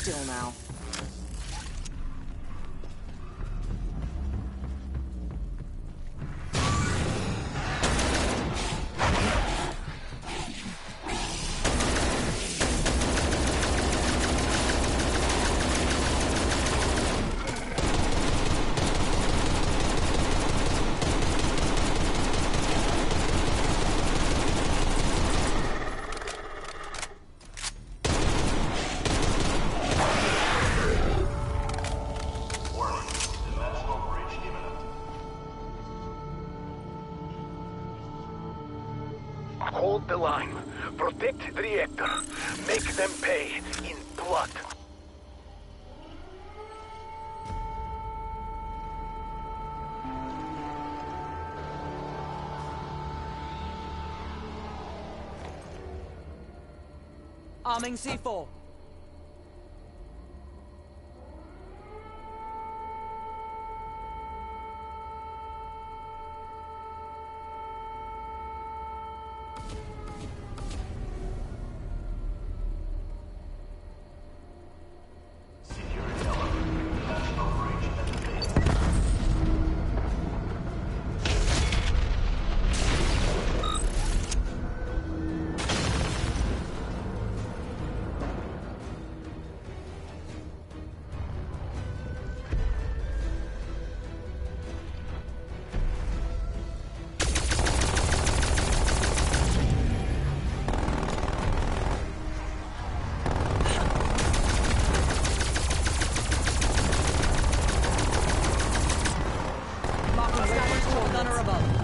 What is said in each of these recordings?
still now. Hold the line. Protect the reactor. Make them pay in blood. Arming C4. Gunner above.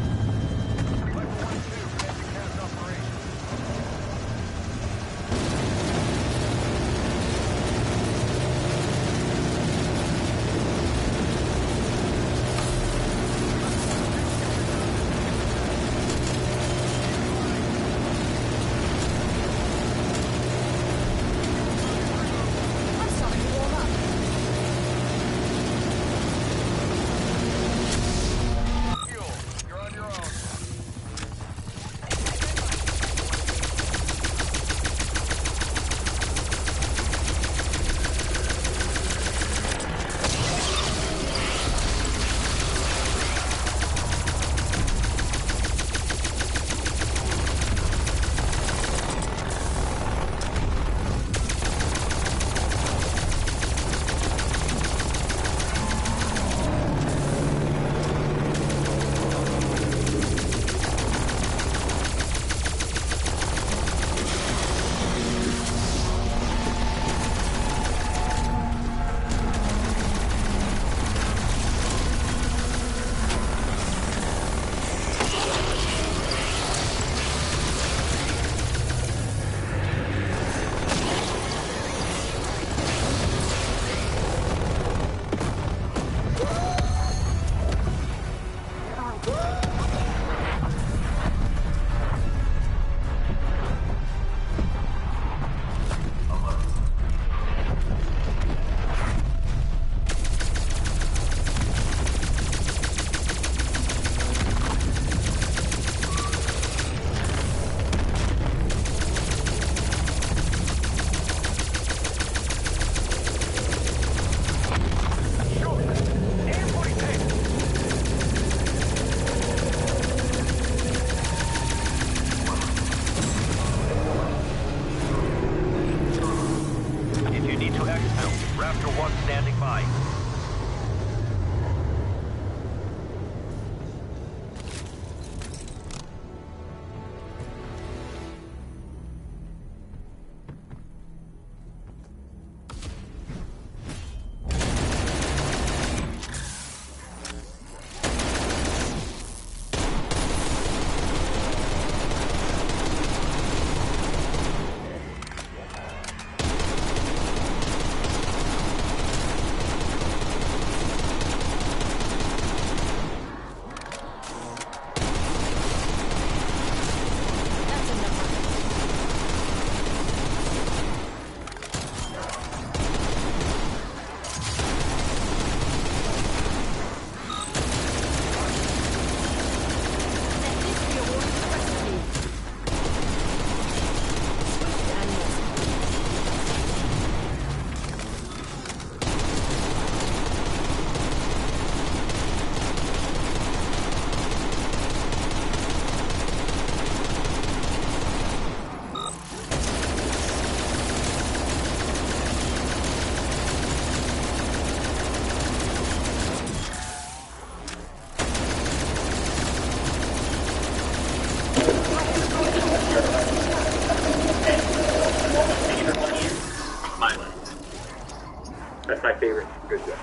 That's my favorite. Good job.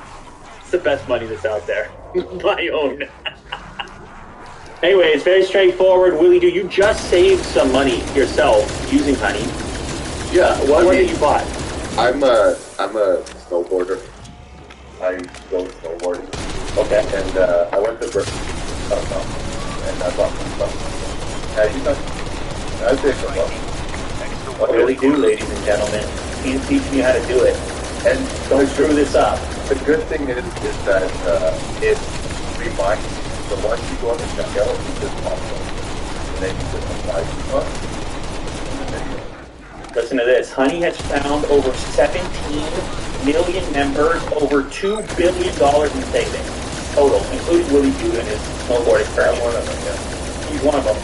It's the best money that's out there. My own. Anyway, it's very straightforward. Willie, do you just saved some money yourself using Honey? Yeah, What did you buy? I'm a snowboarder. I go snowboarding. Okay. And I went to Brooklyn and I bought some stuff. You know, I think What Willie do, ladies and gentlemen? He's teaching you how to do it. And Don't screw this up. the good thing is that it reminds you. So once you go on the checkout, you just pop it. And then you just apply it. Listen to this. Honey has found over 17 million members, over $2 billion in savings total, including Willie Q and his snowboarding crowd. One of them, yeah. He's one of them.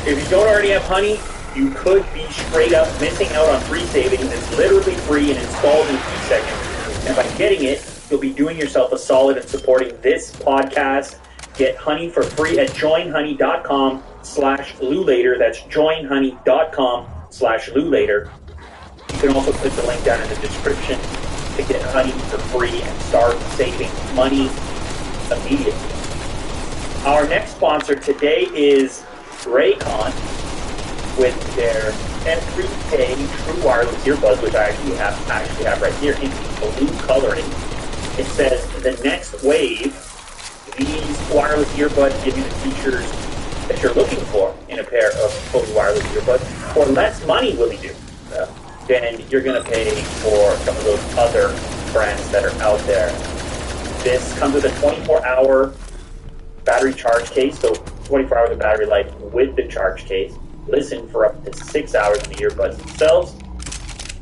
If you don't already have Honey, you could be straight up missing out on free savings. It's literally free and installed in 2 seconds. And by getting it, you'll be doing yourself a solid and supporting this podcast. Get Honey for free at joinhoney.com/LouLater. That's joinhoney.com/LouLater. You can also click the link down in the description to get Honey for free and start saving money immediately. Our next sponsor today is Raycon with their M3K True Wireless Earbuds, which I actually have right here in blue coloring. It says the next wave. These wireless earbuds give you the features that you're looking for in a pair of fully wireless earbuds for less money, Willie do, than you're going to pay for some of those other brands that are out there. This comes with a 24-hour battery charge case, so 24 hours of battery life with the charge case. Listen for up to 6 hours in the earbuds themselves.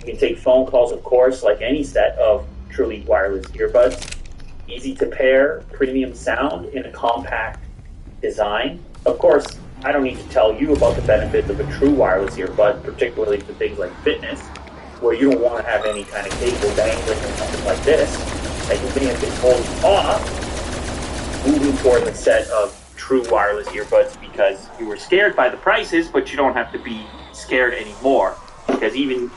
You can take phone calls, of course, like any set of truly wireless earbuds. Easy to pair, premium sound in a compact design. Of course, I don't need to tell you about the benefits of a true wireless earbud, particularly for things like fitness, where you don't want to have any kind of cable dangling or something like this that you may have been holding off, moving towards a set of true wireless earbuds because you were scared by the prices, but you don't have to be scared anymore. Because even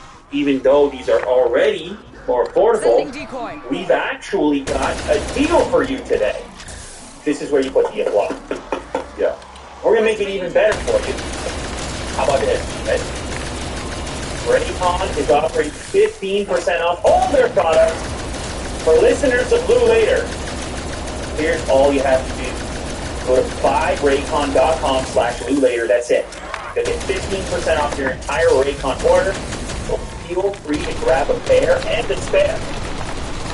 though these are already more affordable, Sending decoy. we've actually got a deal for you today. This is where you put the block. Yeah. We're going to make it even better for you. How about this? Raycon is offering 15% off all their products for listeners of Blue Later. Here's all you have to do. Go to buyraycon.com/LouLater. That's it. You'll get 15% off your entire Raycon order. So feel free to grab a pair and a spare.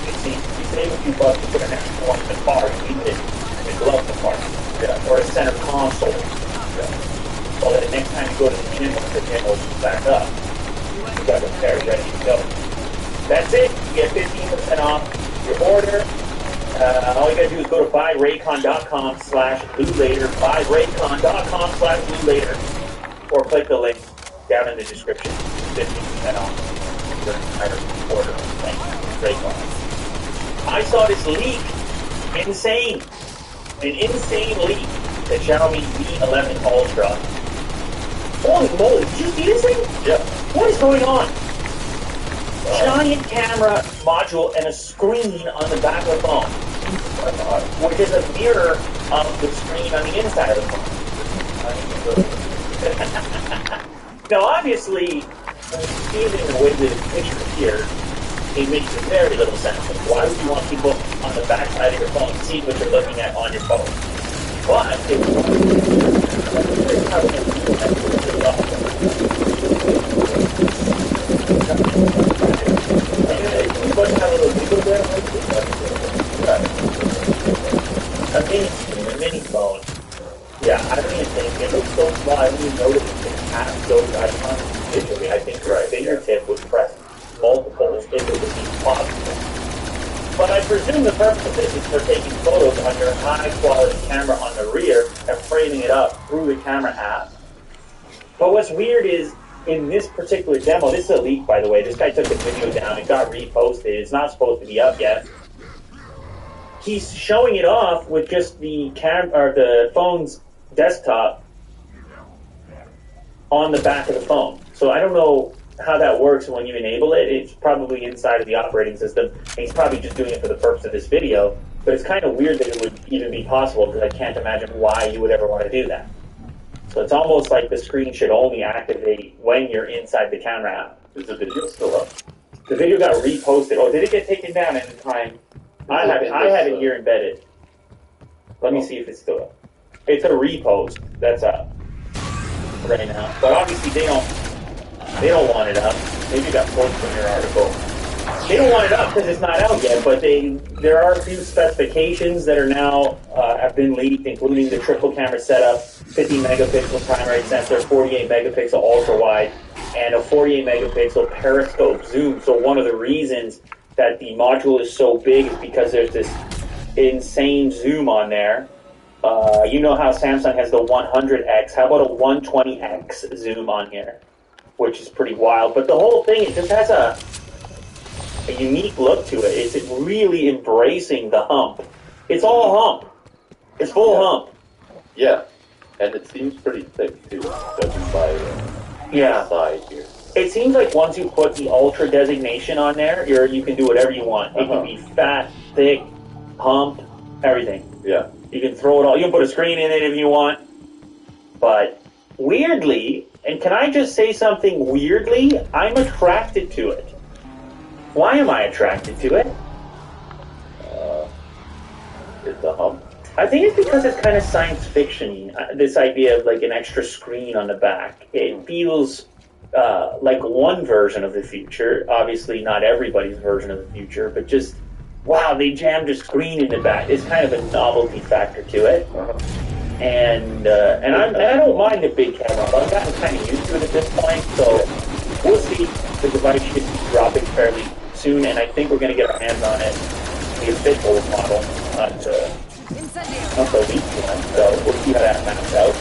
You see, you save a few bucks to put an extra one in the car. You need it in the glove compartment. Yeah. Or a center console. Yeah. So that the next time you go to the gym, when the gym opens back up, you got a pair ready to go. That's it. You get 15% off your order. All you gotta do is go to buyraycon.com/LouLater, buyraycon.com/LouLater, or click the link down in the description. 15% off your entire order. Thank you, Raycon. I saw this leak. Insane. An insane leak. The Xiaomi Mi 11 Ultra. Holy moly, did you see this thing? Yeah. What is going on? Giant camera module and a screen on the back of the phone, which is a mirror of the screen on the inside of the phone. Now, obviously, when you see it in the way that it's pictured here, it makes very little sense. Why would you want people on the back side of your phone to see what you're looking at on your phone? But it's how it a mini phone. Yeah, I don't even think it looks so small. I didn't even notice it can have those icons visually. I think your fingertip would press multiples if it would be possible. But I presume the purpose of this is for taking photos on your high-quality camera on the rear and framing it up through the camera app. But what's weird is, in this particular demo, this is a leak, by the way. This guy took the video down. It got reposted. It's not supposed to be up yet. He's showing it off with just the the phone's desktop on the back of the phone. So I don't know how that works when you enable it. It's probably inside of the operating system, and he's probably just doing it for the purpose of this video. But it's kind of weird that it would even be possible, because I can't imagine why you would ever want to do that. So it's almost like the screen should only activate when you're inside the camera app. Is the video still up? The video got reposted. Oh, did it get taken down in time? I have it here embedded. Let me see if it's still up. It's a repost that's up right now. But obviously they don't want it up. Maybe it got pulled from your article. They don't want it up because it's not out yet, but there are a few specifications that are now have been leaked, including the triple camera setup, 50 megapixel primary sensor, 48 megapixel ultra wide, and a 48 megapixel periscope zoom. So one of the reasons that the module is so big is because there's this insane zoom on there. You know how Samsung has the 100x. How about a 120x zoom on here? Which is pretty wild. But the whole thing, it just has a unique look to it. It's really embracing the hump. It's all hump. It's full hump. Yeah, and it seems pretty thick too, judging by the side here. It seems like once you put the ultra designation on there, you can do whatever you want. It can be fat, thick, hump, everything. Yeah. You can throw it all. You can put a screen in it if you want. But weirdly, and can I just say something weirdly? I'm attracted to it. Why am I attracted to it? It's the hump. I think it's because it's kind of science fiction. This idea of like an extra screen on the back. It feels like one version of the future. Obviously, not everybody's version of the future, but just wow, they jammed a screen in the back. It's kind of a novelty factor to it. And I don't mind the big camera. I've gotten kind of used to it at this point, so we'll see. The device should be dropping fairly soon, and I think we're going to get our hands on it. The official model, not the leaked one, so we'll see how that maps out.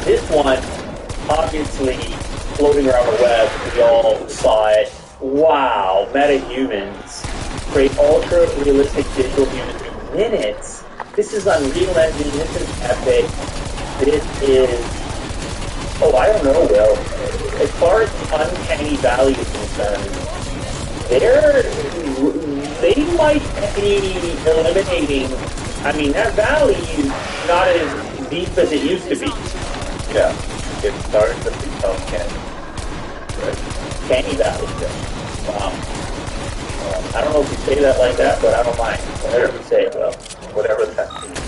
This one, obviously, floating around the web, we all saw it. Wow, MetaHumans create ultra-realistic digital humans in minutes. This is Unreal Engine, this is epic, this is, oh, I don't know, Will. As far as Uncanny Valley is concerned, they might be eliminating, I mean, that valley is not as deep as it used to be. Yeah, it's starting to become canny. Right? Canny Valley, wow. I don't know if you say that like that, but I don't mind. Whatever you say, Will. Whatever that means.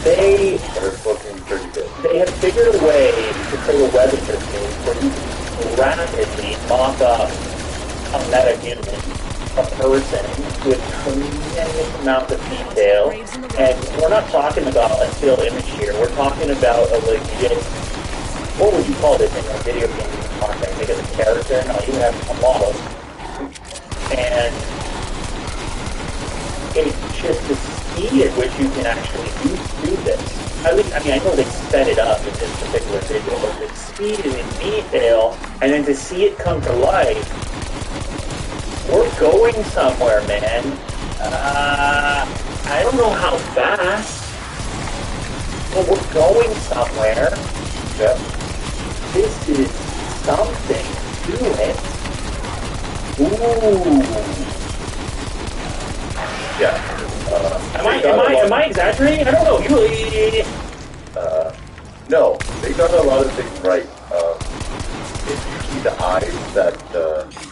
It's looking pretty good. They have figured a way to create a web interface where you can rapidly mock up a meta-human, a person with tremendous amount of detail. And we're not talking about a still image here. We're talking about a legit, what would you call this in a video game context? Like as a character? No, you have a model. And it's just the speed at which you can actually do this. At least, I mean, I know they sped it up in this particular video, but the speed and the detail, and then to see it come to life, we're going somewhere, man. I don't know how fast, but we're going somewhere. Yeah. This is something to it. Ooh. Yeah. Am I exaggerating? I don't know. No, they got a lot of things right. It's usually the eyes that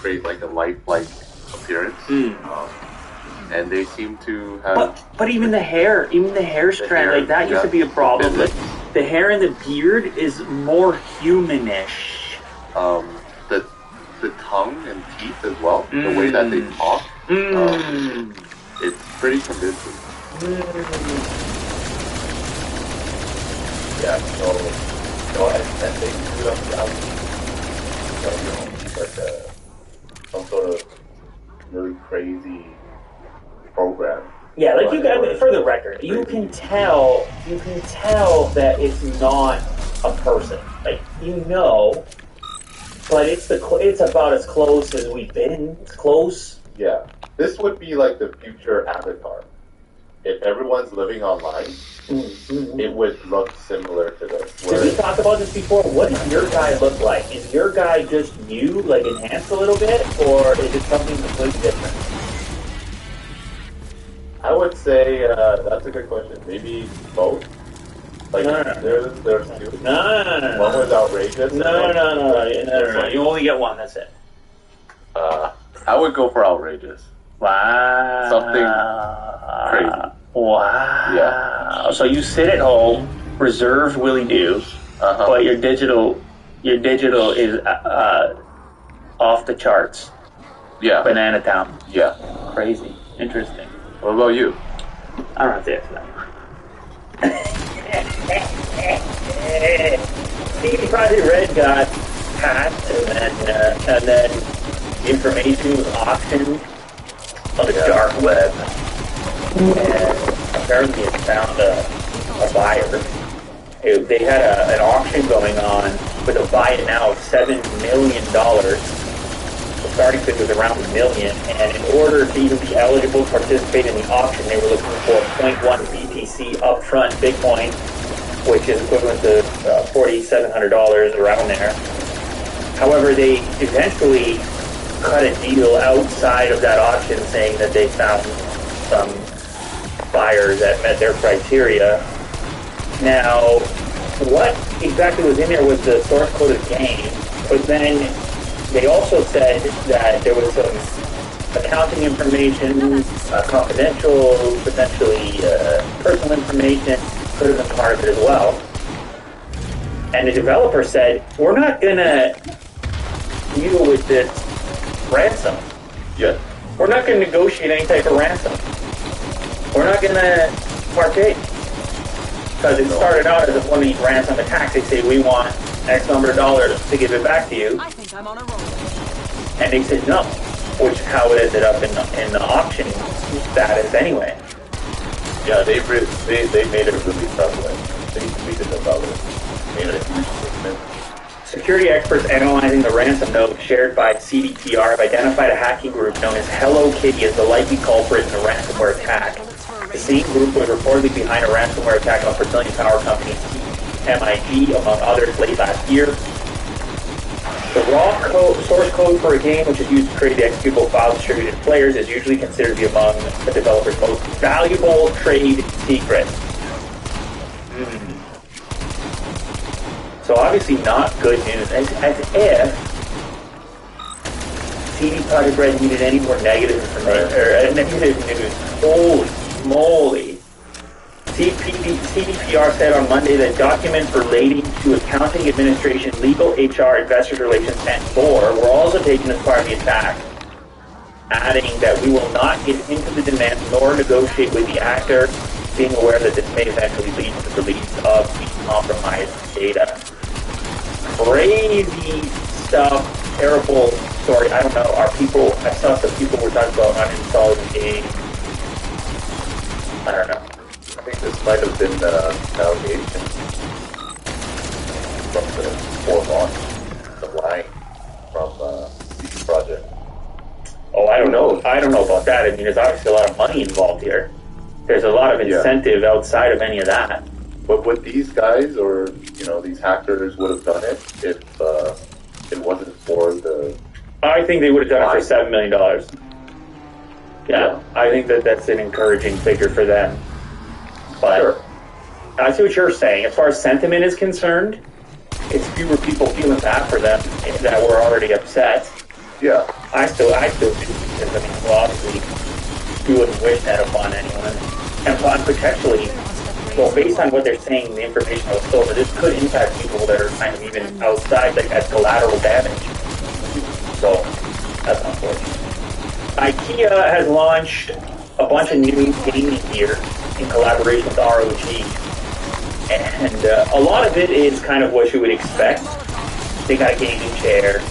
create like a lifelike appearance, and they seem to have. But even the hair strand, like that used to be a problem. The hair and the beard is more humanish. The tongue and teeth as well. The way that they talk. It's pretty convincing. Yeah, so I think we don't some sort of really crazy program. Yeah, like you got for the record, you can tell that it's not a person. Like but it's about as close as we've been. It's close. Yeah. This would be like the future Avatar. if everyone's living online, it would look similar to this. Did we talk about this before? What does your guy look like? Is your guy just you, like enhanced a little bit, or is it something completely different? I would say that's a good question. Maybe both. Like No. there's two. No. One was outrageous. No. You only get one. That's it. I would go for outrageous. Wow. Something crazy. Wow. Yeah. So you sit at home, reserved Willy Do, but your digital is off the charts. Yeah. Banana Town. Yeah. Crazy. Interesting. What about you? I don't have to answer that. CD Projekt Red got hacked, and then the information was auctioned on the dark web, and apparently it found a buyer. They had an auction going on with a buy it now of $7 million. The starting bid was around $1 million, and in order to even be eligible to participate in the auction, they were looking for 0.1 BTC upfront Bitcoin, which is equivalent to $4,700 around there. However, they eventually cut a deal outside of that auction, saying that they found some buyers that met their criteria. Now, what exactly was in there was the source code of the game, but then they also said that there was some accounting information, confidential, potentially personal information, could have been part of it as well. And the developer said, we're not going to deal with this ransom. Yeah. We're not going to negotiate any type of ransom. We're not going to partake. Because it started out as one of these ransom attacks. They say, we want X number of dollars to give it back to you. I think I'm on a roll. And they said no, which is how it ended up in the auction status anyway. Yeah, they made it really prevalent. They tweeted about it. Made it a huge statement. Security experts analyzing the ransom note shared by CDPR have identified a hacking group known as Hello Kitty as the likely culprit in the ransomware attack. The same group was reportedly behind a ransomware attack on Brazilian power company MIG, among others, late last year. The raw source code for a game which is used to create the executable files distributed to players is usually considered to be among the developer's most valuable trade secrets. So obviously not good news. As if CD Projekt Red needed any more negative information or negative news. Holy moly. CDPR said on Monday that documents relating to accounting, administration, legal, HR, investor relations, and more were also taken as part of the attack, adding that we will not get into the demand nor negotiate with the actor, being aware that this may eventually lead to the release of the compromised data. Crazy stuff, terrible story. I don't know, I saw some people were talking about uninstalling the game. I don't know. I think this might have been allegation from the launch, the line from CD Projekt. Oh, I don't know. I don't know about that. I mean, there's obviously a lot of money involved here. There's a lot of incentive outside of any of that. But would these guys or these hackers would have done it if it wasn't for the? I think they would have done it for $7 million. Yeah, I think that's an encouraging figure for them. But Sure. I see what you're saying. As far as sentiment is concerned, it's fewer people feeling bad for them that were already upset. Yeah. I still do because I mean, well, obviously, we wouldn't wish that upon anyone. And potentially, well, based on what they're saying, the information that was stolen, this could impact people that are kind of even outside, like as collateral damage. So that's unfortunate. IKEA has launched a bunch of new gaming gear in collaboration with ROG. And a lot of it is kind of what you would expect. They got a gaming chair.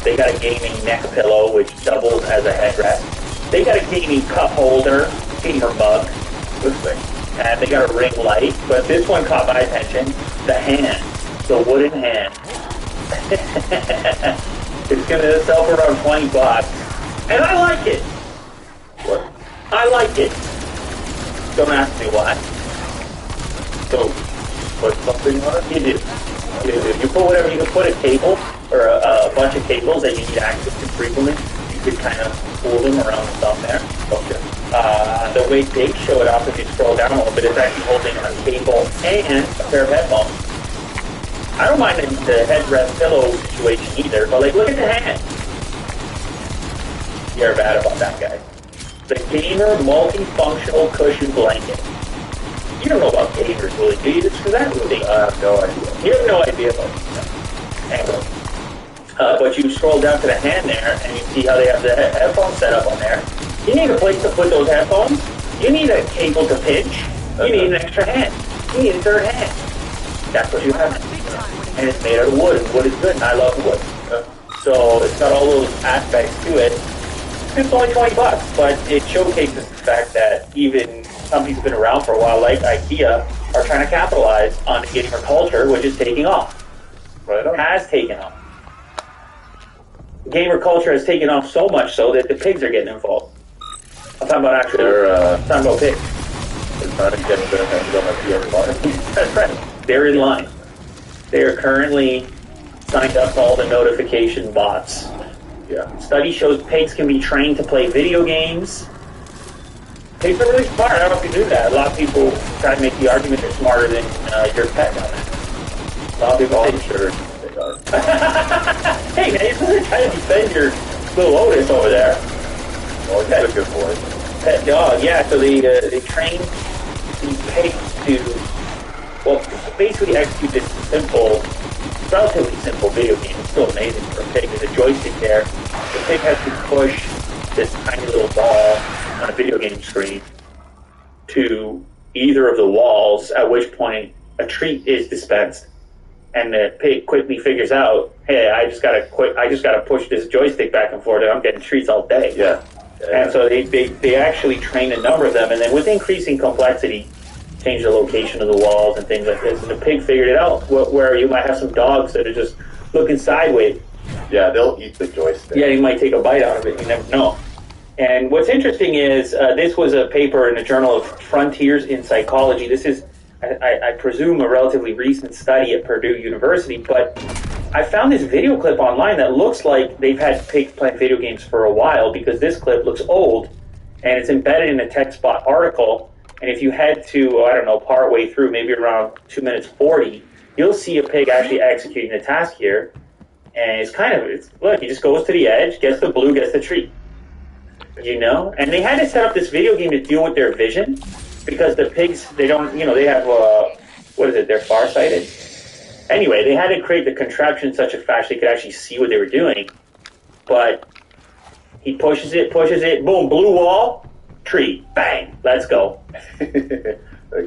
They got a gaming neck pillow, which doubles as a headrest. They got a gaming cup holder, gamer mug. Good thing. And they got a ring light. But this one caught my attention. The hand. The wooden hand. It's going to sell for around $20. And I like it. What? I like it. Don't ask me why. So, put something on it? You do. You put whatever, you can put a cable or a bunch of cables that you need access to frequently. You could kind of pull them around the thumb there. Okay. The way they show it off, if you scroll down a little bit, it's actually holding a cable and a pair of headphones. I don't mind the headrest pillow situation either, but like, look at the hand. You're bad about that guy. The Gamer Multifunctional Cushion Blanket. You don't know about gamers, really, do you? Because that movie. I have no idea. You have no idea about it. Anyway. But you scroll down to the hand there, and you see how they have the headphone set up on there. You need a place to put those headphones. You need a cable to pinch. You need an extra hand. You need a third hand. That's what you have. And it's made out of wood, and wood is good, and I love wood. So it's got all those aspects to it. It's only $20, but it showcases the fact that even companies that have been around for a while, like IKEA, are trying to capitalize on the gamer culture, which is taking off. Right on. Has taken off. Gamer culture has taken off so much so that the pigs are getting involved. I'm talking about actually. I'm talking about pigs. They're trying to get their hands on a PS5. That's right. They're in line. They are currently signed up to all the notification bots. Yeah. Study shows pigs can be trained to play video games. Pigs are really smart. I don't know if you knew that. A lot of people try to make the argument they're smarter than your pet down there. A lot of people I'm sure they are. Hey man, you're supposed to try to defend your little Otis over there. Oh, he's a good boy. Pet dog, yeah. So they train these pigs to, well, basically execute this simple, relatively simple video game. It's still amazing for a pig. There's a joystick there. The pig has to push this tiny little ball on a video game screen to either of the walls, at which point a treat is dispensed. And the pig quickly figures out, hey, I just gotta push this joystick back and forth, and I'm getting treats all day. Yeah. And so they actually train a number of them, and then with increasing complexity, change the location of the walls and things like this. And the pig figured it out, where you might have some dogs that are just looking sideways. Yeah, they'll eat the joystick. Yeah, you might take a bite out of it. You never know. And what's interesting is this was a paper in the Journal of Frontiers in Psychology. This is, I presume, a relatively recent study at Purdue University, but I found this video clip online that looks like they've had pigs playing video games for a while, because this clip looks old, and it's embedded in a TechSpot article. And if you head to, I don't know, part way through, maybe around 2 minutes 40, you'll see a pig actually executing the task here. And look, he just goes to the edge, gets the blue, gets the treat. You know? And they had to set up this video game to deal with their vision, because the pigs, they don't, they have, they're farsighted. Anyway, they had to create the contraption in such a fashion they could actually see what they were doing. But he pushes it, boom, blue wall, treat, bang, let's go. That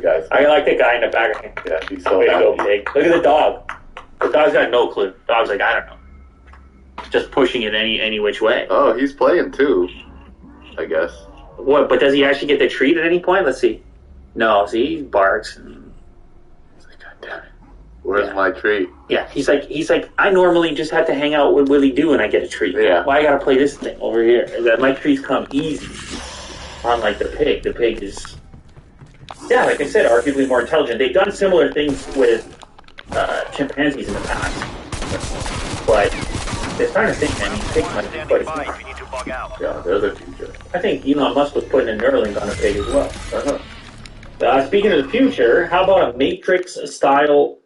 guy's. I like the guy in the back. Yeah, he's so Way to go, happy. pig. Look at the dog. The dog's got no clue. The dog's like, I don't know. Just pushing it any which way. Oh, he's playing too, I guess. What? But does he actually get the treat at any point? Let's see. No, see, he barks. He's like, God damn it. Where's Yeah. my treat? Yeah, he's like, I normally just have to hang out with Willie Doo and I get a treat. Yeah. Why I gotta play this thing over here? That my treats come easy. Unlike the pig. The pig is, yeah, like I said, arguably more intelligent. They've done similar things with chimpanzees in the past. But they're starting to think, man, these pigs might be quite smart. Yeah, they're the future. I think Elon Musk was putting a Neuralink on a pig as well. Speaking of the future, how about a Matrix-style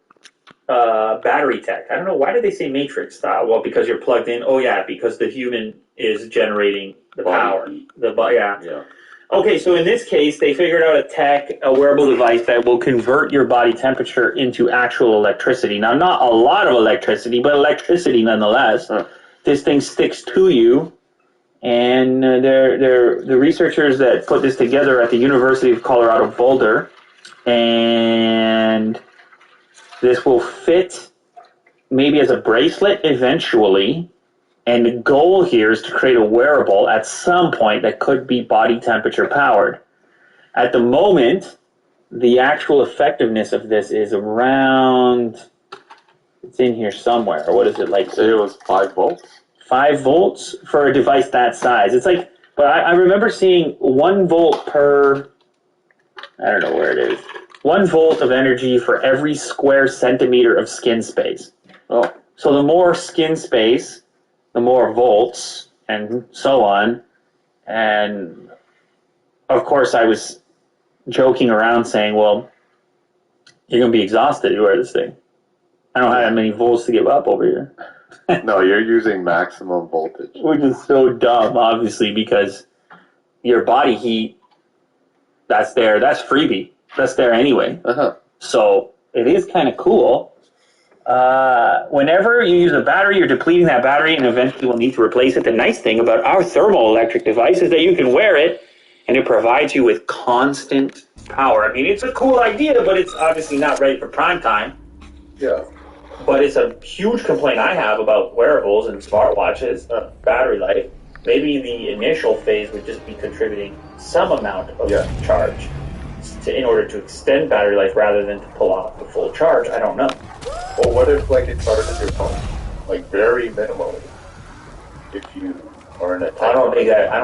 battery tech? I don't know, why did they say Matrix-style? Well, because you're plugged in. Oh, yeah, because the human is generating the power. Yeah. Okay, so in this case, they figured out a wearable device that will convert your body temperature into actual electricity. Now, not a lot of electricity, but electricity nonetheless. This thing sticks to you, and the researchers that put this together at the University of Colorado Boulder, and this will fit maybe as a bracelet eventually. And the goal here is to create a wearable at some point that could be body temperature powered. At the moment, the actual effectiveness of this is around, it's in here somewhere. What is it like? Say it was 5 volts? 5 volts for a device that size. It's like, but I remember seeing 1 volt per I don't know where it is. 1 volt of energy for every square centimeter of skin space. Oh, So the more skin space, the more volts, and so on. And of course, I was joking around saying, well, you're going to be exhausted if you wear this thing. I don't have that many volts to give up over here. no, you're using maximum voltage. Which is so dumb, obviously, because your body heat, that's there. That's freebie. That's there anyway. Uh-huh. So it is kind of cool. Whenever you use a battery, you're depleting that battery and eventually will need to replace it. The nice thing about our thermoelectric device is that you can wear it and it provides you with constant power. I mean, it's a cool idea, but it's obviously not ready for prime time. Yeah. But it's a huge complaint I have about wearables and smartwatches, battery life. Maybe the initial phase would just be contributing some amount of charge in order to extend battery life rather than to pull off the full charge. I don't know. Well, what if like it charges your phone, like very minimally? If you are in a I don't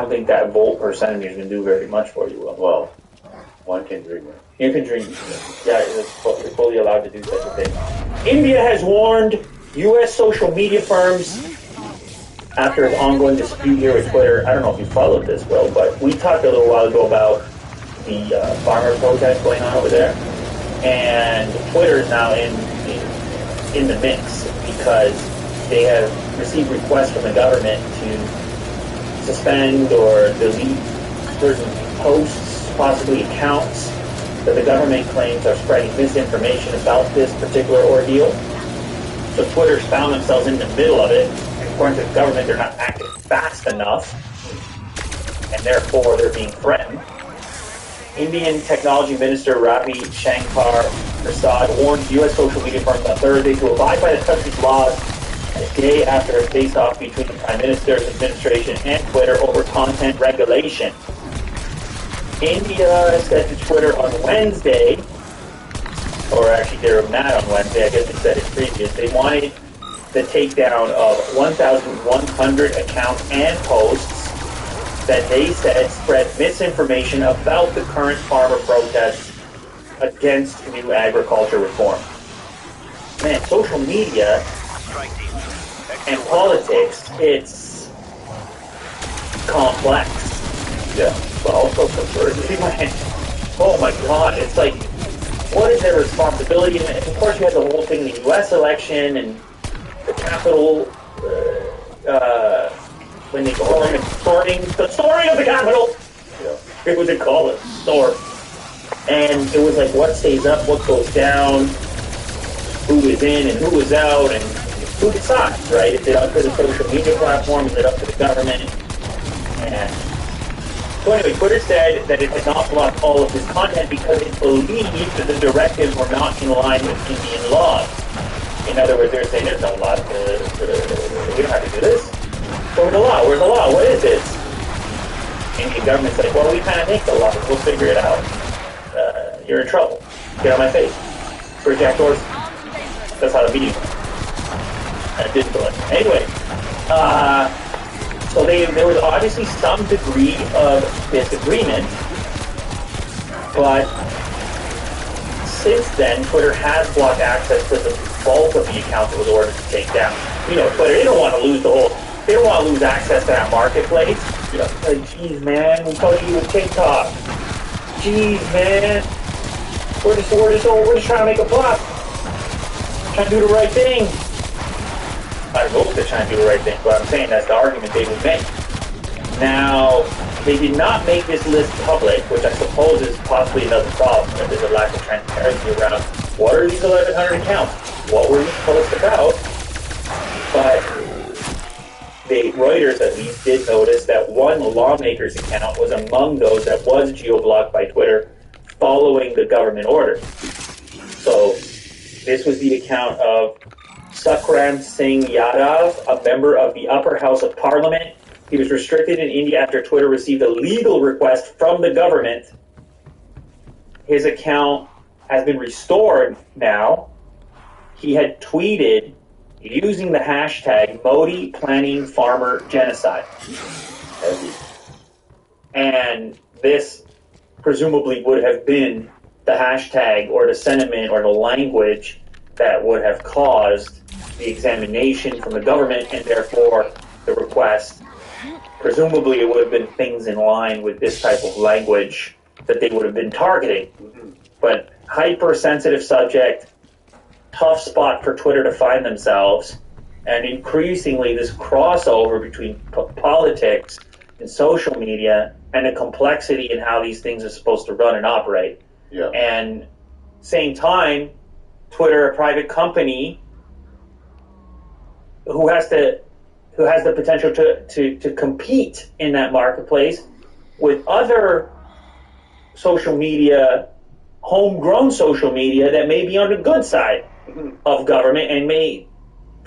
think that volt per centimeter is going to do very much for you. Well, one can dream it. You can dream. Yeah, you're fully allowed to do such a thing. India has warned U.S. social media firms after an ongoing dispute here with Twitter. I don't know if you followed this, Will, but we talked a little while ago about the farmer protest going on over there, and Twitter is now in the mix because they have received requests from the government to suspend or delete certain posts, possibly accounts that the government claims are spreading misinformation about this particular ordeal. So Twitter's found themselves in the middle of it. According to the government, they're not acting fast enough, and therefore they're being threatened. Indian Technology Minister Ravi Shankar Prasad warned U.S. social media firms on Thursday to abide by the country's laws a day after a face-off between the Prime Minister's administration and Twitter over content regulation. India said to Twitter on Wednesday, or actually they were mad on Wednesday, I guess they said it previous, they wanted the takedown of 1,100 accounts and posts that they said spread misinformation about the current farmer protests against new agriculture reform. Man, social media and politics, it's complex. Yeah. But also subversive. Oh my god, it's like, what is their responsibility? And of course you had the whole thing, the U.S. election and the Capitol, when they storming of the Capitol. Yeah. It was a call it storm. And it was like, what stays up, what goes down, who is in and who is out, and who decides, right? Is it up to the social media platform? Is it up to the government? And so anyway, Twitter said that it had not blocked all of this content because it believed that the directives were not in line with Indian laws. In other words, they're saying there's no law we don't have to do this. So where's the law? Where's the law? What is this? Indian government's like, well, we kind of make the law. We'll figure it out. You're in trouble. Get on my face. For Jack Dorsey. That's how the meeting went. I didn't do it. Anyway, so there was obviously some degree of disagreement, but since then, Twitter has blocked access to the bulk of the accounts it was ordered to take down. You know, Twitter, they don't want to lose they don't want to lose access to that marketplace. You know, like, geez, man, we told you with TikTok. Geez, man, we're just trying to make a buck. Trying to do the right thing. I don't know if they're trying to do the right thing, but I'm saying that's the argument they would make. Now, they did not make this list public, which I suppose is possibly another problem, that there's a lack of transparency around what are these 1,100 accounts? What were these posts about? But Reuters, at least, did notice that one lawmaker's account was among those that was geo-blocked by Twitter following the government order. So, this was the account of Sukhram Singh Yadav, a member of the upper house of parliament. He was restricted in India after Twitter received a legal request from the government. His account has been restored now. He had tweeted using the hashtag Modi planning farmer genocide. And this presumably would have been the hashtag or the sentiment or the language that would have caused the examination from the government and therefore the request. Presumably it would have been things in line with this type of language that they would have been targeting. But hypersensitive subject, tough spot for Twitter to find themselves, and increasingly this crossover between politics and social media and the complexity in how these things are supposed to run and operate. Yeah. And same time, Twitter, a private company who has the potential to compete in that marketplace with other social media, homegrown social media that may be on the good side of government and may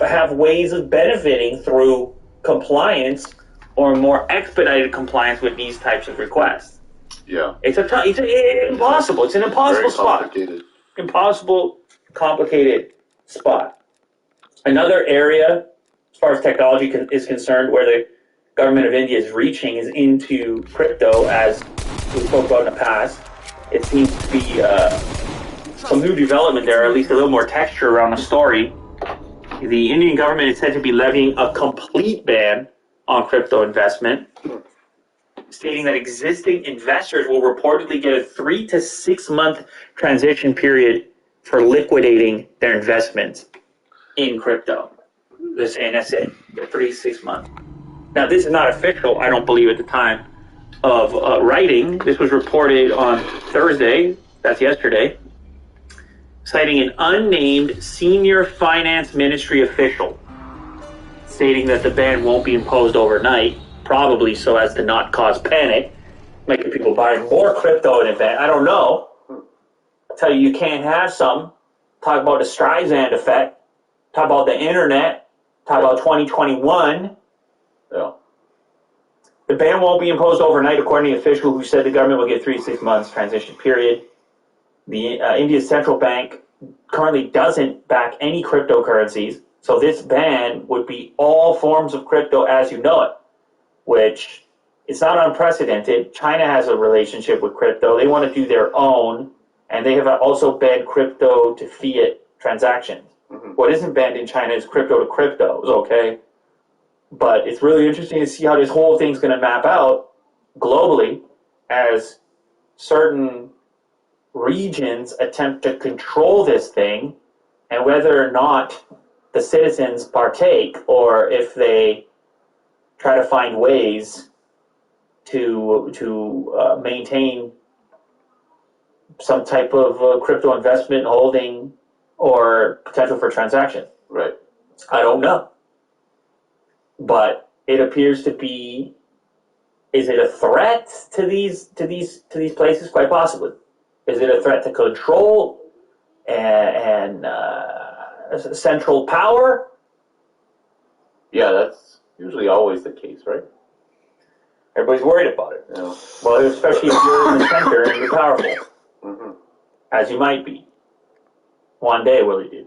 have ways of benefiting through compliance or more expedited compliance with these types of requests. Yeah. It's impossible. It's an impossible Very spot. complicated. Impossible, complicated spot. Another area, as far as technology is concerned, where the government of India is reaching is into crypto, as we spoke about in the past. It seems to be some new development there, or at least a little more texture around the story. The Indian government is said to be levying a complete ban on crypto investment, stating that existing investors will reportedly get a 3 to 6 month transition period for liquidating their investments in crypto. And that's it, 3 to 6 months. Now, this is not official, I don't believe, at the time of writing. This was reported on Thursday, that's yesterday, citing an unnamed senior finance ministry official, stating that the ban won't be imposed overnight, probably so as to not cause panic, making people buy more crypto in advance. I don't know. I'll tell you, you can't have some. Talk about the Streisand effect. Talk about the internet. Talk about 2021. Yeah. The ban won't be imposed overnight, according to the official who said the government will get 3 to 6 months transition period. The India's central bank currently doesn't back any cryptocurrencies, so this ban would be all forms of crypto as you know it, which is not unprecedented. China has a relationship with crypto. They want to do their own, and they have also banned crypto to fiat transactions. What isn't banned in China is crypto to cryptos, okay? But it's really interesting to see how this whole thing's going to map out globally as certain regions attempt to control this thing, and whether or not the citizens partake or if they try to find ways to maintain some type of crypto investment holding or potential for transaction. Right. I don't know. But it appears to be, is it a threat to these places? Quite possibly. Is it a threat to control and central power? Yeah, that's usually always the case, right? Everybody's worried about it. Yeah. Well, especially if you're in the center and you're powerful, as you might be. One day, Willie dude.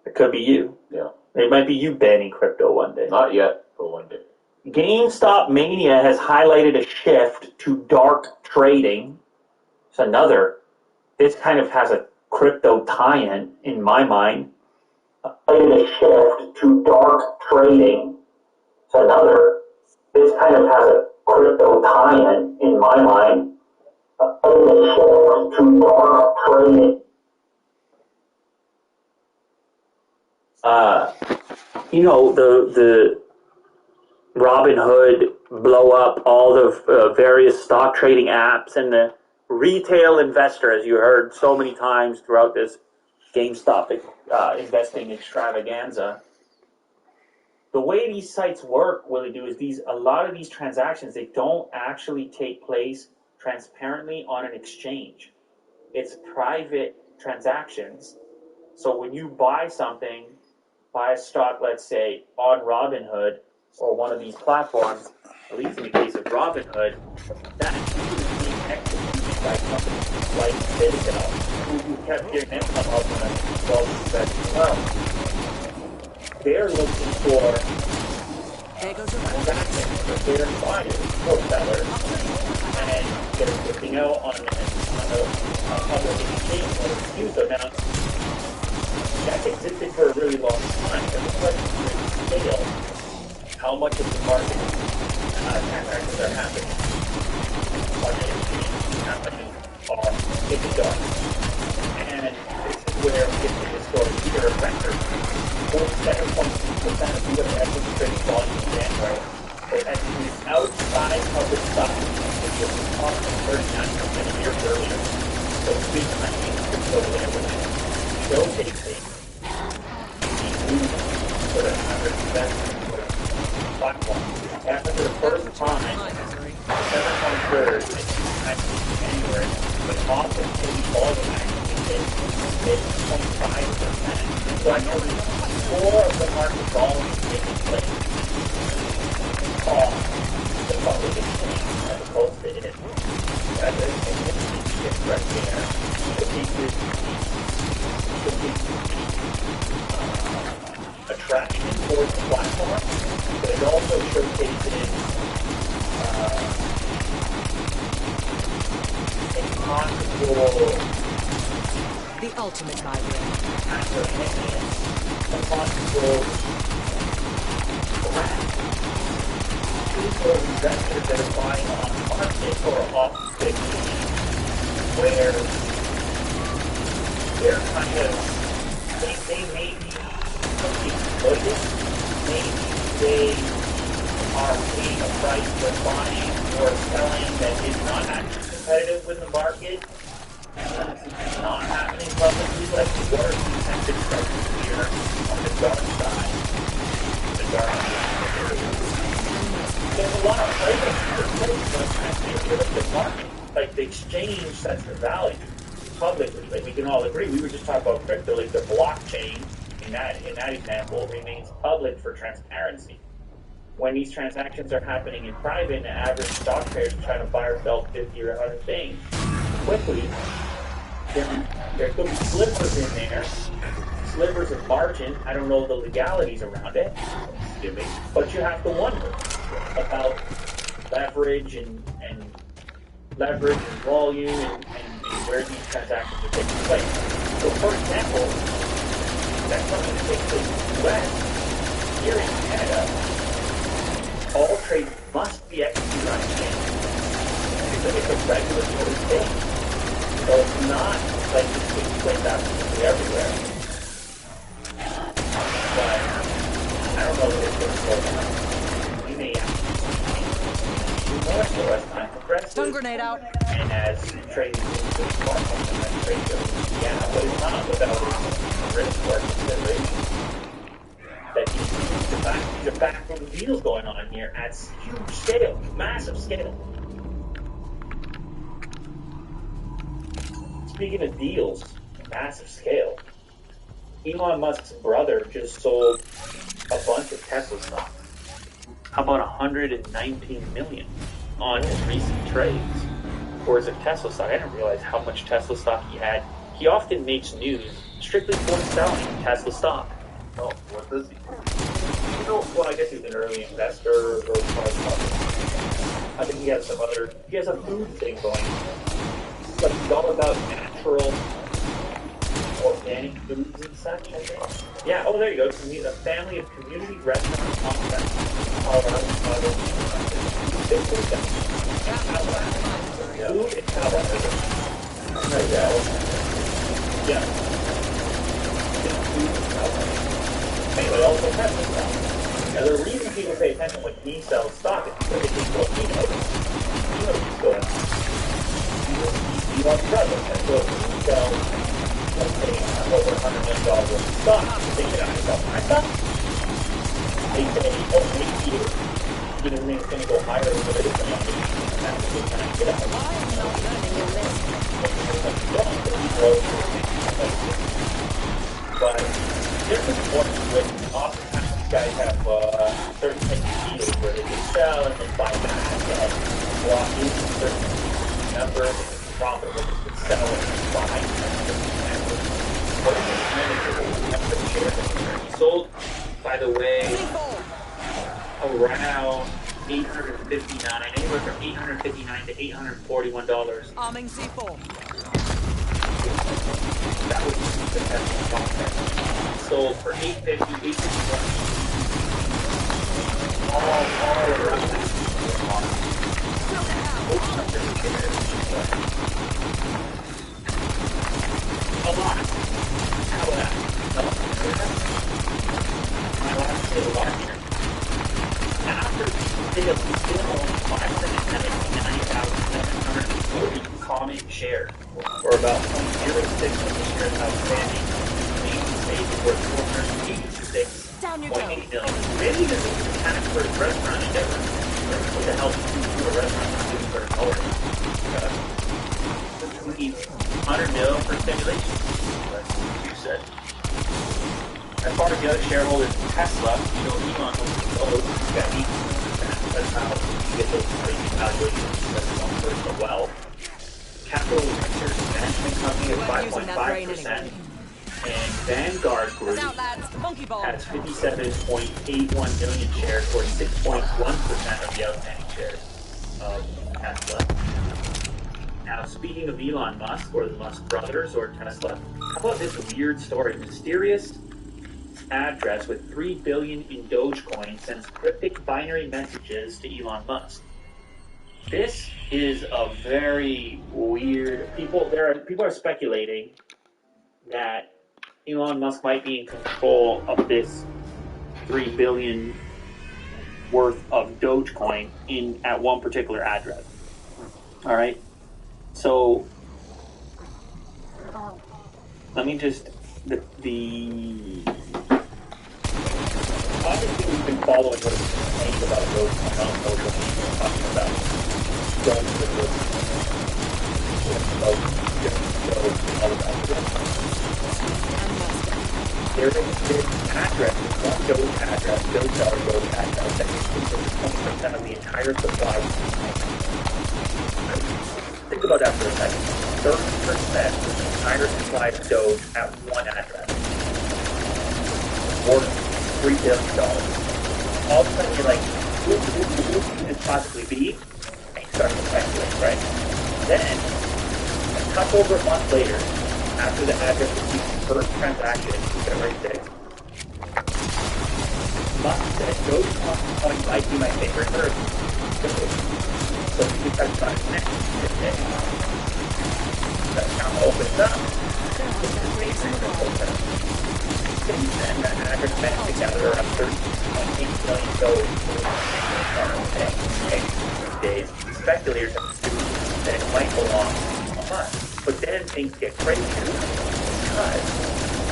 It could be you. Yeah. It might be you banning crypto one day. Not yet, but one day. GameStop mania has highlighted a shift to dark trading. It's another. This kind of has a crypto tie-in my mind. A shift to dark trading. It's another. This kind of has a crypto tie-in my mind. A shift to dark trading. The Robinhood blow up all the various stock trading apps and the retail investor, as you heard so many times throughout this GameStop investing extravaganza. The way these sites work, Willie do, is a lot of these transactions, they don't actually take place transparently on an exchange. It's private transactions. So when you buy something, buy a stock, let's say, on Robinhood or one of these platforms, at least in the case of Robinhood, that's usually being executed by companies like Citadel, who kept getting income up when I well. They're looking for There goes a transactions for their buyers or sellers, and they're putting out on a public exchange or excuse them. Now, that's existed for a really long time. And the question is scale. How much of the market transactions are happening on an exchange, how many are taking done. And this is where we get to the story here of record. 47.2% of U.S. equity trading volume in January was executed outside of the stock exchange, which was up from 39% a year earlier. So 3 times the total equity, showcasing the movement for the average investment platform. After the first time, December 23rd, in January, the cost of trading volume actually hit 25%. So I know more of the market volume taking place off the public exchange as opposed to it. That's a significant right there. Attraction towards the platform, but it also showcases a possible The ultimate migraine. apprehension, a possible threat to investors that are buying on market or off the exchange, where they're kind of, they may be exploited, maybe they are paying a price for buying or selling that is not actually competitive with the market. It's not happening publicly, but what are the attempted structures here on the dark side? The dark side. There's a lot of players like the market, like the exchange sets the value publicly. Like we can all agree. We were just talking about crypto, like the blockchain in that example remains public for transparency. When these transactions are happening in private and the average stock trader is trying to buy or sell 50 or 100 things quickly, there could be slivers in there, slivers of margin. I don't know the legalities around it, but you have to wonder about leverage and leverage and volume and where these transactions are taking place. So, for example, that's something that takes place in the U.S. Here in Canada, all trades must be executed on exchange. It's a regulatory thing. So it's not like this takes place absolutely everywhere. But I don't know if it's going to slow down. We may actually do more so as time progresses. Stun grenade out. And as trade moves to the smartphone and trade goes, yeah, what is not without risk or consideration. That these are backroom deals going on here at huge scale, massive scale. Speaking of deals, massive scale, Elon Musk's brother just sold a bunch of Tesla stock. How about 119 million on his recent trades for his Tesla stock? I didn't realize how much Tesla stock he had. He often makes news strictly for selling Tesla stock. Oh, what does he? You know, well, I guess he's an early investor or I think he has a food thing going. But he's all about natural, organic foods and such, I think. Yeah, oh, there you go. A family of community restaurant concepts. Colorado, Chicago. Food and Colorado. Yeah. Food and Colorado. Anyway, also Tesla stock. Now, the reason people pay attention when he sells stock is because it's what he knows. He knows what's going on. He wants brother, and so if he sells, let's say, over $100 million worth of stock, they can ask myself, my stock? They say, oh, next year, you know, it's going to go higher than it is, and that's a good time to get out. But there's an important with oftentimes you guys have certain types of deals where they can sell and then buy back and lock in certain numbers and profit when you can sell and buy and he sold, by the way, oh, around 859, anywhere from $859 to $841. Arming C4. That would be the best content. Sold for $850, $851. All around that. A lot. How about that? My last sale last year. After sale, we still own 579,740 common shares, or about 0.06 of the shares outstanding. Main stage worth $486.8 million. Maybe this is the tax for a restaurant endeavor. What the hell do you do a restaurant for $100? We need 100 mil for stimulation. That's what you said. As far as the other shareholders, Tesla, Elon owns got 18%. That's how you get those crazy valuations. That's one person so well. Capital Research Management Company at 5.5%. And Vanguard Group has 57.81 million shares, or 6.1% of the outstanding shares of Tesla. Now, speaking of Elon Musk, or the Musk brothers, or Tesla, how about this weird story? Mysterious address with 3 billion in Dogecoin sends cryptic binary messages to Elon Musk. This is a very weird. People are speculating that Elon Musk might be in control of this 3 billion worth of Dogecoin at one particular address. All right. So let me just obviously we've been following what is saying about Dogecoin on social media, talking about going to the there is this address, one Doge address, Doge address, that contains 20% of the entire supply. Think about that for a second. 30% of the entire supply of Doge at one address. Worth $3 billion. All of a sudden you're like, who could this possibly be? And you start to speculate, right? Then, a couple over a month later, after the address received its first transaction, February 6th, Musk said, Dogecoin might be my favorite bird. So we can touch on it next day. That account opens up. Since then, that address met together around 13.8 million Doge in days. Speculators have assumed that it might belong to Musk. But then things get crazier because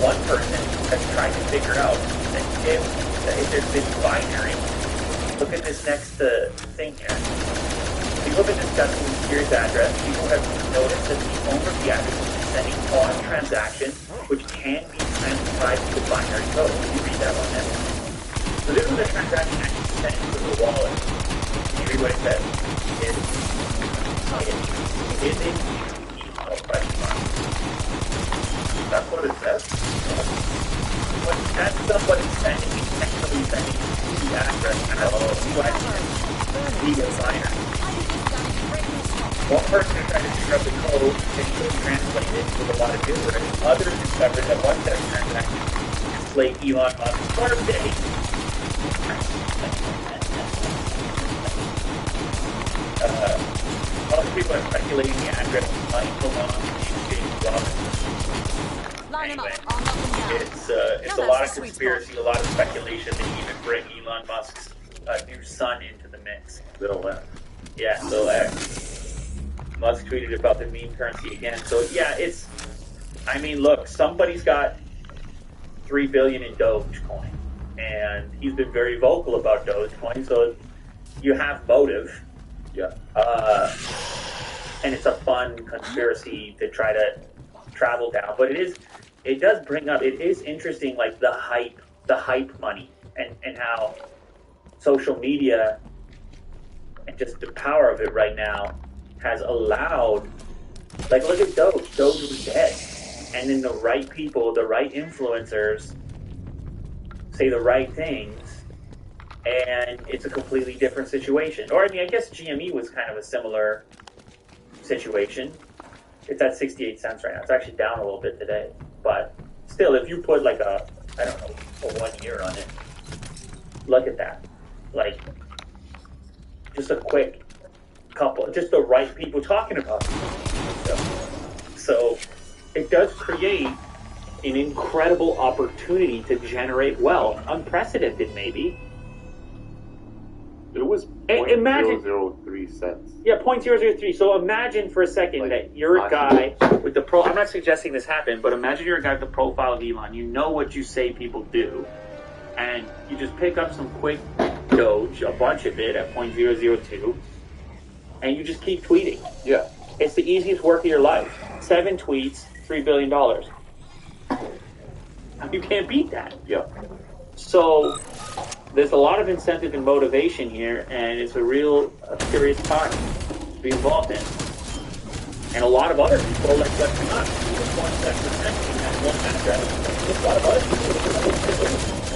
one person has tried to figure out that if there's this binary, look at this next thing here. If you look at this mysterious address, people have noticed that the owner of the address is sending odd transactions which can be transcribed to the binary code. Can you read that one then? So this was a transaction actually sent into the wallet. Can you read what it says? Is it that's what it says. When that's somebody sending, actually sending the address and legal binary. One person tried to figure out the code and translate it with a lot of gibberish. Others discovered that one set of transactions displayed Elon Musk's birthday. Other people are speculating the address might belong to James Robinson. Anyway, it's a lot of conspiracy, a lot of speculation. They even bring Elon Musk's new son into the mix. Little X. Yeah, Little X. Musk tweeted about the meme currency again. So yeah, look, somebody's got 3 billion in Dogecoin, and he's been very vocal about Dogecoin. So you have motive. Yeah. And it's a fun conspiracy to try to travel down, but it does bring up. It is interesting, like the hype money, and how social media and just the power of it right now has allowed, like, look at Doge. Doge was dead. And then the right people, the right influencers say the right things, and it's a completely different situation. Or, I mean, I guess GME was kind of a similar situation. It's at 68 cents right now. It's actually down a little bit today. But still, if you put like a, I don't know, a 1 year on it, look at that. Like, just a quick couple, just the right people talking about it. So it does create an incredible opportunity to generate wealth. Unprecedented, maybe. It was Imagine 0.003 cents. Yeah, 0.003. So imagine for a second Like, that you're a guy with the pro. I'm not suggesting this happened, but imagine you're a guy with the profile of Elon. You know what you say people do, and you just pick up some quick Doge, a bunch of it at 0.002, and you just keep tweeting. Yeah. It's the easiest work of your life. 7 tweets, $3 billion. You can't beat that. Yeah. So there's a lot of incentive and motivation here, and it's a curious time to be involved in. And a lot of other people, like not just one sector connecting that one address, there's a lot of other people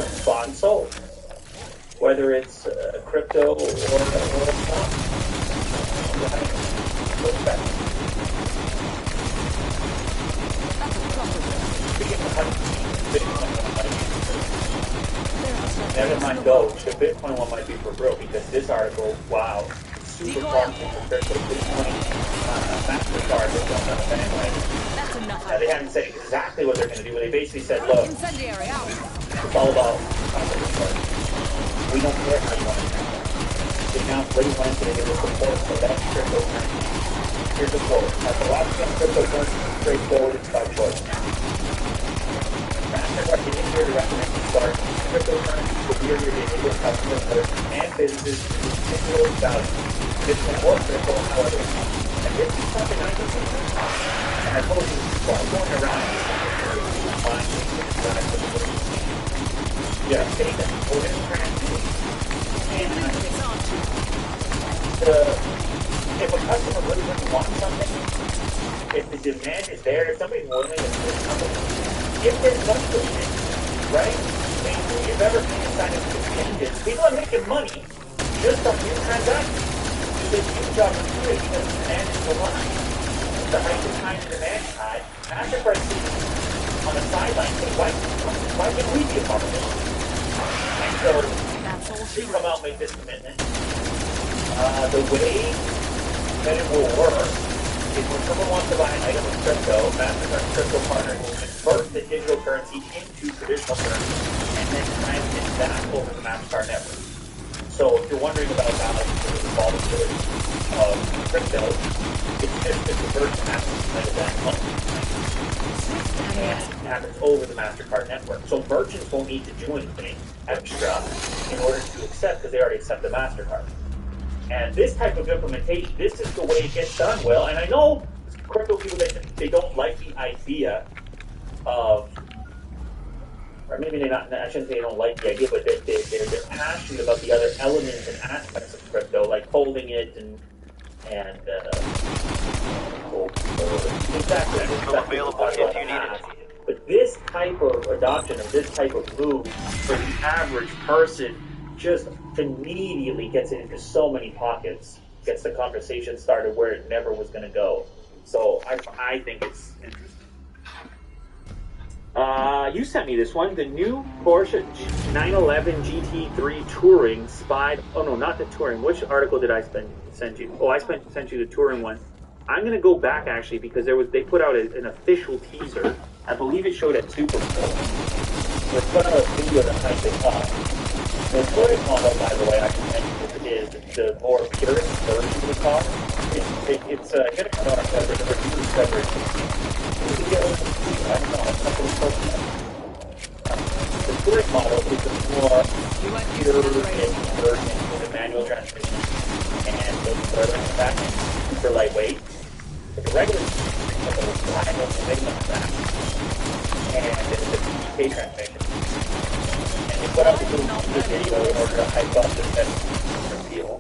who bought and sold, whether it's crypto or stock. Never mind Doge, the Bitcoin one might be for real, because this article, wow, super promising for crypto, Bitcoin, MasterCard, they don't have a bandwagon. That's enough. They haven't said exactly what they're going to do, but they basically said, look, Incendiary out. it's all about we don't care how you want to transact. They announced late Wednesday they will support for that cryptocurrency. Here's the quote. At the launch of cryptocurrency, straightforward, it's by choice. MasterCard is here to recommend you start cryptocurrency will be your enable customers and businesses to particular value. This can work crypto, however. And this is something I can do. And I told you, while going around buying say that we're going to translate. And if a customer really wants something, if the demand is there, if somebody's willing to do something, if there's much demand, right? I mean, if you've ever been inside of exchanges, people are making money just on new transactions. There's a huge opportunity because the demand is so high. The height of time and demand is high. MasterCard sits on the sideline saying, why can't we be a part of this? And so, we come out and make this commitment. The way that it will work is when someone wants to buy an item of crypto, MasterCard's crypto partner will convert the digital currency into traditional currency and then transmit that over the MasterCard network. So if you're wondering about how the volatility of crypto, it's just a conversion happens that money. And it happens over the MasterCard network. So merchants won't need to do anything extra in order to accept, because they already accept the MasterCard. And this type of implementation, this is the way it gets done well. And I know crypto people, they don't like the idea of, or maybe they're not, I shouldn't say they don't like the idea, but they're passionate about the other elements and aspects of crypto, like holding it and exactly. Available if you need it. But this type of adoption, or this type of move for the average person, just immediately gets it into so many pockets, gets the conversation started where it never was going to go. So I think it's interesting. You sent me this one. The new Porsche 911 GT3 Touring spied. Oh no, not the Touring. Which article did I send you? Oh, I sent you the Touring one. I'm going to go back actually because they put out an official teaser. I believe it showed at Super Bowl. They put out a video that hyped it up. The Touring model, by the way, I can tell you, is the more purest version of the car. It's going to come out February, February 16th. I don't know, a couple of questions. The Touring model is the more pure version with a manual transmission. And those turbines back super lightweight. But the regular and it's a PK transmission. And they put out the video in order to hype up the best appeal.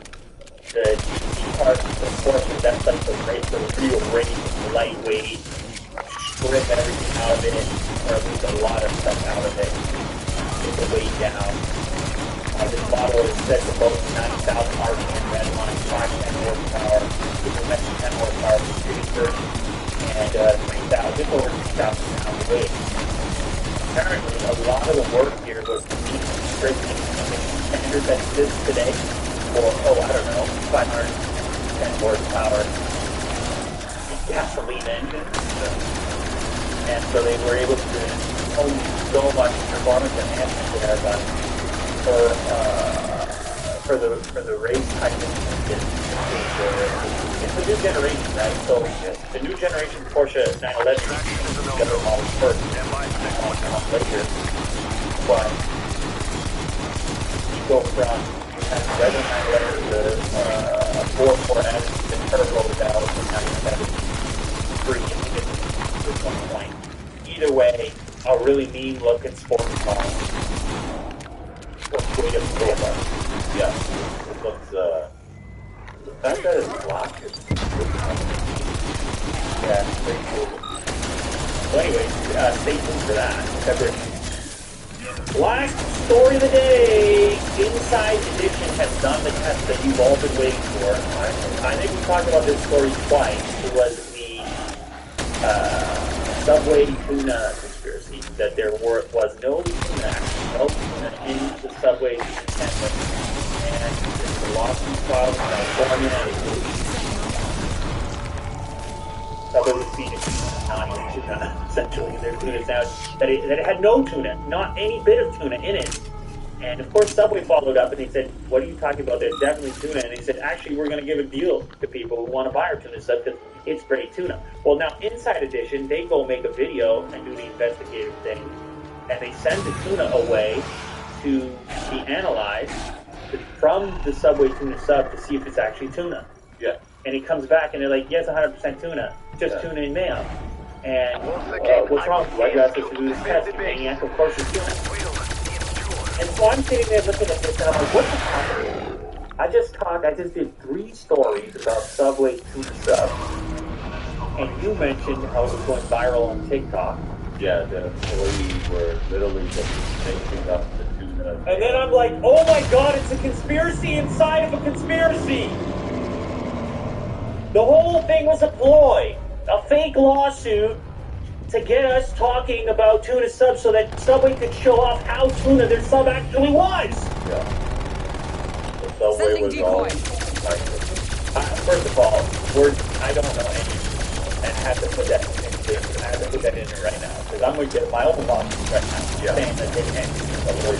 The GT cars, the Porsche, that's like the real race, lightweight, strip everything out of it, or at least a lot of stuff out of it, get the weight down. This model is set to both 90,000 RPM redline, 510 horsepower, with a 10 horsepower for City 30, and just over 3,000 pounds of weight. Apparently, a lot of the work here was to meet strict standard that exists today for, 510 horsepower gasoline engine. And so they were able to only so much performance enhancement there, but for the race type of it's a new generation, right? So the new generation Porsche 911 the other models first, later. But you go from regular 911 to 4S, the turbo out to 973 at one point. Either way, a really mean looking sports car. What's way to go about? Yeah, it looks, the fact that it's black is Yeah, it's pretty cool. So anyway, stay tuned for that. February. Last story of the day. Inside Edition has done the test that you've all been waiting for. I think we talked about this story twice. It was the Subway tuna conspiracy. That there was no tuna, in the Subway tuna, and the lawsuit filed in California. Subway was feeding not even tuna, essentially. Their tuna sound that it had no tuna, not any bit of tuna in it. And of course, Subway followed up and they said, "What are you talking about? There's definitely tuna." And they said, "Actually, we're going to give a deal to people who want to buy our tuna stuff because it's great tuna." Well, now Inside Edition, they go make a video and do the investigative thing, and they send the tuna away to be analyzed from the Subway tuna sub to see if it's actually tuna. yeah. And it comes back and they're like, "Yes, 100% tuna, just tuna in mayo." And what's wrong with you? Why do you ask us to do this test? You maniac, of course it's tuna. And so I'm sitting there looking at this and I'm like, what the fuck? I just did 3 stories about Subway tuna sub. And you mentioned how it was going viral on TikTok. Yeah, the employees were literally just making up the tuna. And then I'm like, oh my god, it's a conspiracy inside of a conspiracy! The whole thing was a ploy. A fake lawsuit to get us talking about tuna subs so that Subway could show off how tuna their sub actually was. Yeah. The Subway Sending was decoy. all First of all, I don't know any, and I have to put that in there. I have to put that in there right now because I'm going to get my own boss right now saying that they can't use Subway.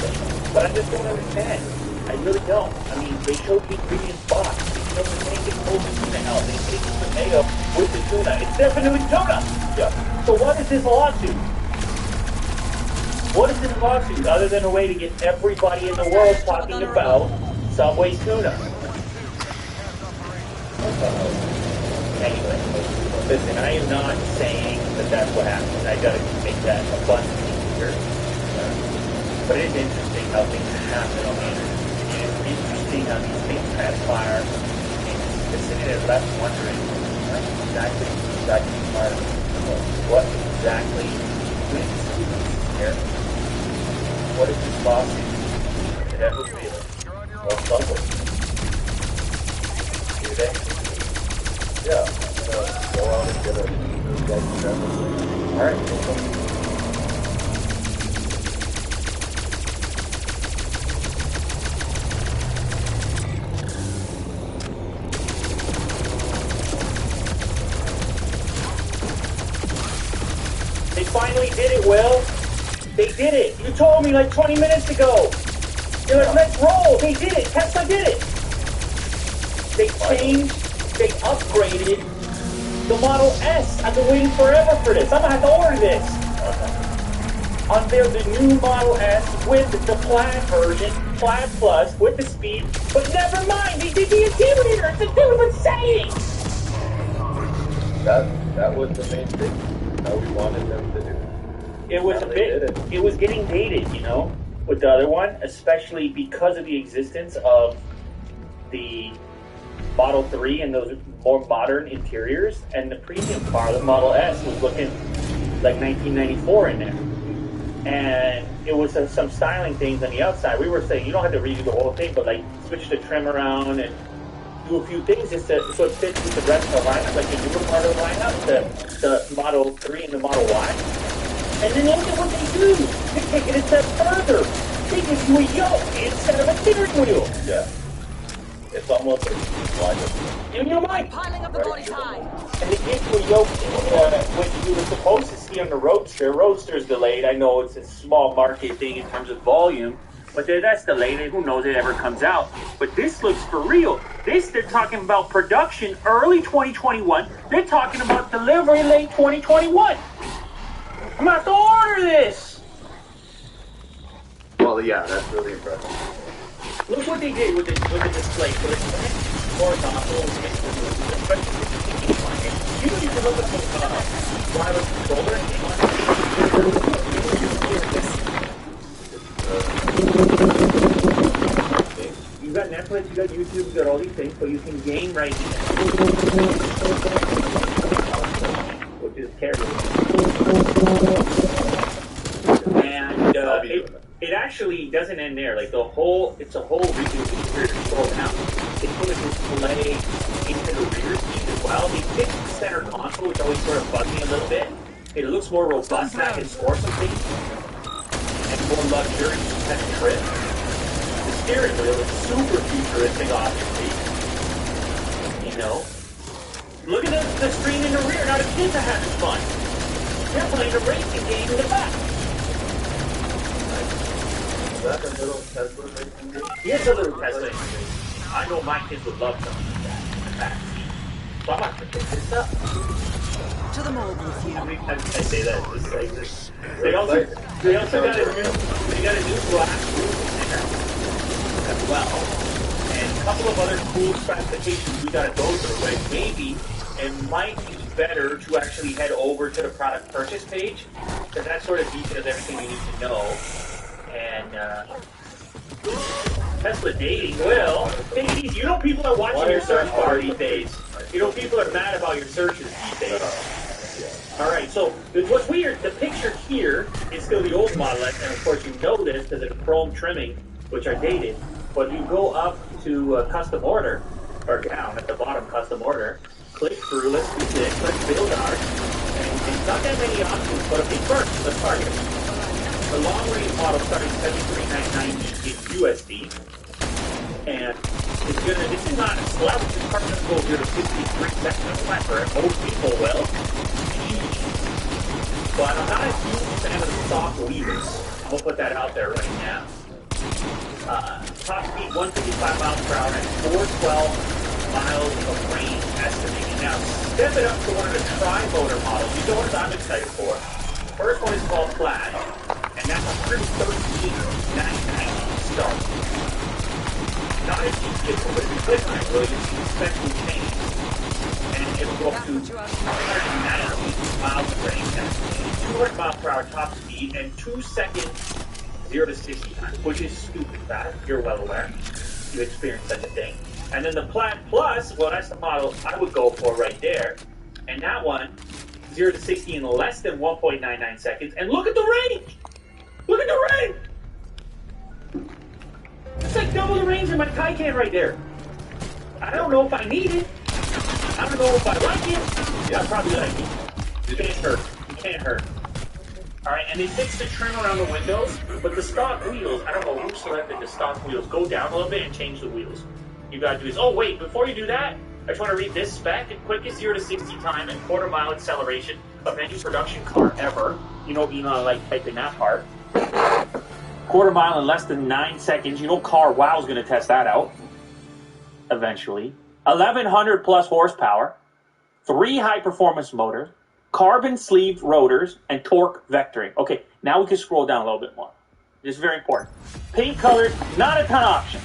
But I just don't understand. I really don't. I mean, they showed the ingredients box. They showed the naked frozen tuna out. They take the tomato with the tuna. It's definitely tuna. Yeah. So what is this lawsuit? What is this lawsuit other than a way to get everybody in the world talking about Subway tuna? Anyway, listen, I am not saying that that's what happened. I gotta make that abundantly clear. But it is interesting how things happen on the internet. It is interesting how these things transpire. And just sitting there left wondering, what exactly went here? What is this lawsuit? Did ever real? Or Subway? Do they? Yeah. Go out and get a Alright. They finally did it, Will. They did it. You told me like 20 minutes ago. You're like, let's roll. They did it. Tesla did it. They changed, they upgraded the Model S. I've been waiting forever for this. I'm going to have to order this. Unveiled the new Model S with the Plaid version, Plaid Plus, with the speed. But never mind, they did the interior. It's a dude insane. That was the main thing. How we wanted them to do. It was Now a they bit, did it. it was getting dated, you know, with the other one, especially because of the existence of the Model 3 and those more modern interiors, and the premium car, the Model S, was looking like 1994 in there. And it was some styling things on the outside. We were saying you don't have to redo the whole thing, but like switch the trim around and do a few things just to, so it fits with the rest of the lineup, like the newer part of the lineup, the Model 3 and the Model Y. And then look at what they do. They take it a step further. They give you a yoke instead of a steering wheel. Yeah. It's almost like In your mind. Piling up the bodies high. And they give you a yoke when you were supposed to see on the Roadster. Roadster's delayed. I know it's a small market thing in terms of volume, but that's delayed. Who knows if it ever comes out. But this looks for real. This, they're talking about production early 2021. They're talking about delivery late 2021. I'm going to have to order this. well, yeah, that's really impressive. Look what they did with the display. So it's horizontal. You can look at the wireless controller and you got Netflix, you got YouTube, you got all these things, so you can game right here. Which is terrible. And it actually doesn't end there. Like it's a whole redo of the rear control now. They put a display into the rear seat as well. They fixed the center console, which always sort of bugged me a little bit. It looks more robust now. I can score some things. And more luxurious and trim. The steering wheel is super futuristic, obviously. You know? Look at the screen in the rear. Now the kids are having fun. They're playing a racing game in the back. Is that a little Tesla racing game? Here's a little Tesla. I know my kids would love something like that in the back seat. So I'm about to pick this up. To the mold with you. How many times can I say that? It's like this. They also got a new glass roof as well. And a couple of other cool specifications we gotta go through. Like maybe it might be better to actually head over to the product purchase page, because that sort of details everything you need to know. And Tesla dating, well, take it easy. You know people are watching your search bar these days. You know people are mad about your searches these days. Alright, so what's weird, the picture here is still the old Model S, and of course you know this because of the chrome trimming, which are dated. But you go up to custom order, or down at the bottom, custom order, click through, let's do this, click build art, and it's not that many options, but okay, first, let's target it. The long-range model starting $73,990 in USD, and it's gonna. This is not a slab. This is going to go 0 to 53 seconds flat for most people. Well, but I'm not a huge fan of the stock wheels. I'll put that out there right now. Top speed 155 miles per hour and 412 miles of range estimated. Now, step it up to one of the tri-motor models. These are the ones I'm excited for. First one is called Flash, and that's $113,990 start. Not a cheap vehicle, but if you click on it, really, you see the specs will change. And it will go up to 290 miles of range, 200 miles per hour top speed, and 2 seconds 0 to 60 time, which is stupid fast. You're well aware. You experienced such a thing. And then the Plaid Plus, well, that's the model I would go for right there. And that one, 0 to 60 in less than 1.99 seconds. And look at the range! Look at the range! It's like double the range of my Taycan right there. I don't know if I need it. I don't know if I like it. Yeah, I probably like it. You can't hurt. You can't hurt. Alright, and they fixed the trim around the windows, but the stock wheels, I don't know who selected the stock wheels. Go down a little bit and change the wheels. You gotta do this. Oh, wait, before you do that, I just want to read this spec. The quickest 0 to 60 time and quarter-mile acceleration of any production car ever. You know, like type in that part. Quarter mile in less than 9 seconds. You know, Car Wow is going to test that out eventually. 1,100 plus horsepower, 3 high-performance motors, carbon sleeved rotors, and torque vectoring. Okay, now we can scroll down a little bit more. This is very important. Paint color, not a ton of options.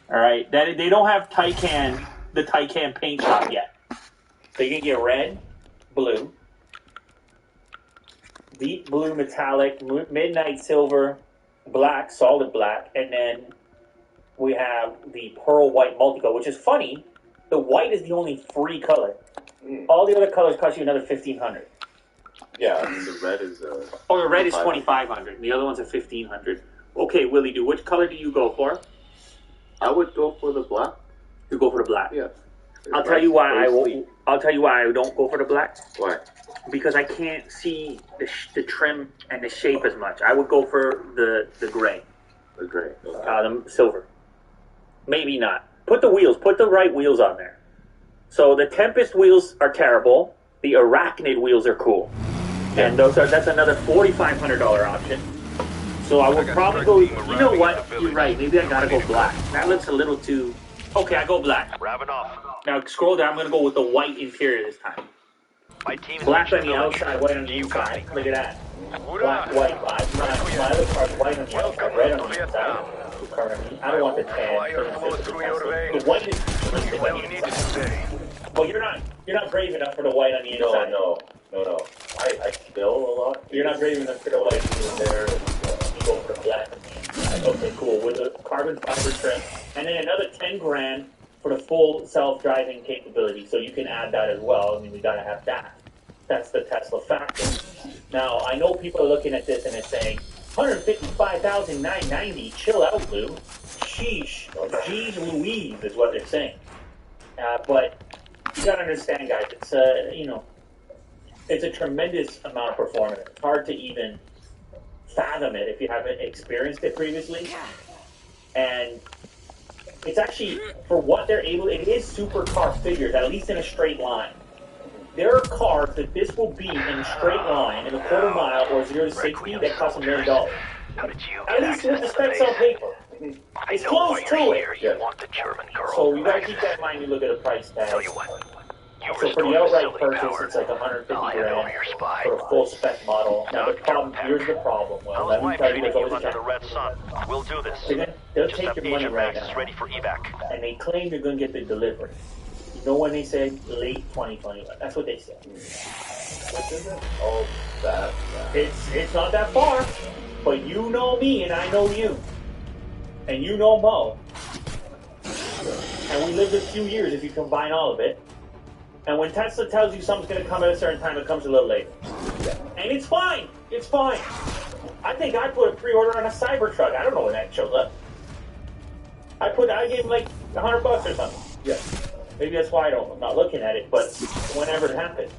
All right, they don't have the Taycan paint shop yet. So you can get red, blue, deep blue metallic, midnight silver, black, solid black, and then we have the pearl white multicolor, which is funny. The white is the only free color. All the other colors cost you another $1,500. Yeah, I mean, the red is. Oh, the red is 2,500. The other ones are 1,500. Okay, Willie, which color do you go for? I would go for the black. You go for the black. Yeah. I'll tell you why I won't. I'll tell you why I don't go for the black. Why? Because I can't see the trim and the shape as much. I would go for the gray, The gray. the silver. Maybe not. Put the right wheels on there. So the Tempest wheels are terrible. The Arachnid wheels are cool, and that's another $4,500 option. So I would probably go. You know what? You're right. Maybe I gotta go black. That looks a little too. Okay, I go black. Wrapping off. Now scroll down. I'm gonna go with the white interior this time. My team is Black on the reaching outside, white on the inside. Look at that. Black, white. My other car's white on the outside, red on the inside. Currently, I don't want the tan. The white is What you need to say. well, you're not brave enough for the white on the inside. No. I spill a lot. You're not brave enough for the white in there. You go for the black on the inside. Okay, cool. With a carbon fiber trim, and then another 10 grand for the full self-driving capability. So you can add that as well. I mean, we gotta have that. That's the Tesla factor. Now, I know people are looking at this and it's saying, $155,990. Chill out, Lou. Sheesh. Jeez Louise is what they're saying. But you gotta understand, guys. It's it's a tremendous amount of performance. It's hard to even fathom it if you haven't experienced it previously. And it's actually, for what they're able, it is supercar figures, at least in a straight line. There are cars that this will be in a straight line in a quarter mile or 0 to 60 that cost $1 million. How did you At get least with the access to specs on base? paper. I It's know close why to you're it. here. You want the German girl. So you gotta keep that in mind when you look at a price tag. Tell you what. You So for the outright purchase, it's like 150 I'll hand over grand your spy. for a full spec model. Now the problem, here's the problem. Well, How's let me life tell you, treating there's you always a under the catch. red sun? We'll do this. They'll Just take have your money Agent right Max now. ready for evac. And they claim they're going to get the delivery. You know when they say late 2021? That's what they say. Which is it? Oh, that. It's not that far, but you know me and I know you. And you know Mo. And we lived a few years if you combine all of it. And when Tesla tells you something's going to come at a certain time, it comes a little later. And it's fine. It's fine. I think I put a pre-order on a Cybertruck. I don't know when that shows up. I gave him like $100 or something. Yeah. Maybe that's why I'm not looking at it, but whenever it happened.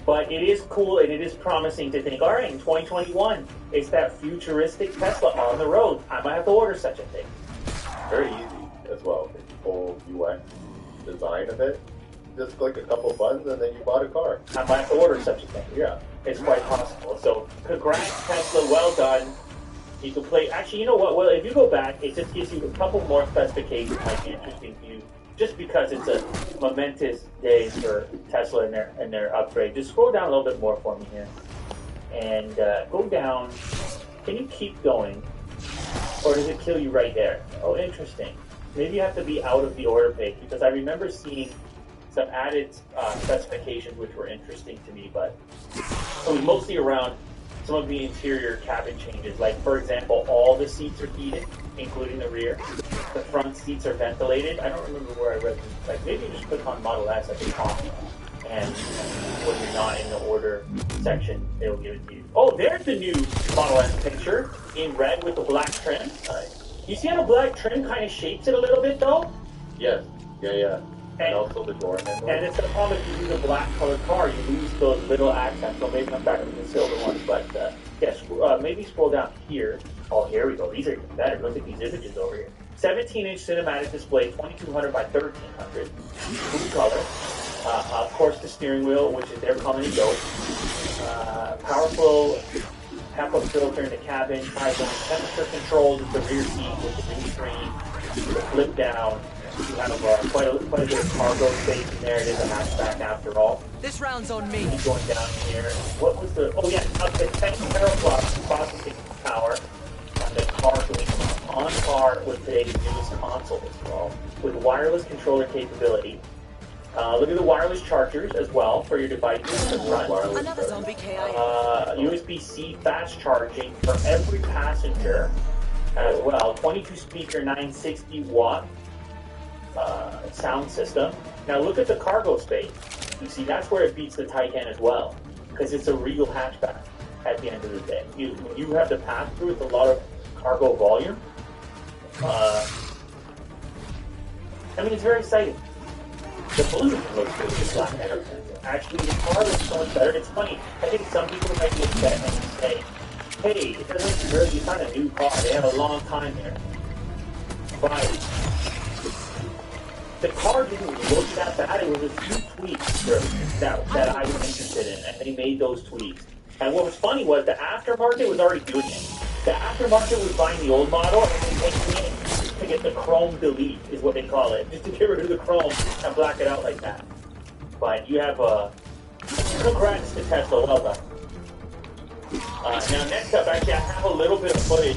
But it is cool and it is promising to think, all right, in 2021, it's that futuristic Tesla on the road. I might have to order such a thing. Very easy as well. The whole UX design of it. Just click a couple buttons and then you bought a car. I might have to order such a thing. Yeah. It's quite possible. So, congrats, Tesla. Well done. You can play. Actually, you know what? Well, if you go back, it just gives you a couple more specifications. Might be interesting to you, just because it's a momentous day for Tesla and their upgrade. Just scroll down a little bit more for me here, and go down. Can you keep going, or does it kill you right there? Oh, interesting. Maybe you have to be out of the order page because I remember seeing some added specifications which were interesting to me, but it was mostly around some of the interior cabin changes. Like, for example, all the seats are heated, including the rear. The front seats are ventilated. I don't remember where I read them. Like, maybe you just click on Model S at the top, and when you're not in the order section, it'll give it to you. Oh, there's the new Model S picture in red with the black trim. You see how the black trim kind of shapes it a little bit, though? Yes. Yeah. And also the door handle. And it's the problem if you use a black colored car, you lose those little accents. So maybe I'm back to the silver ones, but yes, maybe scroll down here. Oh, here we go. These are even better. Look at these images over here. 17-inch cinematic display, 2200 by 1300. Blue color. Of course, the steering wheel, which is their calling it go. Powerful HEPA filter in the cabin. Temperature controls at the rear seat with the new screen. The flip down. You have quite a bit of cargo space in there. It is a hatchback after all. This round's on me. Keep going down here. What was the... Oh, yeah. Up to 10 teraflops processing power on the car going on par with today's newest console as well, with wireless controller capability. Look at the wireless chargers as well for your devices in the front. Another zombie KIA. USB-C fast charging for every passenger as well. 22 speaker, 960 watt sound system. Now look at the cargo space. You see, that's where it beats the Taycan as well. because it's a real hatchback at the end of the day. When you have the pass-through with a lot of cargo volume, I mean, it's very exciting. The blue looks good with black letters. Actually, the car looks so much better. It's funny. I think some people might be upset and say, hey, it doesn't really, it's not a new car. They have a long time here. But the car didn't look that bad. It was a few tweaks that I was interested in, and they made those tweaks. And what was funny was the aftermarket was already doing it. The aftermarket was buying the old model and then taking it to get the chrome delete, is what they call it. Just to get rid of the chrome and black it out like that. But you have congrats to Tesla, well done. Now next up, actually I have a little bit of footage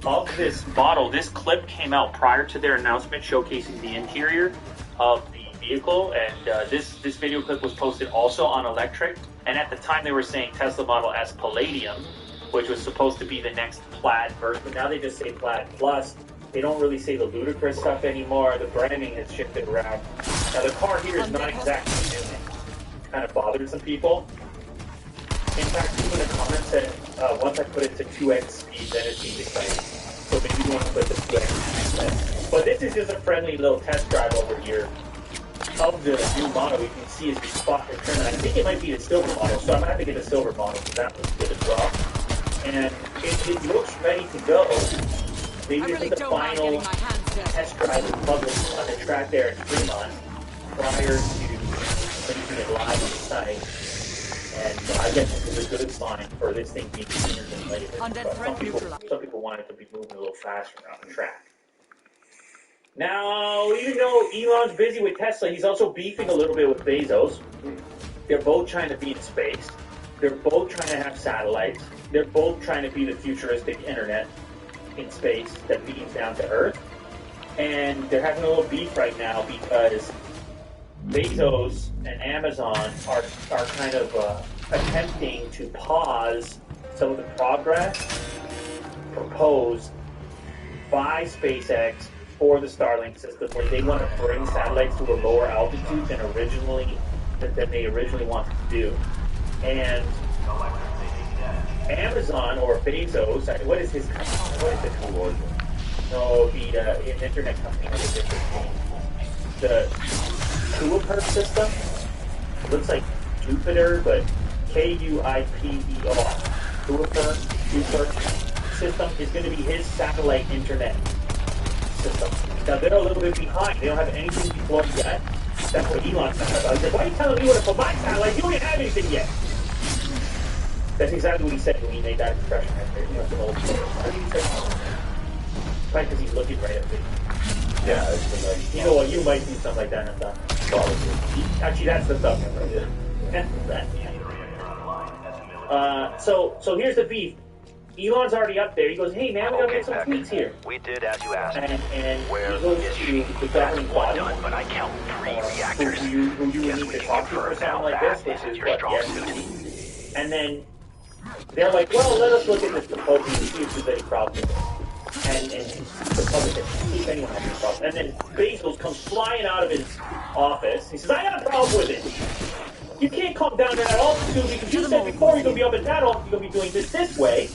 of this model. This clip came out prior to their announcement showcasing the interior of the vehicle, and this video clip was posted also on Electric, and at the time they were saying Tesla Model S Palladium, which was supposed to be the next Plaid version, but now they just say Plaid Plus. They don't really say the ludicrous stuff anymore. The branding has shifted around. Now the car here is not exactly new. It kind of bothered some people. In fact, people in the comments said, once I put it to 2x speed, then it seems exciting. So maybe you want to put the 2x speed. But this is just a friendly little test drive over here of the new model. You can see as we spot the trim, and I think it might be the silver model, so I'm going to have to get the silver model because that looks good as well. And it looks ready to go. Maybe this is the final test drive in public on the track there at Fremont prior to putting it live on the site. And I guess this is a good sign for this thing being sooner than later. Some people want it to be moving a little faster on the track. Now, even though Elon's busy with Tesla, he's also beefing a little bit with Bezos. They're both trying to be in space. They're both trying to have satellites. They're both trying to be the futuristic internet in space that beams down to Earth. And they're having a little beef right now because Bezos and Amazon are kind of attempting to pause some of the progress proposed by SpaceX for the Starlink system, where they want to bring satellites to a lower altitude than they originally wanted to do. And Amazon or Bezos, what is his company? What is the company? No, the internet company has a different name. The Kuiper system looks like Jupiter, but Kuiper. Kuiper system is going to be his satellite internet system. Now they're a little bit behind. They don't have anything deployed yet. That's what Elon's talking about. He said, "Why are you telling me what to put my satellite? You don't even have anything yet." That's exactly what he said when he made that expression. That's an old story. Why did he say that? Right, because he's looking right at me. Yeah, it's been like, you know what? You might do something like that and stuff. Actually, that's the stuff. So here's the beef. Elon's already up there. He goes, "Hey man, we gotta make some tweaks here." We did as you asked. And he goes to the governing body, But I count 3 reactors. who you would need to talk to for something like this, which is what, yes. And then they're like, "Well, let us look at this proposal and see if there's any problems with it." And the public says, "See if anyone has any problem." And then Bezos comes flying out of his office. He says, "I got a problem with it. You can't come down to that altitude because you said before you're going to be up at that altitude, you're going to be doing this way.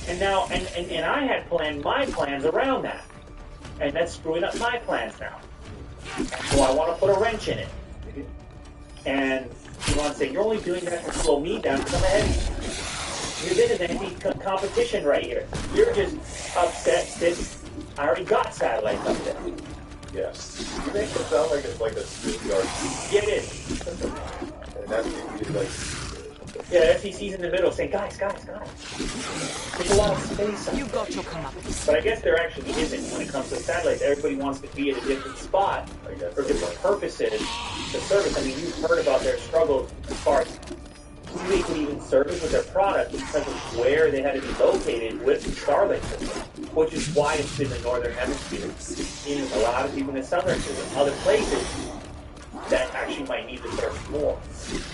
And now, and I had planned my plans around that. And that's screwing up my plans now. So I want to put a wrench in it." And Elon said, "You're only doing that to slow me down because I'm ahead of you. You're in an anti-competition right here. You're just upset that I already got satellites up there." yes. You make it sound like it's like a schoolyard. Yeah, it is. And that's like, Yeah, FCC's in the middle saying, guys. There's a lot of space up You got your comeuppance. But I guess there actually isn't when it comes to satellites. Everybody wants to be at a different spot I guess, for different purposes to service. I mean, you've heard about their struggles as far as who they could even service with their product because of where they had to be located with the Starlink system, which is why it's in the northern hemisphere. In a lot of people in the southern system, other places that actually might need the service more.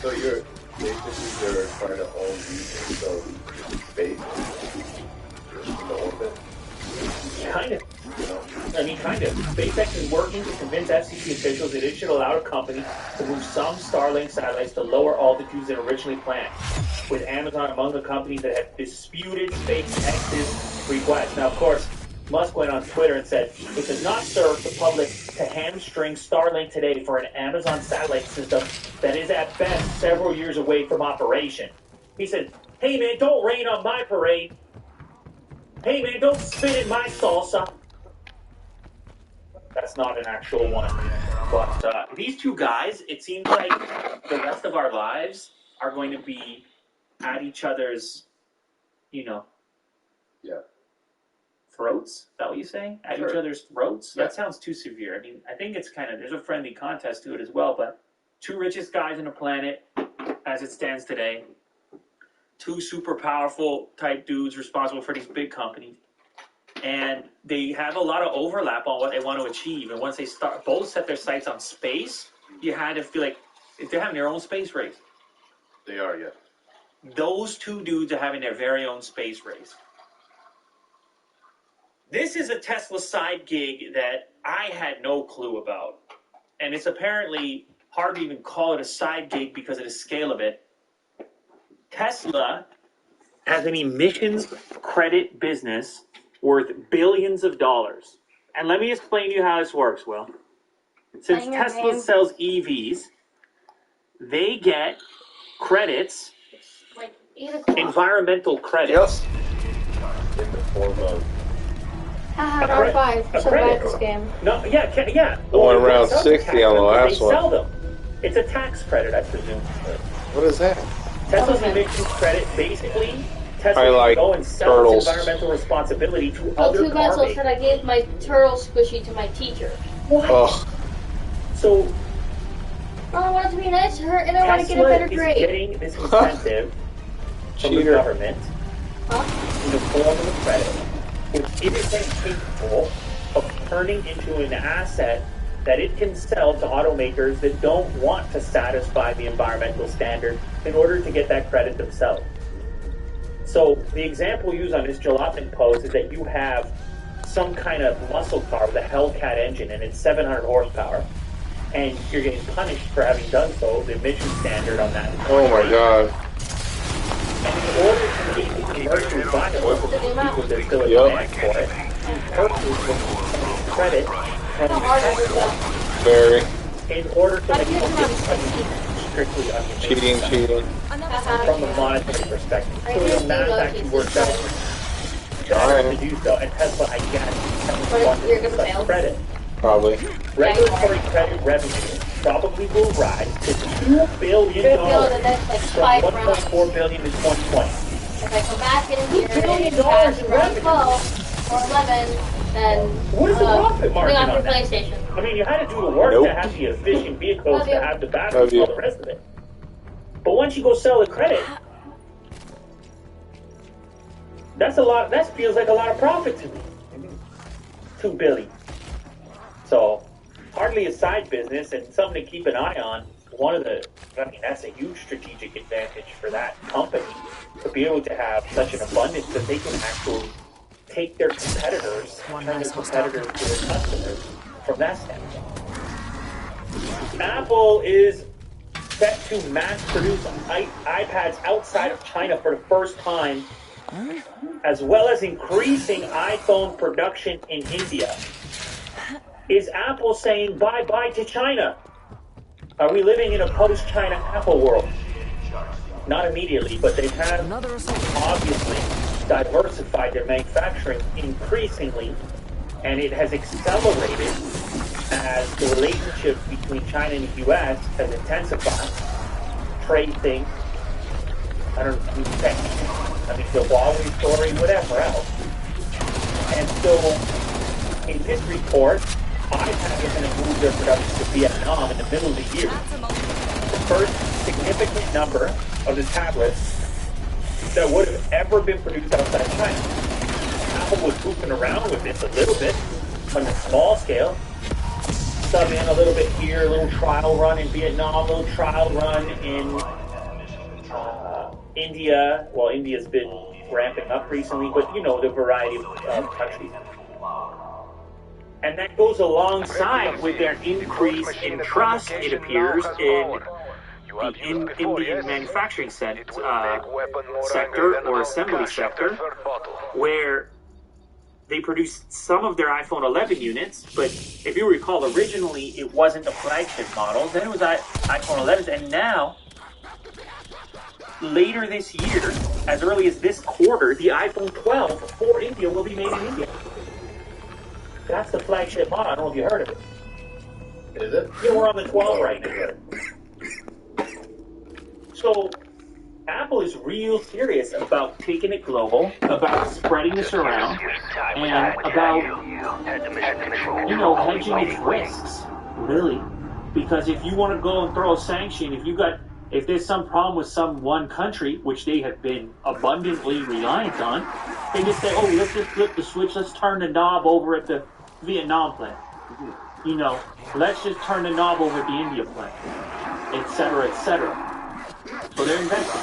so you're basically trying to own regions of space in the orbit. Kind of. You know, I mean, kind of. SpaceX is working to convince FCC officials that it should allow the company to move some Starlink satellites to lower altitudes than originally planned, with Amazon among the companies that have disputed SpaceX's request. Now, of course, Musk went on Twitter and said, it does not serve the public to hamstring Starlink today for an Amazon satellite system that is at best several years away from operation. He said, hey man, don't rain on my parade. Hey man, don't spit in my salsa. That's not an actual one. But these two guys, it seems like the rest of our lives are going to be at each other's, Yeah. throats? Is that what you say? At Sure. each other's throats? Yeah. That sounds too severe. I mean, I think it's kind of, there's a friendly contest to it as well, but two richest guys on the planet, as it stands today, two super powerful type dudes responsible for these big companies, and they have a lot of overlap on what they want to achieve. And once they start, both set their sights on space, you had to feel like if they're having their own space race. They are, yeah. Those two dudes are having their very own space race. This is a Tesla side gig that I had no clue about. And it's apparently hard to even call it a side gig because of the scale of it. Tesla has an emissions credit business worth billions of dollars. And let me explain to you how this works, Will. Since Tesla sells EVs, they get credits, Like 8 o'clock. environmental credits. In the form of Haha, round 5. A So credit. bad this game. No, yeah. The one they around sell 60 on the tax last they one. sell them. It's a tax credit, I presume. What is that? Tesla's Okay. emissions credit, basically, I Tesla can like go and sell turtles. its environmental responsibility to Well, other two vessels car said makers. I gave my turtle squishy to my teacher. What? Oh, So Oh, I want it to be nice to her, and I want to get a Tesla better is grade. getting this incentive from the cheater. government Huh? in the form of a credit, which it is then capable of turning into an asset that it can sell to automakers that don't want to satisfy the environmental standard in order to get that credit themselves. So the example used on this Jalopnik post is that you have some kind of muscle car with a Hellcat engine and it's 700 horsepower, and you're getting punished for having done so. The emission standard on that is Oh my god. and in order to make it commercially viable for people that still have Yep. demand for it, purchase credit from How hard is Tesla it? Very. in order to How make do you it get around strictly on the Cheating. from a monetary perspective. So the math actually works out to do so, and Tesla, I guess, But you're gonna such fail. credit. Probably. Regulatory credit revenue probably will rise to $2 billion You're gonna fail the next like from 5 rounds. $1.4 billion in 2020. If I come back in here $2 billion and pass in round revenue. 12 or 11, then What is the profit margin bring on off your that? PlayStation. I mean, you had to do the work Nope. to have the efficient vehicles, Love to you. have the Love batteries, you. all the rest of it. But once you go sell the credit, that's a lot. That feels like a lot of profit to me. $2 billion. So hardly a side business and something to keep an eye on. That's a huge strategic advantage for that company to be able to have such an abundance that they can actually take their competitors, turn their competitors to their customers from that standpoint. Apple is set to mass produce iPads outside of China for the first time, as well as increasing iPhone production in India. Is Apple saying bye-bye to China? Are we living in a post-China Apple world? Not immediately, but they have Another assault. obviously diversified their manufacturing increasingly, and it has accelerated as the relationship between China and the U.S. has intensified. Trade things, I don't know, the Huawei story, whatever else. And so, in this report, iPad is going to move their production to Vietnam in the middle of the year. The first significant number of the tablets that would have ever been produced outside China. Apple was goofing around with this a little bit on a small scale. Sub in a little bit here, a little trial run in Vietnam, a little trial run in India. Well, India's been ramping up recently, but you know, the variety of countries. And that goes alongside with their increase in trust, it appears, in the manufacturing sector or assembly sector, where they produced some of their iPhone 11 units, but if you recall, originally it wasn't the flagship model, then it was iPhone 11s, and now, later this year, as early as this quarter, the iPhone 12 for India will be made in India. That's the flagship model. I don't know if you heard of it. Is it? Yeah, we're on the 12 right now. So, Apple is real serious about taking it global, about spreading this around, and about, hedging its risks, really. Because if you want to go and throw a sanction, if there's some problem with some one country, which they have been abundantly reliant on, they just say, oh, let's just flip the switch, let's turn the knob over at the Vietnam plant. Let's just turn the knob over at the India plant, etc., etc. So they're investing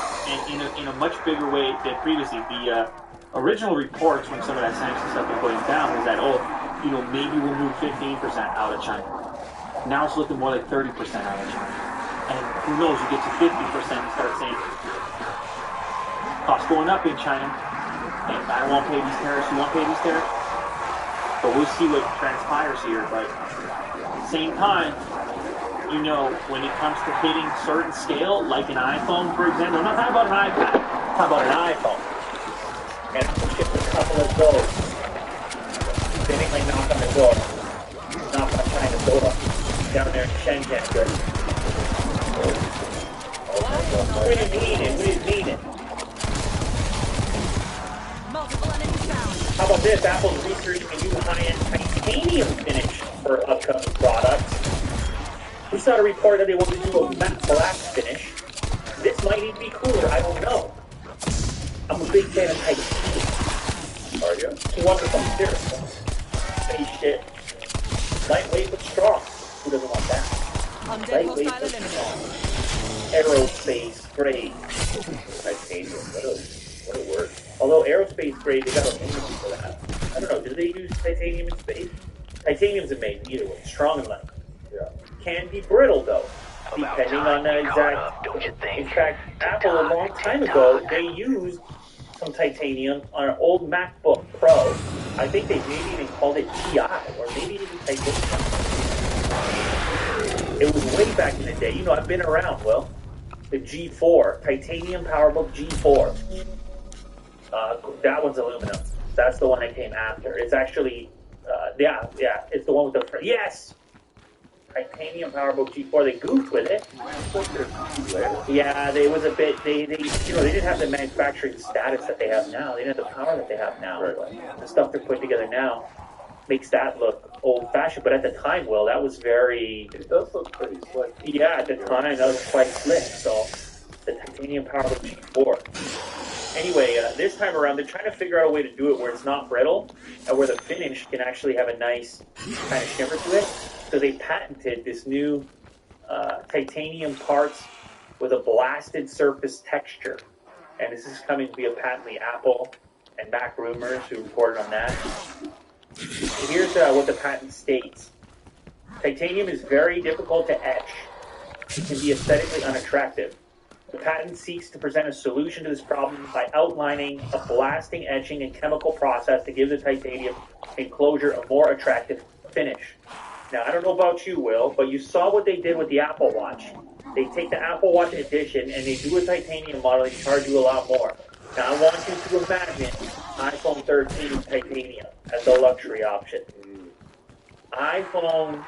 in a much bigger way than previously. The original reports when some of that sanction stuff was going down was that, maybe we'll move 15% out of China. Now it's looking more like 30% out of China. And who knows, you get to 50% and start saying, costs going up in China. And I won't pay these tariffs, you won't pay these tariffs. But we'll see what transpires here. But at the same time, when it comes to hitting certain scale, like an iPhone, for example, I'm not talking about an iPad, I'm talking about an iPhone. And I'll ship a couple of those. Fittingly knock on the door. Knock on China's door. Down there in Shenzhen. We didn't need it. Multiple enemies found. How about this? Apple's researching a new high-end titanium finish for upcoming products. We saw a report that they want to do a matte black finish. This might even be cooler, I don't know. I'm a big fan of titanium. Are you? It's wonderful material. Space shit. Lightweight but strong. Who doesn't want that? Undead Lightweight hostile but eliminated. strong. Aerospace grade. Titanium. What a word. Although aerospace grade, they got a name for that. I don't know, do they use titanium in space? Titanium's amazing either way. Strong and light. Yeah. Can be brittle though, depending on the exact. In fact, Apple a long time ago they used some titanium on an old MacBook Pro. I think they maybe even called it TI or maybe even titanium. It was way back in the day. I've been around. Well, the G4 titanium PowerBook G4. That one's aluminum. That's the one that came after. It's actually, it's the one with the yes. Titanium PowerBook G4. They goofed with it. Yeah, they was a bit. They didn't have the manufacturing status that they have now. They didn't have the power that they have now. Right. The stuff they're putting together now makes that look old-fashioned. But at the time, Will, that was very. It does look pretty slick. Yeah, at the time that was quite slick. So the titanium PowerBook G4. Anyway, this time around, they're trying to figure out a way to do it where it's not brittle and where the finish can actually have a nice kind of shimmer to it. So they patented this new titanium parts with a blasted surface texture. And this is coming via patently Apple and Mac Rumors, who reported on that. And here's what the patent states. Titanium is very difficult to etch. It can be aesthetically unattractive. The patent seeks to present a solution to this problem by outlining a blasting, etching, and chemical process to give the titanium enclosure a more attractive finish. Now, I don't know about you, Will, but you saw what they did with the Apple Watch. They take the Apple Watch Edition and they do a titanium model and charge you a lot more. Now, I want you to imagine iPhone 13 titanium as a luxury option. iPhone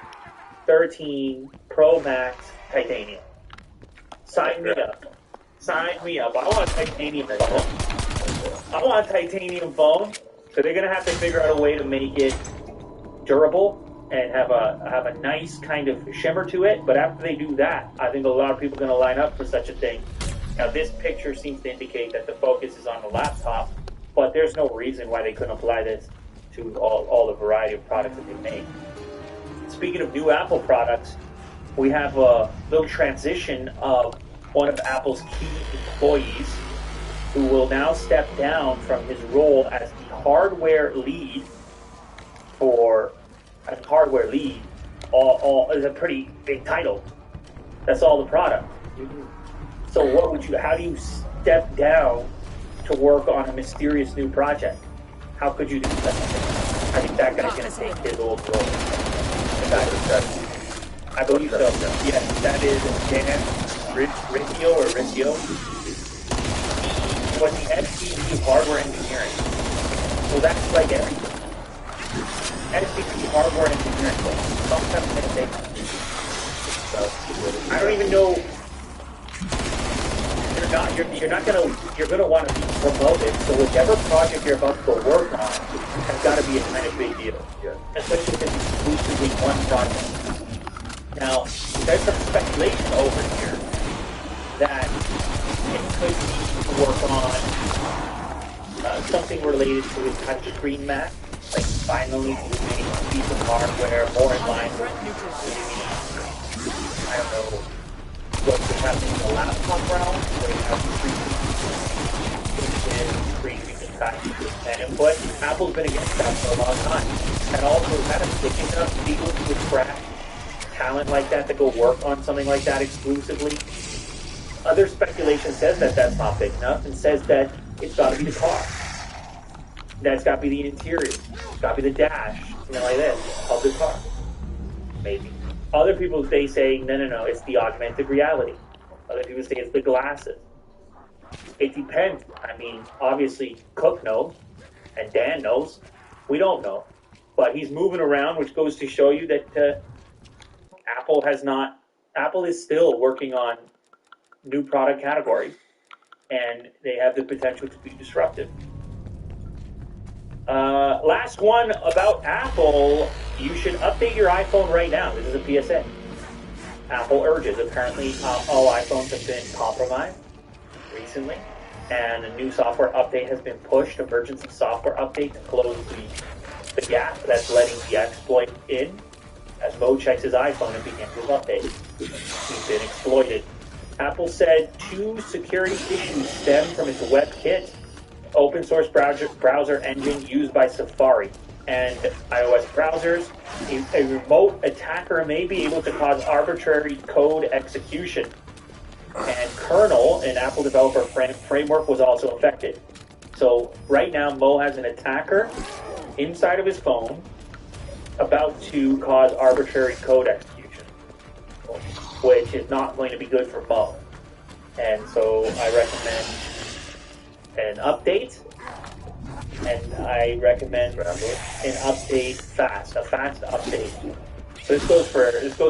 13 Pro Max titanium. Sign me up. Sign me up. I want a titanium phone. I want a titanium phone. So they're going to have to figure out a way to make it durable and have a nice kind of shimmer to it. But after they do that, I think a lot of people are going to line up for such a thing. Now, this picture seems to indicate that the focus is on the laptop, but there's no reason why they couldn't apply this to all the variety of products that they make. Speaking of new Apple products, we have a little transition of one of Apple's key employees who will now step down from his role as the hardware lead for as hardware lead, all is a pretty big title. That's all the product. So what would you? How do you step down to work on a mysterious new project? How could you do that? I think that guy's going to take his old role. I believe so. Yes, that is Dan Riccio or Riccio. He was the SVP hardware engineering. So that's like everything. SVP hardware engineering. Sometimes it's going to take. So I don't even know. You're gonna want to be promoted. So whichever project you're about to go work on has got to be a kind of big deal. Yeah. Especially if it's exclusively one project. Now, there's some speculation over here that it could be to work on something related to his touchscreen Mac, like finally moving a piece of hardware more in line with, I don't know, what's been happening in the laptop realm, where you have free and input. Apple's been against that for a long time. And also, kind of picking up people who would crack talent like that to go work on something like that exclusively. Other speculation says that that's not big enough and says that it's got to be the car. That's got to be the interior. It's got to be the dash, like this, of the car. Maybe. Other people, they say, no, it's the augmented reality. Other people say it's the glasses. It depends. I mean, obviously, Cook knows, and Dan knows. We don't know. But he's moving around, which goes to show you that Apple is still working on new product categories, and they have the potential to be disruptive. Last one about Apple. You should update your iPhone right now. This is a PSA. Apple urges. Apparently, all iPhones have been compromised recently, and a new software update has been pushed. Emergency software update to close the gap that's letting the exploit in. As Mo checks his iPhone and begins his update, he's been exploited. Apple said 2 security issues stem from its WebKit, open source browser engine used by Safari and iOS browsers. A remote attacker may be able to cause arbitrary code execution. And kernel, an Apple developer framework, was also affected. So right now, Mo has an attacker inside of his phone about to cause arbitrary code execution, which is not going to be good for Mo. And so I recommend an update, and I recommend an update fast, a fast update. So this goes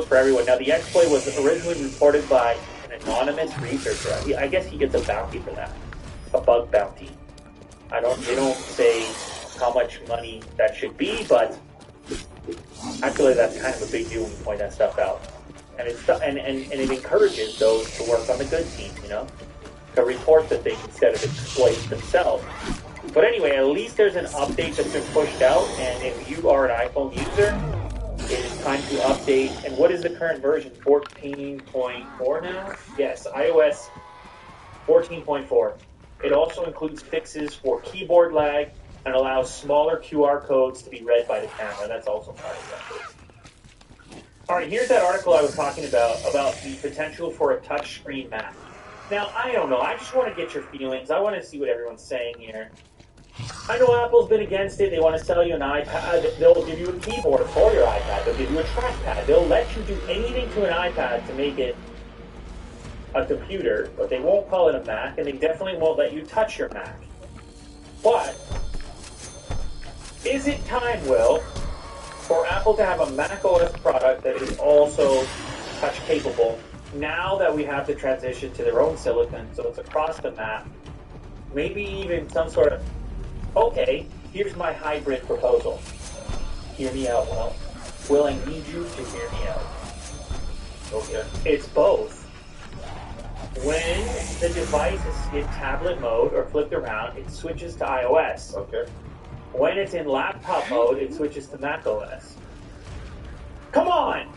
for everyone. Now the exploit was originally reported by an anonymous researcher. I guess he gets a bounty for that, a bug bounty. They don't say how much money that should be, but I feel like that's kind of a big deal when you point that stuff out. And it encourages those to work on the good team, to report the thing instead of exploit themselves. But anyway, at least there's an update that's been pushed out, and if you are an iPhone user, it is time to update. And what is the current version? 14.4 now? Yes, iOS 14.4. It also includes fixes for keyboard lag and allows smaller QR codes to be read by the camera. That's also part of that. All right, here's that article I was talking about the potential for a touchscreen Mac. Now, I don't know. I just want to get your feelings. I want to see what everyone's saying here. I know Apple's been against it. They want to sell you an iPad. They'll give you a keyboard for your iPad. They'll give you a trackpad. They'll let you do anything to an iPad to make it a computer, but they won't call it a Mac, and they definitely won't let you touch your Mac. But is it time, Will, for Apple to have a Mac OS product that is also touch capable now that we have to transition to their own silicon, so it's across the map? Maybe even some sort of, okay, here's my hybrid proposal. Hear me out, Will. Will, I need you to hear me out. Okay. It's both. When the device is in tablet mode or flipped around, it switches to iOS. Okay. When it's in laptop mode, it switches to macOS. Come on!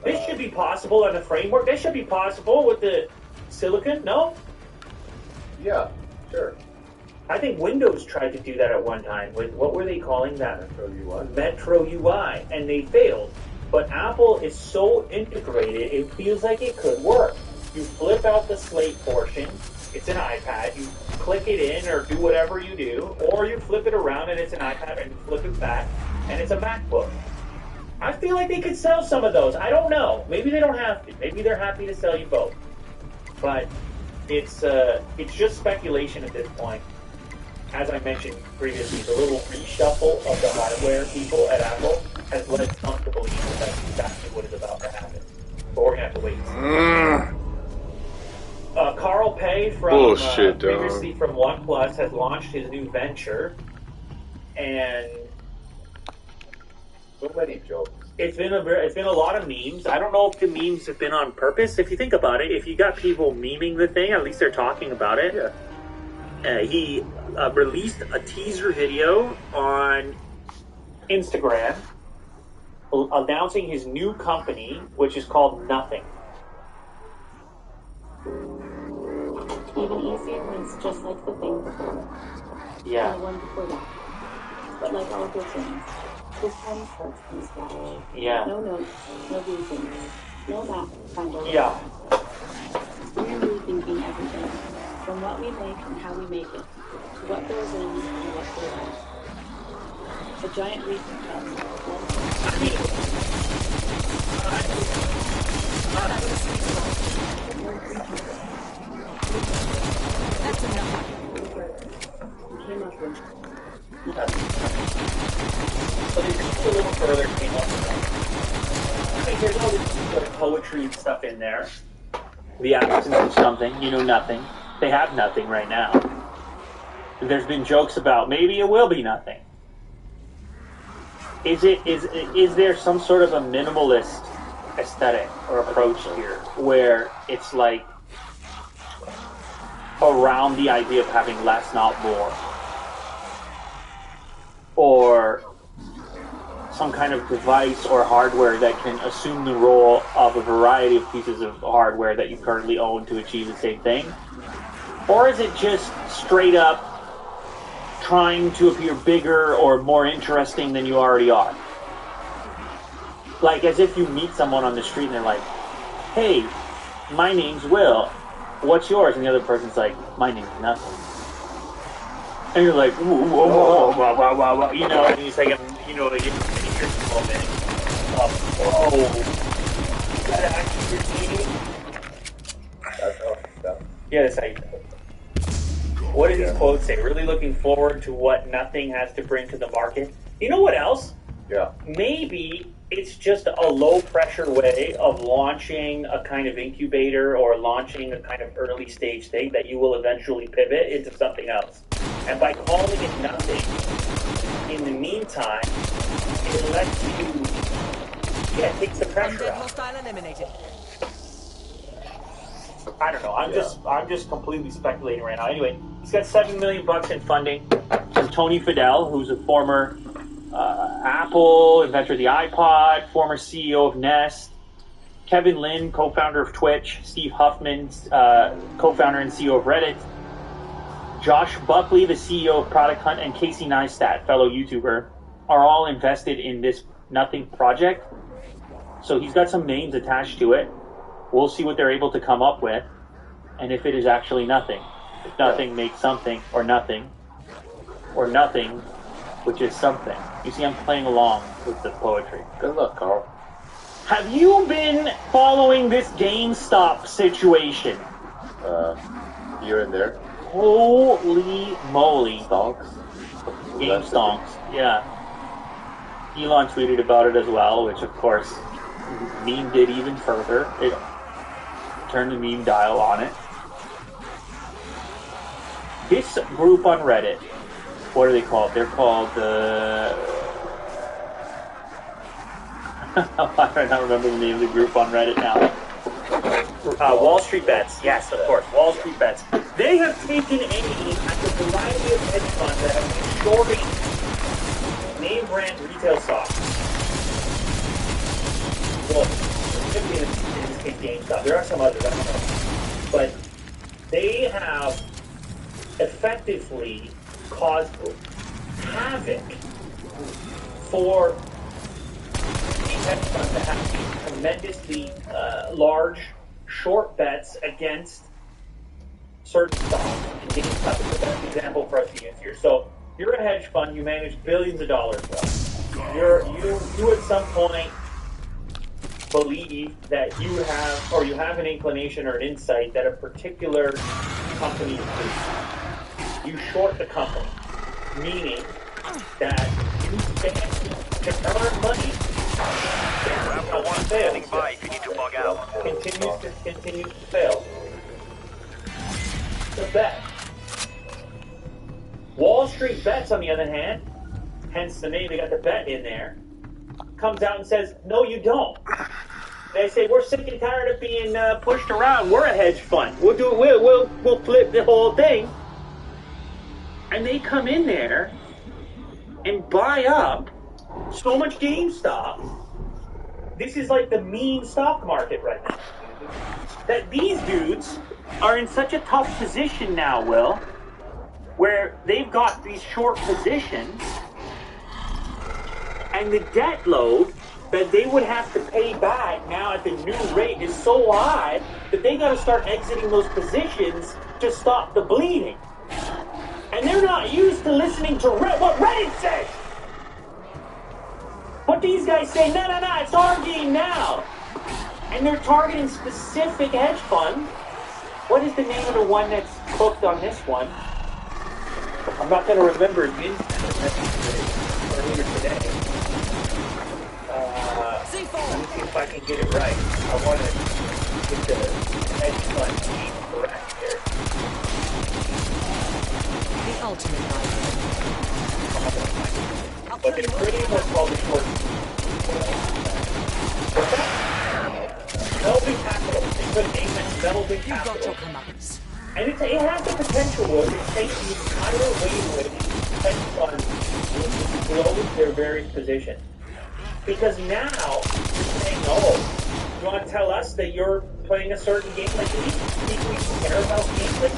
This should be possible on the framework. This should be possible with the silicon, no? Yeah, sure. I think Windows tried to do that at one time with, what were they calling that? Metro UI, and they failed. But Apple is so integrated, it feels like it could work. You flip out the slate portion, it's an iPad, you click it in or do whatever you do, or you flip it around and it's an iPad and you flip it back and it's a MacBook. I feel like they could sell some of those. I don't know. Maybe they don't have to. Maybe they're happy to sell you both. But it's just speculation at this point. As I mentioned previously, the little reshuffle of the hardware people at Apple has led some to believe that that's exactly what is about to happen. But we're going to have to wait and see. Carl Pei from previously from OnePlus has launched his new venture, and So many jokes. it's been a lot of memes. I don't know if the memes have been on purpose. If you think about it, if you got people memeing the thing, at least they're talking about it. Yeah. He released a teaser video on Instagram announcing his new company, which is called Nothing. Even easier when it's just like the thing before. Yeah. And the one before that. But like all good things, this one starts from scratch. Yeah. No notes, no reason, no map to find out. Yeah. We're rethinking everything. From what we make and how we make it, to what goes in and what goes out. A giant reset button. That's enough. We came up with So they just a little further came up with that. There's all this sort of poetry and stuff in there. The absence of something, nothing. They have nothing right now. There's been jokes about maybe it will be nothing. Is there some sort of a minimalist aesthetic or approach here where it's like around the idea of having less, not more? Or some kind of device or hardware that can assume the role of a variety of pieces of hardware that you currently own to achieve the same thing? Or is it just straight up trying to appear bigger or more interesting than you already are? Like as if you meet someone on the street and they're like, hey, my name's Will, what's yours? And the other person's like, my name's nothing. And you're like, whoa, whoa, whoa, whoa, whoa, whoa, whoa, and he's like, like in your moment, whoa, is that actually your meaning? That's awesome. Yeah, that's how you do it. What does these quotes say? Really looking forward to what Nothing has to bring to the market. You know what else? Yeah. Maybe it's just a low-pressure way of launching a kind of incubator or launching a kind of early-stage thing that you will eventually pivot into something else. And by calling it Nothing, in the meantime, it lets you, it takes the pressure Undead out. hostile eliminated. I don't know. I'm just completely speculating right now. Anyway, he's got $7 million in funding. This is Tony Fadell, who's a former Apple inventor of the iPod, former CEO of Nest. Kevin Lin, co-founder of Twitch. Steve Huffman, co-founder and CEO of Reddit. Josh Buckley, the CEO of Product Hunt, and Casey Neistat, fellow YouTuber, are all invested in this Nothing project. So he's got some names attached to it. We'll see what they're able to come up with, and if it is actually nothing. If nothing makes something, or nothing, which is something. You see, I'm playing along with the poetry. Good luck, Carl. Have you been following this GameStop situation? Here and there. Holy moly. Stonks. Game stonks, yeah. Elon tweeted about it as well, which of course memed it even further. It turned the meme dial on it. This group on Reddit, what are they called? They're called I don't remember the name of the group on Reddit now. Wall Street Bets. Yes, of course. Wall Street Bets. They have taken aim at the variety of hedge funds that have been shorting name brand retail stocks. Well, specifically in this case GameStop. There are some others, I don't know. But they have effectively caused havoc for these hedge funds to have these tremendously large short bets against certain stocks. And GameStop is the best example for us to use here. So you're a hedge fund, you manage billions of dollars. You at some point believe that you have an inclination or an insight that a particular company is losing. You short the company, meaning that you stand to earn money. Raptor 1 standing by if you need to bug out. Continues to fail. The bet. Wall Street Bets, on the other hand, hence the name, they got the bet in there, comes out and says, no, you don't. They say, we're sick and tired of being pushed around. We're a hedge fund. We'll flip the whole thing. And they come in there and buy up so much GameStop. This is like the meme stock market right now. That these dudes are in such a tough position now, Will, where they've got these short positions, and the debt load that they would have to pay back now at the new rate is so high that they got to start exiting those positions to stop the bleeding. And they're not used to listening to what Reddit says. What these guys say, no, it's our game now. And they're targeting specific hedge funds. What is the name of the one that's cooked on this one? I'm not going to remember it earlier today. Let me see if I can get it right. I want to get the hedge fund name correct here. The ultimate guide. But it's pretty much called the short. Melvin Capital. They put a name that's Melvin You got your Capital. comeuppance. And it has the potential to take the entire way with hedge funds to close their various positions. Because now you're saying, oh, you want to tell us that you're playing a certain game? Like, do these people care about gameplay?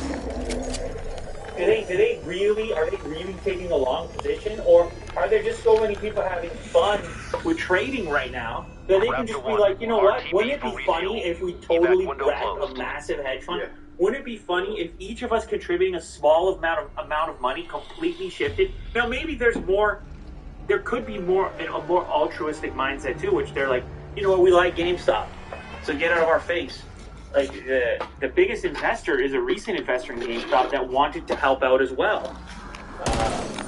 Are they really taking a long position? Or are there just so many people having fun with trading right now that they can just be like, you know what, wouldn't it be funny if we totally wrecked a massive hedge fund? Yeah. Wouldn't it be funny if each of us contributing a small amount of money completely shifted? Now, maybe there could be a more altruistic mindset too, which they're like, you know what, we like GameStop, so get out of our face. Like, the biggest investor is a recent investor in GameStop that wanted to help out as well.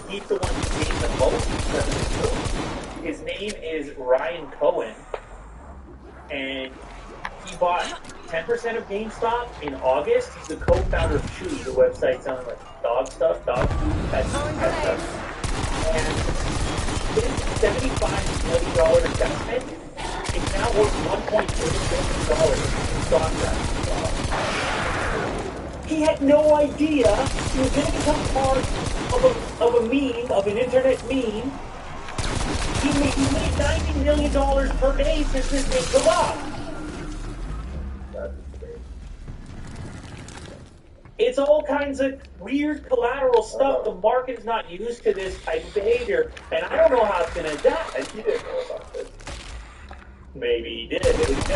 He's the one who gave the most because of the His name is Ryan Cohen, and he bought 10% of GameStop in August. He's the co-founder of Chewy, the website selling like dog stuff, dog food, pet stuff. And his $75 million investment is now worth $1.3 billion in stock value. He had no idea he was going to become part of a meme, of an internet meme. He made $90 million per day since this thing came up. It's all kinds of weird collateral stuff. The market is not used to this type of behavior, and I don't know how it's going to adapt. And he didn't know about this. Maybe he did. He's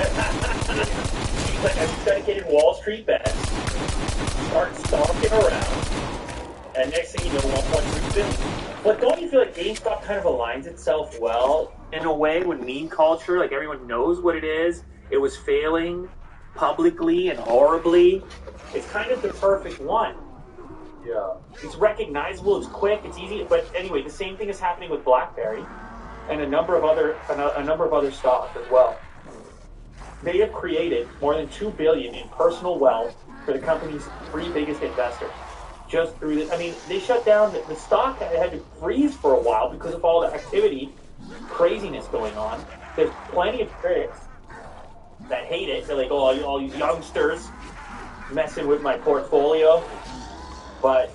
like, I've dedicated Wall Street Bets, start stalking around, and next thing you know, 1.3 billion. But don't you feel like GameStop kind of aligns itself well in a way with meme culture? Like everyone knows what it is. It was failing publicly and horribly. It's kind of the perfect one. Yeah. It's recognizable, it's quick, it's easy. But anyway, the same thing is happening with BlackBerry and a number of other stocks as well. They have created more than $2 billion in personal wealth for the company's three biggest investors. Just through this, I mean, they shut down the stock had to freeze for a while because of all the activity, craziness going on. There's plenty of critics that hate it. They're like, oh, all you youngsters messing with my portfolio. But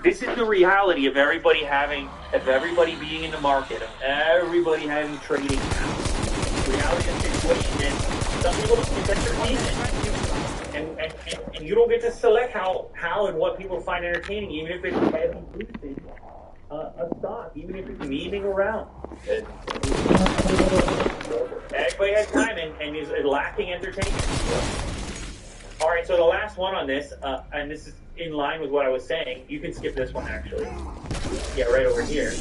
this is the reality of everybody being in the market, of everybody having trading now. The reality of the situation is some people don't think that they're decent. And and you don't get to select how and what people find entertaining, even if it's heavy boosted a stock, even if it's memeing around. Everybody has time and is lacking entertainment. All right, so the last one on this, and this is in line with what I was saying. You can skip this one, actually. Yeah, right over here.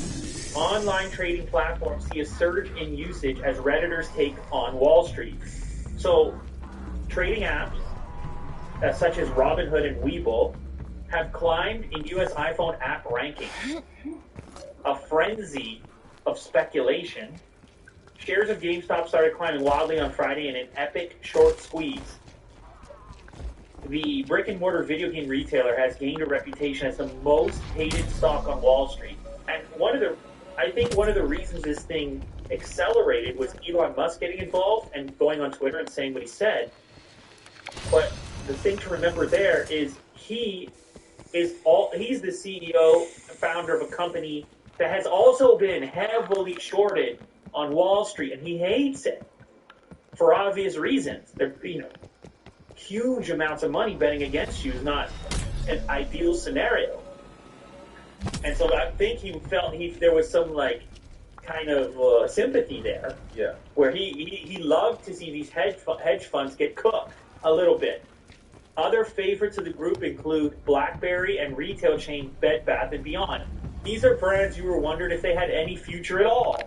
Online trading platforms see a surge in usage as Redditors take on Wall Street. So, trading apps, such as Robinhood and Webull, have climbed in U.S. iPhone app rankings. A frenzy of speculation. Shares of GameStop started climbing wildly on Friday in an epic short squeeze. The brick-and-mortar video game retailer has gained a reputation as the most hated stock on Wall Street. And I think one of the reasons this thing accelerated was Elon Musk getting involved and going on Twitter and saying what he said. But the thing to remember there is he's the CEO and founder of a company that has also been heavily shorted on Wall Street, and he hates it for obvious reasons. Huge amounts of money betting against you is not an ideal scenario. And so I think he felt there was some kind of sympathy there. Yeah. Where he loved to see these hedge funds get cooked a little bit. Other favorites of the group include BlackBerry and retail chain Bed Bath & Beyond. These are brands you were wondering if they had any future at all.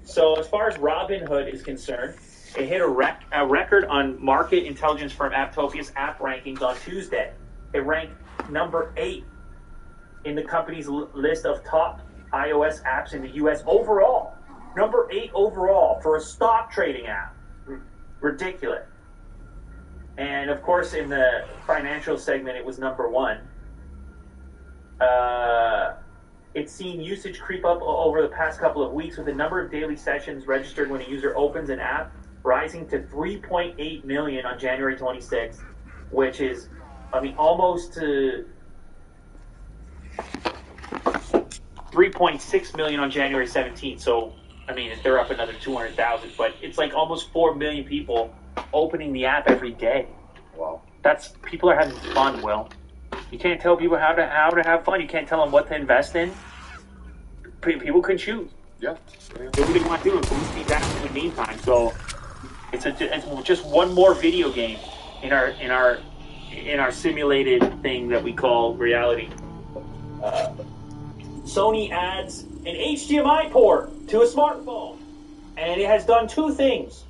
So as far as Robinhood is concerned, it hit a record on market intelligence firm Apptopia's app rankings on Tuesday. It ranked number 8 in the company's list of top iOS apps in the U.S. overall. Number 8 overall for a stock trading app. Ridiculous. And of course, in the financial segment, it was number 1. It's seen usage creep up over the past couple of weeks, with the number of daily sessions registered when a user opens an app rising to 3.8 million on January 26th, which is, almost to 3.6 million on January 17th. So, they're up another 200,000, but it's like almost 4 million people opening the app every day. Wow. People are having fun, Will. You can't tell people how to have fun. You can't tell them what to invest in. People can choose. Yeah. What do they want to do? Boost these apps in the meantime. So it's just one more video game in our simulated thing that we call reality. Sony adds an HDMI port to a smartphone, and it has done 2 things.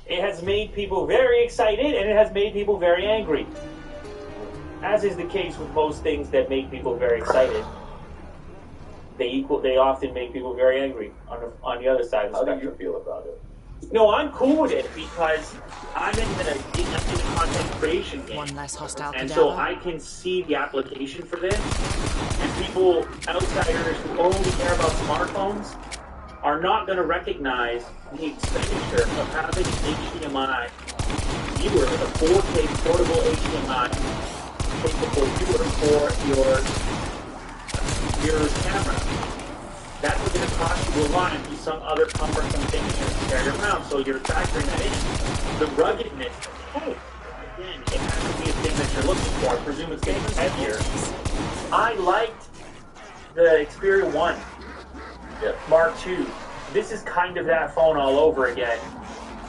It has made people very excited, and it has made people very angry. As is the case with most things that make people very excited, they often make people very angry on the other side of the spectrum. How do you feel about it? No, I'm cool with it because I'm in the content creation game. One less hostile And cadaver. so I can see the application for this. And people, outsiders who only care about smartphones, are not going to recognize the expenditure of having an HDMI viewer, a 4K portable HDMI capable viewer for your camera. That's what's going to cost you a lot and be some other cumbersome thing you're going to carry around. So you're factoring that in. The ruggedness, again, it has to be a thing that you're looking for. I presume it's getting heavier. I liked the Xperia 1 Mark II. This is kind of that phone all over again,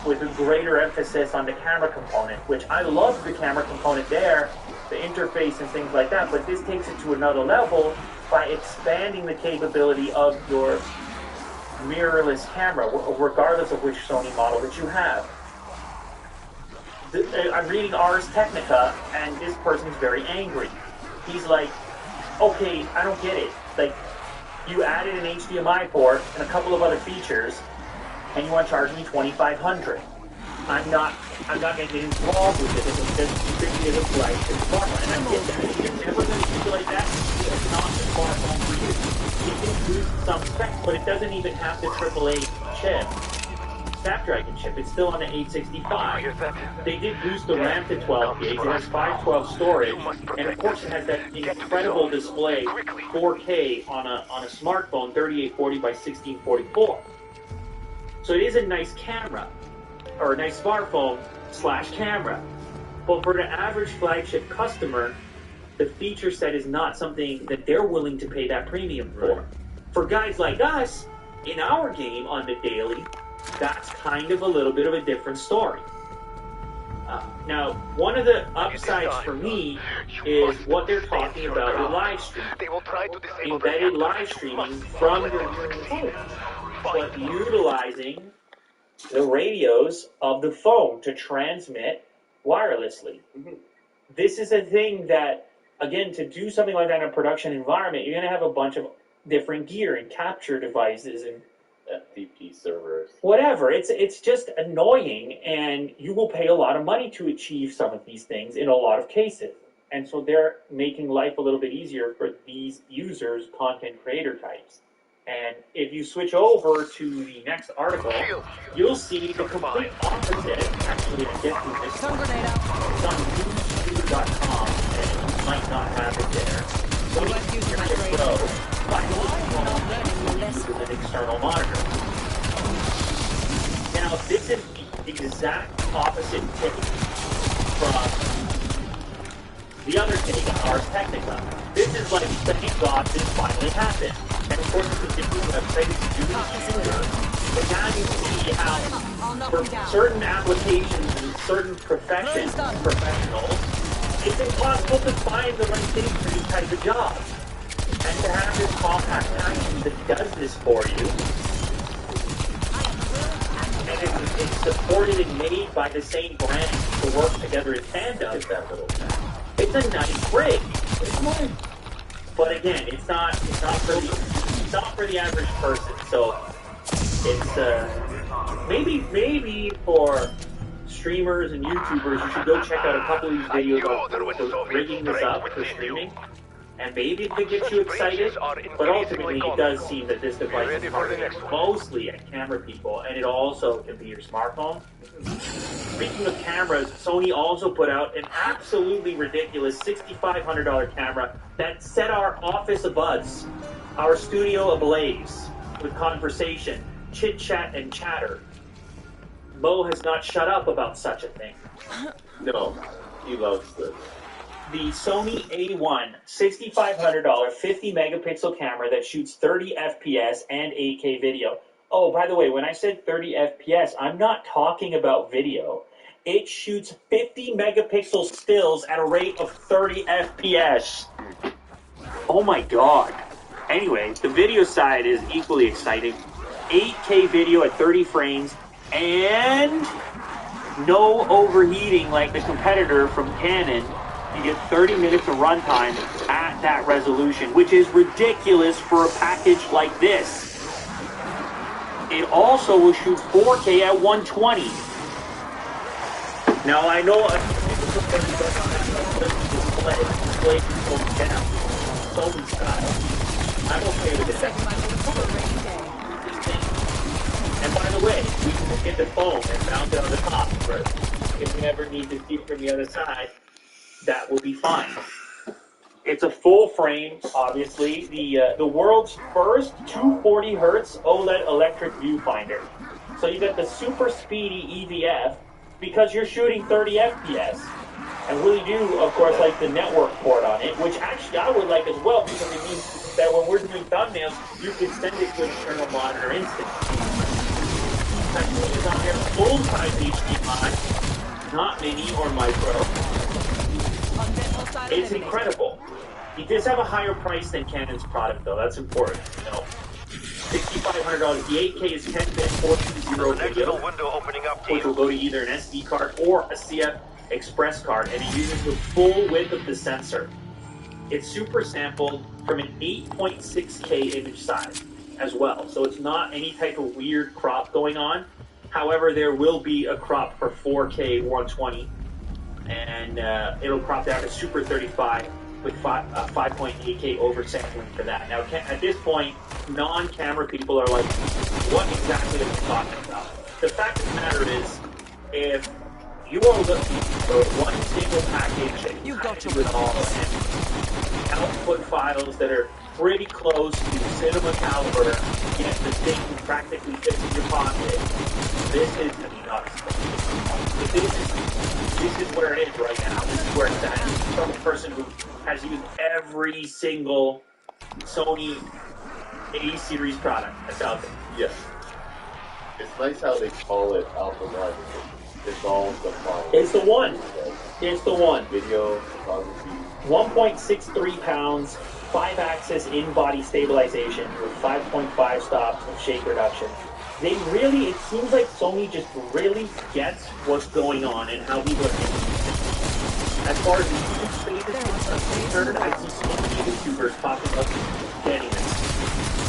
with a greater emphasis on the camera component, which I love the camera component there, the interface and things like that, but this takes it to another level by expanding the capability of your mirrorless camera, regardless of which Sony model that you have. I'm reading Ars Technica, and this person's very angry. He's like, okay, I don't get it. Like, you added an HDMI port and a couple of other features, and you want to charge me $2,500. I'm not going to get involved with it if it's just strictly as a flagship smartphone. And I get that. If you're never going to use it like that, it's not the smartphone for you. It can boost some specs, but it doesn't even have the AAA chip, Snapdragon chip. It's still on the 865. They did boost the RAM to 12 gigs. It has 512 storage, and of course it has that incredible display, 4K on a smartphone, 3840 by 1644. So it is a nice camera, or a nice smartphone / camera. But for the average flagship customer, the feature set is not something that they're willing to pay that premium for. Right. For guys like us, in our game on the daily, that's kind of a little bit of a different story. Now, one of the upsides for me is what they're talking about with live streaming. They will try to disable the Embedded reactor. live streaming from your phone, but utilizing the radios of the phone to transmit wirelessly. This is a thing that, again, to do something like that in a production environment, you're going to have a bunch of different gear and capture devices and FTP servers. whatever. It's just annoying, and you will pay a lot of money to achieve some of these things in a lot of cases. And so they're making life a little bit easier for these users, content creator types. And if you switch over to the next article, you'll see the complete opposite. Actually, I get to this Stun one. grenade out. It's on newsview.com, and you might not have it there. So You won't use my brain. Pro, Why you're not learning your lesson? with an external monitor. Now, this is the exact opposite take from the other take on Ars Technica. This is like, thank God this finally happened. And of course, it's a different website to do this user. But now you see how I'll knock for you down. certain applications and certain professionals, it's impossible to find the right thing for these types of jobs. And to have this compact package that does this for you, and it's supported and made by the same brand to work together in tandem, it's a nice rig. It's nice. But again, it's not for the average person. So it's maybe for streamers and YouTubers, you should go check out a couple of these videos of rigging this up for streaming. And maybe it could get you excited, but ultimately it does seem that this device is targeted mostly at camera people, and it also can be your smartphone. Speaking of cameras, Sony also put out an absolutely ridiculous $6,500 camera that set our office abuzz, our studio ablaze with conversation, chit-chat, and chatter. Mo has not shut up about such a thing. No, he loves this. The Sony A1 $6,500 50 megapixel camera that shoots 30 FPS and 8K video. Oh, by the way, when I said 30 FPS, I'm not talking about video. It shoots 50 megapixel stills at a rate of 30 FPS. Oh my god. Anyway, the video side is equally exciting. 8K video at 30 frames and no overheating like the competitor from Canon. You get 30 minutes of runtime at that resolution, which is ridiculous for a package like this. It also will shoot 4K at 120. Now I know a display down, Sony style. I'm okay with it. And by the way, we can get the phone and mount it on the top, but if we ever need to see it from the other side, that will be fine. It's a full frame, obviously. The world's first 240 hertz OLED electric viewfinder. So you got the super speedy EVF because you're shooting 30 FPS. And we do, of course, like the network port on it, which actually I would like as well because it means that when we're doing thumbnails, you can send it to an external monitor instantly. It's on here full-size HDMI, not mini or micro. It's incredible. It does have a higher price than Canon's product, though. That's important to know. $6,500. The 8K is 10-bit 420 video, window opening up, which will go to either an SD card or a CF Express card, and it uses the full width of the sensor. It's super sampled from an 8.6K image size as well, so it's not any type of weird crop going on. However, there will be a crop for 4K 120, and it'll crop down to Super 35 with 5.8K oversampling for that. Now, at this point, non-camera people are like, what exactly are you talking about? The fact of the matter is, if you are looking for one single package and You got your with all and output files that are pretty close to cinema caliber, yet the thing practically fits in your pocket, this is obviously. But this is where it is right now. This is where it's at. From a person who has used every single Sony A series product that's out there. Yes. It's nice how they call it Alpha 9. It's all the file. It's the one. It's the one. Video, photography. 1.63 pounds, 5-axis in-body stabilization with 5.5 stops of shake reduction. They really, it seems like Sony just really gets what's going on and how people are thinking. As far as the YouTube space is concerned, I see so many YouTubers popping up getting it.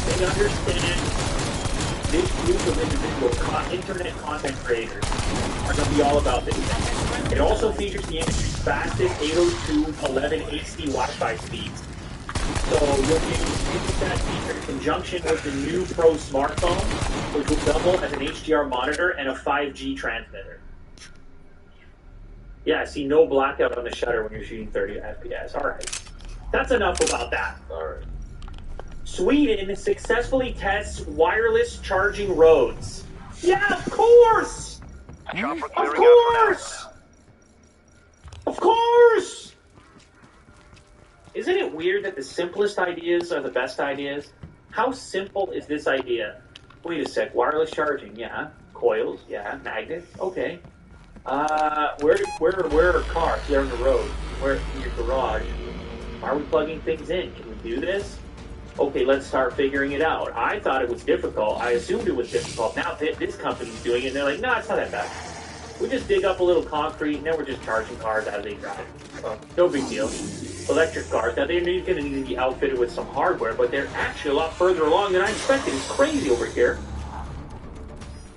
They understand this group of individual internet content creators are going to be all about this. It also features the industry's fastest 802.11 HD Wi-Fi speeds. So you'll be able to use that feature in conjunction with the new Pro smartphone, which will double as an HDR monitor and a 5G transmitter. Yeah, see no blackout on the shutter when you're shooting 30 FPS. Alright. That's enough about that. Alright. Sweden successfully tests wireless charging roads. Yeah, of course! Chopper Of clearing out for course! Of course! Isn't it weird that the simplest ideas are the best ideas? How simple is this idea? Wait a sec, wireless charging, yeah. Coils, yeah. Magnets, okay. Where are cars? They're on the road. Where in your garage? Are we plugging things in? Can we do this? Okay, let's start figuring it out. I thought it was difficult. I assumed it was difficult. Now this company's doing it, and they're like, no, it's not that bad. We just dig up a little concrete, and then we're just charging cars as they drive. No big deal. Electric cars. Now, they're going to need to be outfitted with some hardware, but they're actually a lot further along than I expected. It's crazy over here.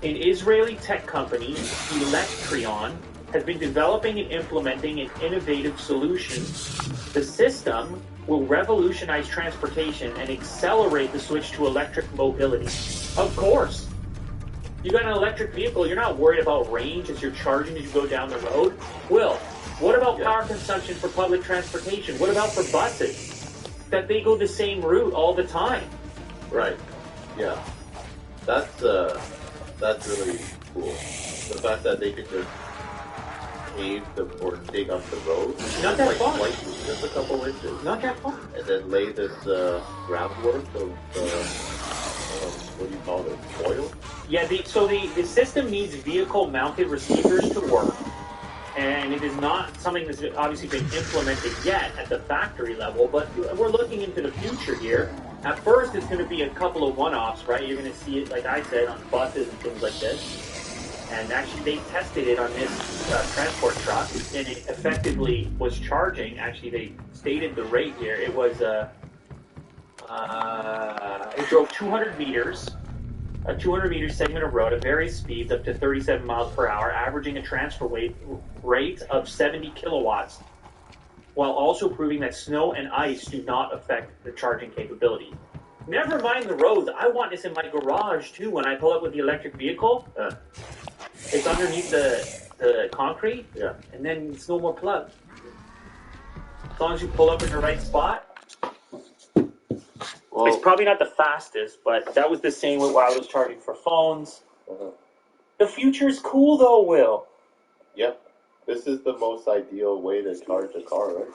An Israeli tech company, Electrion, has been developing and implementing an innovative solution. The system will revolutionize transportation and accelerate the switch to electric mobility. Of course. You got an electric vehicle, you're not worried about range as you're charging as you go down the road. Will, what about power consumption for public transportation? What about for buses? That they go the same route all the time. Right. Yeah. That's really cool. The fact that they could just pave or dig up the road. Not that far. Like just a couple inches. Not that far. And then lay this groundwork of, what do you call it, oil? Yeah, so the system needs vehicle-mounted receivers to work, and it is not something that's obviously been implemented yet at the factory level, but we're looking into the future here. At first, it's going to be a couple of one-offs, right? You're going to see it, like I said, on buses and things like this. And actually, they tested it on this transport truck, and it effectively was charging. Actually, they stated the rate here. It was, it drove 200 meters, a 200-meter segment of road at various speeds up to 37 miles per hour, averaging a transfer rate of 70 kilowatts, while also proving that snow and ice do not affect the charging capability. Never mind the roads. I want this in my garage, too, when I pull up with the electric vehicle. It's underneath the concrete, and then it's no more plugged. As long as you pull up in the right spot. Well, It's probably not the fastest, but that was the same with wireless charging for phones. The future is cool, though, Will. yep. This is the most ideal way to charge a car, right?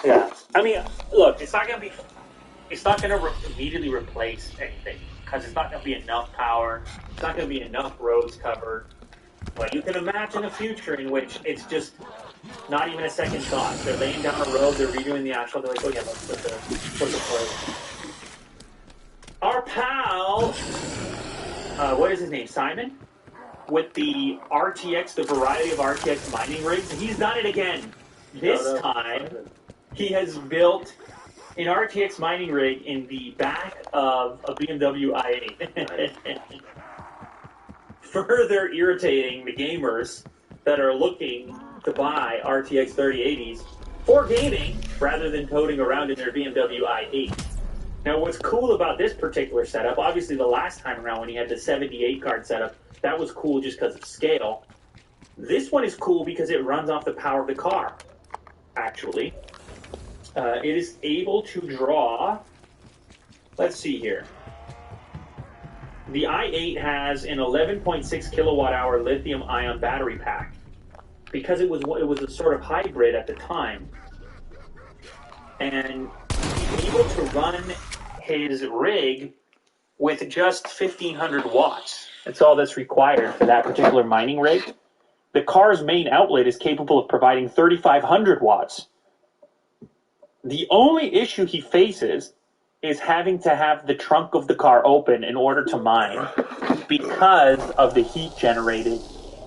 Yeah. I mean, look, it's not going to immediately replace anything, because it's not going to be enough power. It's not going to be enough roads covered. But you can imagine a future in which it's just not even a second thought. They're laying down a road, they're redoing the asphalt, they're like, oh yeah, let's put the plate. Our pal, what is his name, Simon? With the RTX, the variety of RTX mining rigs, he's done it again. This time, he has built an RTX mining rig in the back of a BMW i8. Further irritating the gamers that are looking to buy RTX 3080s for gaming rather than toting around in their BMW i8. Now, what's cool about this particular setup, obviously the last time around when he had the 78 card setup, that was cool just because of scale. This one is cool because it runs off the power of the car, actually. It is able to draw, let's see here. The i8 has an 11.6 kilowatt hour lithium ion battery pack. Because it was a sort of hybrid at the time. And he's able to run his rig with just 1,500 watts. That's all that's required for that particular mining rig. The car's main outlet is capable of providing 3,500 watts. The only issue he faces is having to have the trunk of the car open in order to mine because of the heat generated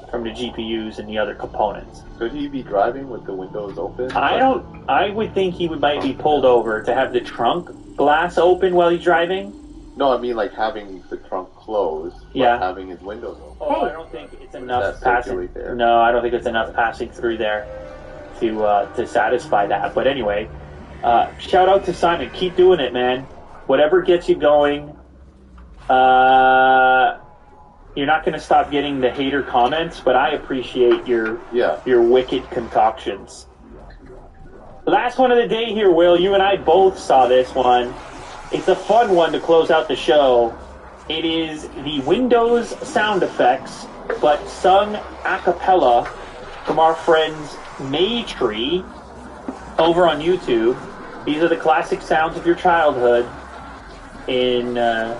from the GPUs and the other components. Could he be driving with the windows open? I would think he might be pulled over to have the trunk glass open while he's driving. No, I mean like having the trunk closed, Yeah. but having his windows open. Oh, I don't think it's enough that passing. circulate there? No, I don't think it's enough passing through there to satisfy that. But anyway, shout out to Simon. Keep doing it, man. Whatever gets you going. You're not going to stop getting the hater comments, but I appreciate your wicked concoctions. Last one of the day here, Will. You and I both saw this one. It's a fun one to close out the show. It is the Windows sound effects, but sung a cappella from our friends Maytree over on YouTube. These are the classic sounds of your childhood in a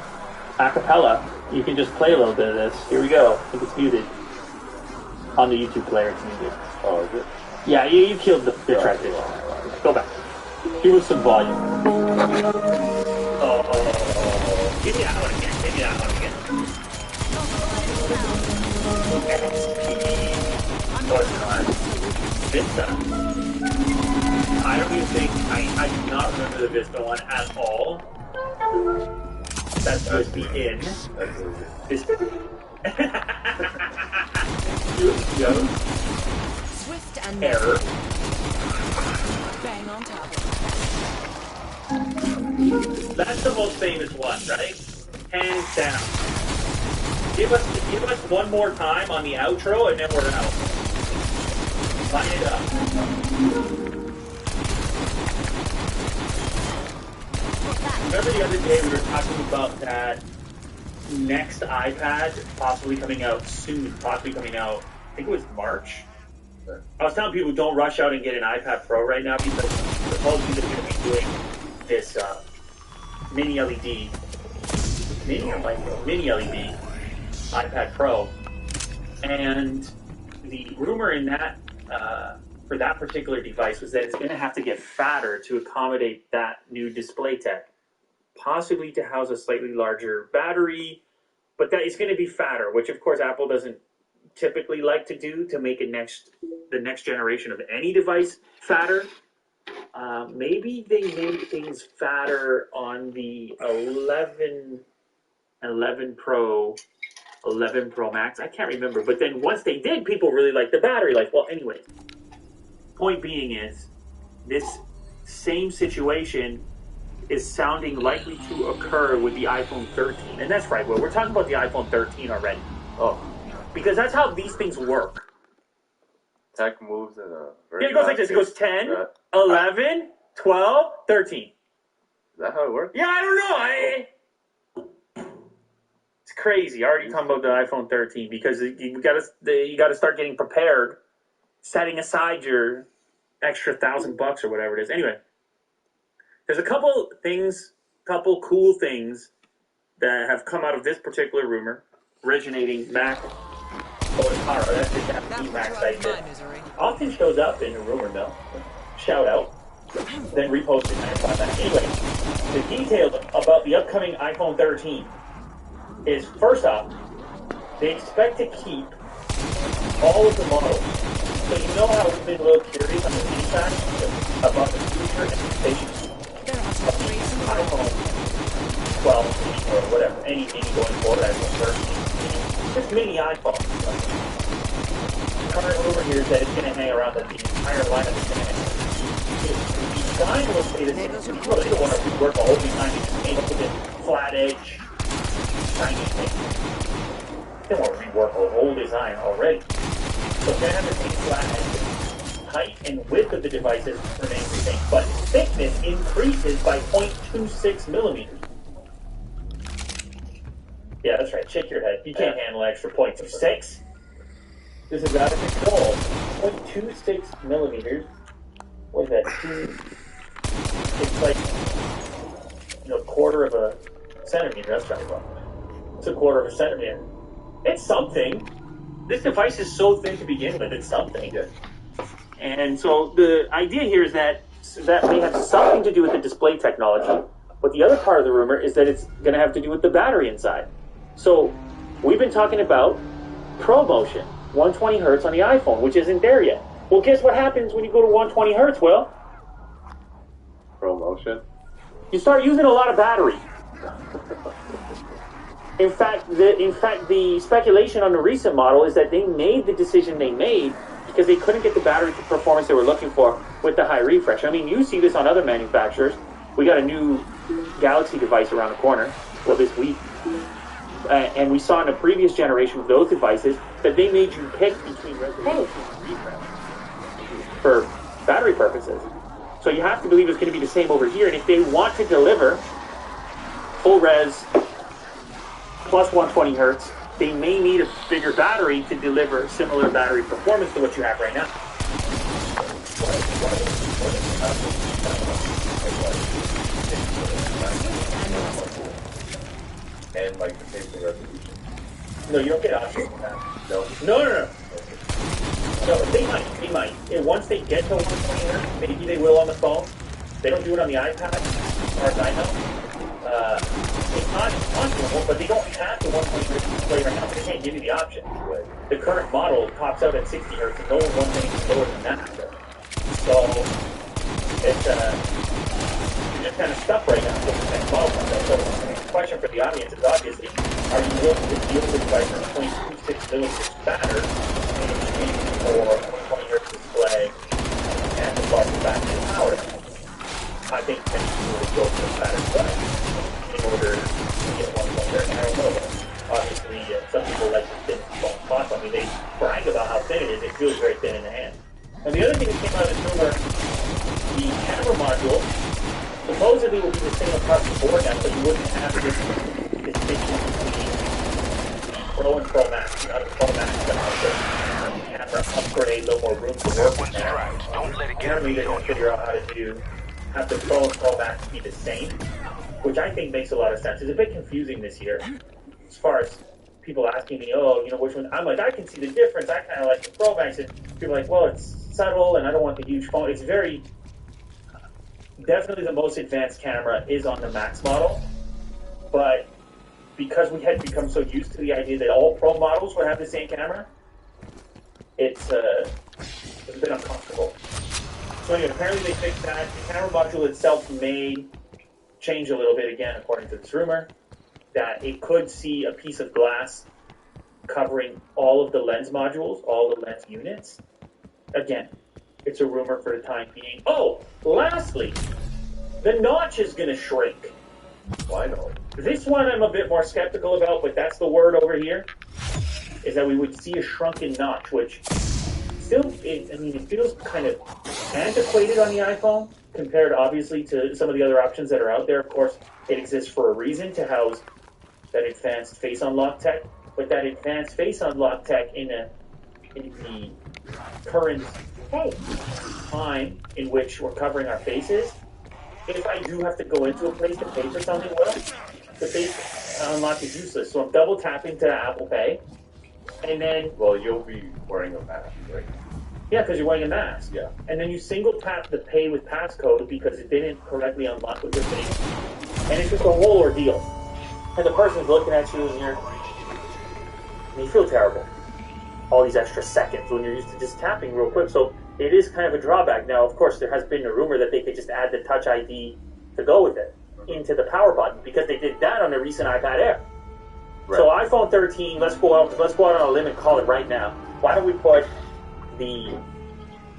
cappella. You can just play a little bit of this. Here we go. I think it's muted. On the YouTube player, it's muted. Oh, is it? Yeah, you killed the track. Go back. Give us some volume. Oh, give me that one again. Give me that one again. Vista. I don't even think, I do not remember the Vista one at all. That's USB in. Vista. Swift and Error. bang on top. That's the most famous one, right? Hands down. Give us one more time on the outro, and then we're out. Line it up. Remember the other day we were talking about that next iPad possibly coming out soon, possibly coming out, I think it was March. I was telling people don't rush out and get an iPad Pro right now because supposedly they're going to be doing this mini LED iPad Pro, and the rumor in that for that particular device was that it's going to have to get fatter to accommodate that new display tech, possibly to house a slightly larger battery, but that it's going to be fatter, which of course Apple doesn't typically like to do to make the next generation of any device fatter. Maybe they made things fatter on the 11 Pro, 11 Pro Max. I can't remember. But then once they did, people really liked the battery life. Well, anyway, point being is this same situation is sounding likely to occur with the iPhone 13. And that's right, Will. We're talking about the iPhone 13 already. Oh. Because that's how these things work. Tech moves in a very Yeah, it goes like this. It goes 10, 11, 12, 13. Is that how it works? Yeah, I don't know. It's crazy. Already talking about the iPhone 13 because you gotta start getting prepared, setting aside your extra $1,000 or whatever it is. Anyway, there's a couple cool things that have come out of this particular rumor, originating back. Otara, that's the Japanese Mac site that often shows up in the rumor mill. Shout out. Then reposted and I thought that. Anyway, the details about the upcoming iPhone 13 is, first off, they expect to keep all of the models. So you know how we've been a little curious on the feedback about the future and the state of the iPhone 12 or whatever, any going forward, iPhone 13. This mini iPhone. Current rumor here is that it's going to hang around that the entire lineup is going to hang. The design will stay the same. People don't want to rework the whole design. They just came up with this flat edge, shiny thing. They don't want to rework the whole design already. So it's going to have the same flat edge. Height and width of the devices remains the same, but thickness increases by 0.26 millimeters. Yeah, that's right. Shake your head. You can't handle an extra 0.26. This is out of control. 0.26 millimeters. What is that? It's like, quarter of a centimeter. That's right. It's a quarter of a centimeter. It's something. This device is so thin to begin with. It's something. Yeah. And so the idea here is that may have something to do with the display technology. But the other part of the rumor is that it's going to have to do with the battery inside. So we've been talking about ProMotion, 120 hertz on the iPhone, which isn't there yet. Well, guess what happens when you go to 120 hertz, Will? ProMotion. You start using a lot of battery. In fact, the speculation on the recent model is that they made the decision they made because they couldn't get the battery performance they were looking for with the high refresh. I mean, you see this on other manufacturers. We got a new Galaxy device around the corner, well, this week. And we saw in a previous generation of those devices that they made you pick between resolution and refresh for battery purposes. So you have to believe it's going to be the same over here. And if they want to deliver full res plus 120 hertz, they may need a bigger battery to deliver similar battery performance to what you have right now. And like the same resolution. No, you don't get options for that. No. No, they might. And once they get to 120 hertz, maybe they will on the phone. They don't do it on the iPad, as far as I know. It's not impossible, but they don't have the 120 hertz display right now. They can't give you the option. The current model tops out at 60 hertz, and no one wants anything lower than that. So it's you're just kind of stuck right now with the next model. So the question for the audience is obviously, are you willing to deal with a device that's 0.26 millimeters fatter in exchange for a 120 hertz display and the larger battery power? I think many people would go for the fatter display in order to get 120 hertz. I don't know. Obviously, some people like the thin phone spots. I mean, they brag about how thin it is. It feels very thin in the hand. And the other thing that came out of this rumor, the camera module supposedly will be the same across the board now, but you wouldn't have this distinction between Pro and Pro Max. Not a Pro Max, but also camera upgrade, a little more room to work with that. Don't let it get Apparently, me they're going to figure out how to have the Pro and Pro Max be the same, which I think makes a lot of sense. It's a bit confusing this year as far as people asking me, which one? I'm like, I can see the difference. I kind of like the Pro Max. And people are like, well, it's subtle, and I don't want the huge phone. It's very, definitely the most advanced camera is on the Max model, but because we had become so used to the idea that all Pro models would have the same camera, it's a bit uncomfortable. So anyway, apparently they fixed that. The camera module itself may change a little bit again, according to this rumor, that it could see a piece of glass covering all of the lens modules, all the lens units. Again, it's a rumor for the time being. Oh, lastly, the notch is going to shrink. Why not? This one I'm a bit more skeptical about, but that's the word over here, is that we would see a shrunken notch, which still, it feels kind of antiquated on the iPhone compared, obviously, to some of the other options that are out there. Of course, it exists for a reason to house that advanced face unlock tech, but that advanced face unlock tech in the current time in which we're covering our faces, if I do have to go into a place to pay for something, well, the face unlock is useless. So I'm double tapping to Apple Pay, and then... Well, you'll be wearing a mask, right? Yeah, because you're wearing a mask. Yeah. And then you single tap the pay with passcode because it didn't correctly unlock with your face. And it's just a whole ordeal. And the person's looking at you and you feel terrible. All these extra seconds when you're used to just tapping real quick. So it is kind of a drawback. Now, of course, there has been a rumor that they could just add the Touch ID to go with it into the power button, because they did that on the recent iPad Air. Right. So iPhone 13, let's go out on a limb and call it right now. Why don't we put the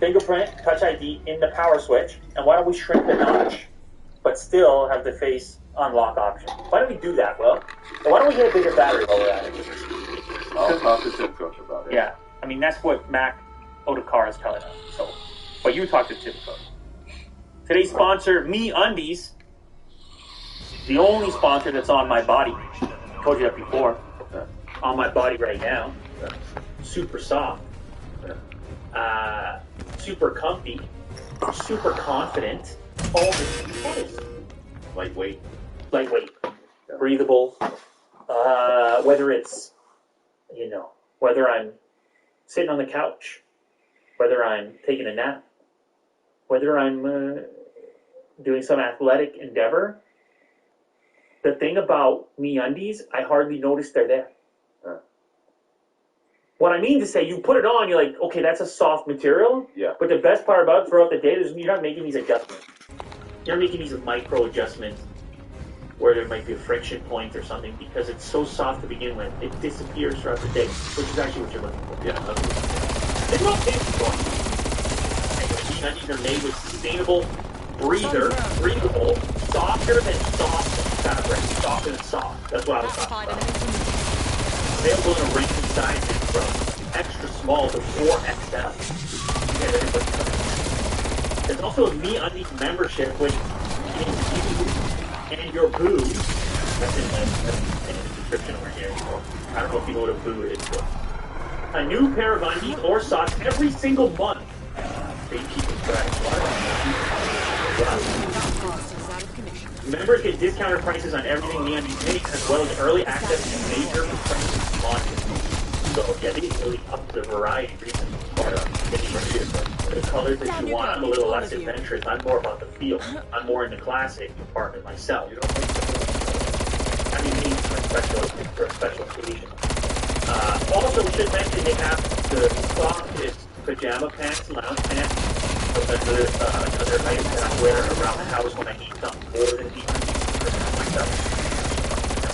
fingerprint Touch ID in the power switch, and why don't we shrink the notch, but still have the face unlock option? Why don't we do that, Will? And why don't we get a bigger battery while we're at it? I'll talk to Tim Cook about it. Yeah, I mean, that's what Mac Otakar is telling us. So, but you talk to Tim Cook. Today's sponsor, MeUndies, the only sponsor that's on my body. told you that before. On my body right now. Super soft. Super comfy. Super confident. All this. Lightweight. Lightweight. Breathable. Whether it's, whether I'm sitting on the couch, whether I'm taking a nap, whether I'm doing some athletic endeavor, the thing about MeUndies, I hardly notice they're there. What I mean to say, you put it on, you're like, okay, that's a soft material. Yeah. But the best part about it throughout the day is you're not making these adjustments. You're making these micro adjustments where there might be a friction point or something because it's so soft to begin with. It disappears throughout the day, which is actually what you're looking for. Yeah. It's not fancy going. MeUndies are made with sustainable, breathable, softer than soft fabric. Softer than soft. That's what I was talking about. Available in a range of sizes from extra small to 4XL. There's also a MeUndies membership, which means you and your boo. That's in the description over here. I don't know if you know what a boo is, but a new pair of undies or socks every single month. So you keep it fresh. Members get discounted prices on everything MeUndies makes, as well as early access to major price launches. So yeah, they really up the variety reasons. The colors that you want, I'm a little less adventurous. I'm more about the feel. I'm more in the classic department myself. I mean, these for a special occasion. Also, we should mention they have the softest pajama pants, lounge pants. Another item that I wear around the house when I need something more than the myself.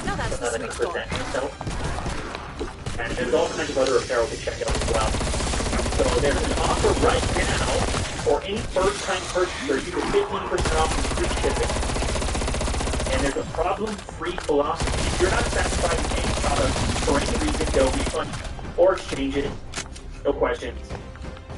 Now that's the sweet spot. Myself. And there's all kinds of other apparel to check out as well. So there's an offer right now for any first-time purchaser. You get 15% off and free shipping. And there's a problem-free philosophy. If you're not satisfied with any product for any reason, they'll refund you or exchange it. No questions.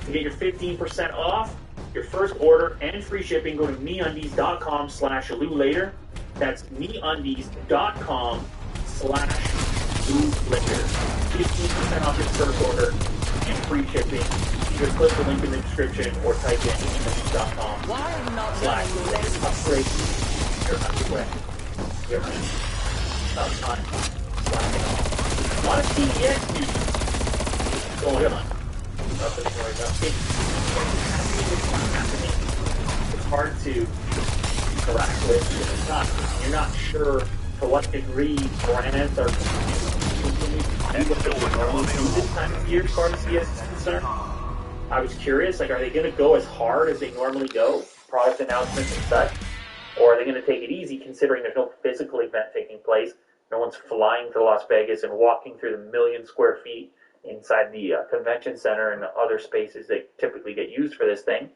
To get your 15% off your first order and free shipping, go to MeUndies.com/LouLater. That's MeUndies.com/LouLater. 15% off your first order and free shipping. Either click the link in the description or type in MeUndies.com. Why are you not learning the lessons? Upgrade your underwear. Your time. Slacking off. A lot of CES news. Oh, hold on. Nothing to worry about. It's hard to interact with. You're not sure to what degree brands are continuing to do what they normally do this time of year as far as CES is concerned. I was curious, are they going to go as hard as they normally go, product announcements and such, or are they going to take it easy considering there's no physical event taking place? No one's flying to Las Vegas and walking through the 1 million square feet inside the convention center and the other spaces that typically get used for this thing.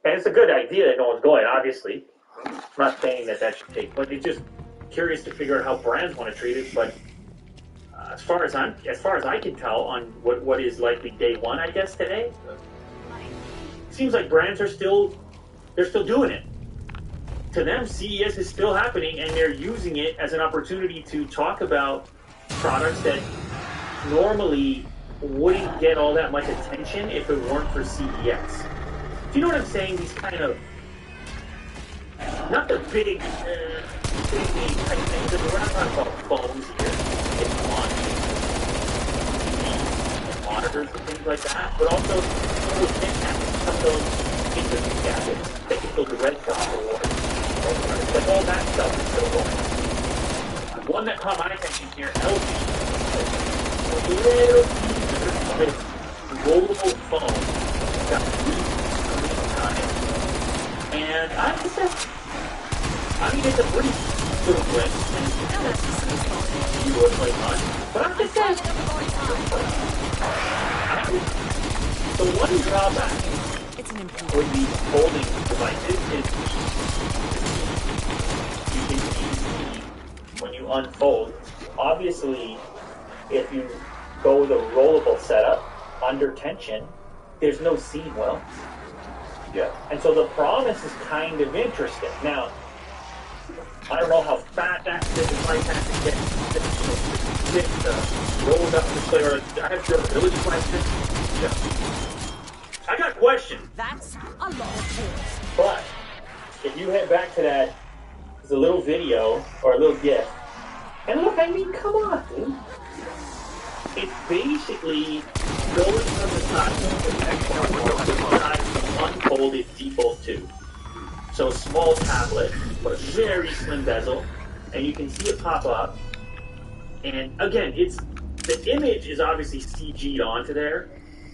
And it's a good idea that no one's going, obviously. I'm not saying that should take, but it's just curious to figure out how brands want to treat it. But as far as I can tell, on what is likely day one, I guess today, it seems like brands are still doing it. To them, CES is still happening, and they're using it as an opportunity to talk about products that normally wouldn't get all that much attention if it weren't for CES. Do you know what I'm saying? These kind of, not the big name type things. We're not talking about phones here. It's monitors and things like that, but also some of those interesting gadgets that can fill the Red Dot Award. Like all that stuff is still going on. One that caught my attention here, LG. A little rollable phone. It's got green on it. And it's a pretty little glimpse. Now that's the sweet spot. You would play much. But I'm just saying. The one drawback It's an improvement. with these folding devices is you can see when you unfold. Obviously, if you go the rollable setup under tension, there's no seam well. Yeah. And so the promise is kind of interesting. Now, I don't know how fat acid and light acid get rolled up the clear. I have durability questions. Yeah. I got a question. That's a lot of force. But if you head back to that, there's a little video or a little GIF. And look, I mean, come on, dude. It's basically going from the side to unfold its default to. So a small tablet, but a very slim bezel, and you can see it pop up. And again, the image is obviously CG'd onto there.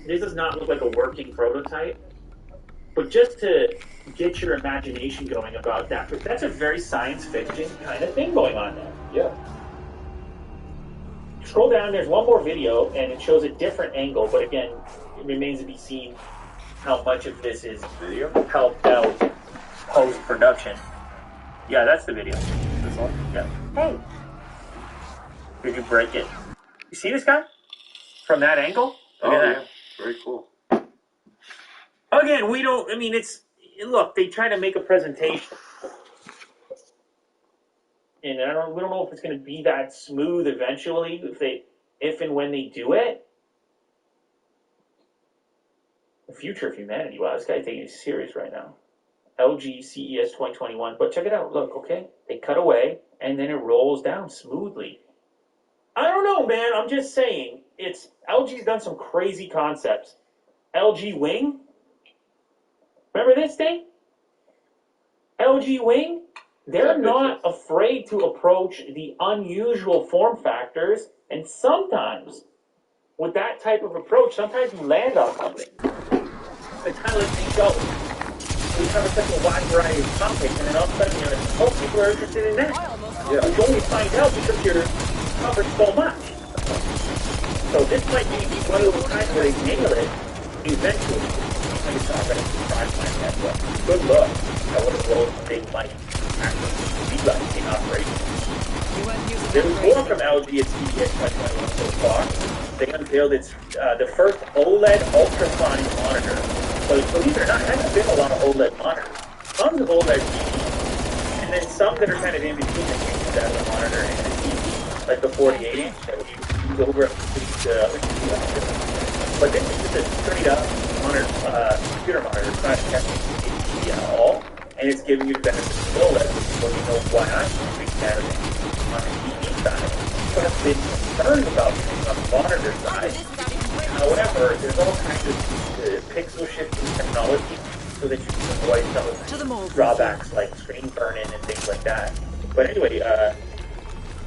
This does not look like a working prototype. But just to get your imagination going about that, but that's a very science fiction kind of thing going on there. Yeah. Scroll down, there's one more video, and it shows a different angle, but again, it remains to be seen how much of this is Video? helped out post-production. Yeah, that's the video. This one? Yeah. Hey. Did you break it? You see this guy? From that angle? Look at that. Yeah. Very cool. Again, we don't, I mean, look, they try to make a presentation. And we don't know if it's going to be that smooth eventually, if and when they do it. The future of humanity. Wow, this guy's taking it serious right now. LG CES 2021. But check it out. Look, okay? They cut away, and then it rolls down smoothly. I don't know, man. I'm just saying. LG's done some crazy concepts. LG Wing. Remember this thing? LG Wing? They're not afraid to approach the unusual form factors, and sometimes, with that type of approach, sometimes you land on something. It's kind of like things go. We cover such a wide variety of topics, and then all of a sudden you're like, oh, people are interested in that. Yeah. You only find out because you're covered so much. So this might be one of those times where they nail it eventually. It's already surprised by that, but good luck. I would have rolled a big mic. Actually, be like in operation. There was more from LG at CES 2021 so far. They unveiled the first OLED ultrasonic monitor. But believe it or not, there hasn't been a lot of OLED monitors. Tons of OLED TVs, and then some that are kind of in between the cases out of the monitor and the TV, like the 48-inch that we use over at the other TV. But this is just a straight up computer monitor. It's not testing the TV at all. And it's giving you the benefits of OLED, which is what you know why I'm using that on the TV side. But I've been concerned about things on the monitor side. However, there's all kinds of pixel shifting technology so that you can avoid some of the drawbacks like screen burn-in and things like that. But anyway,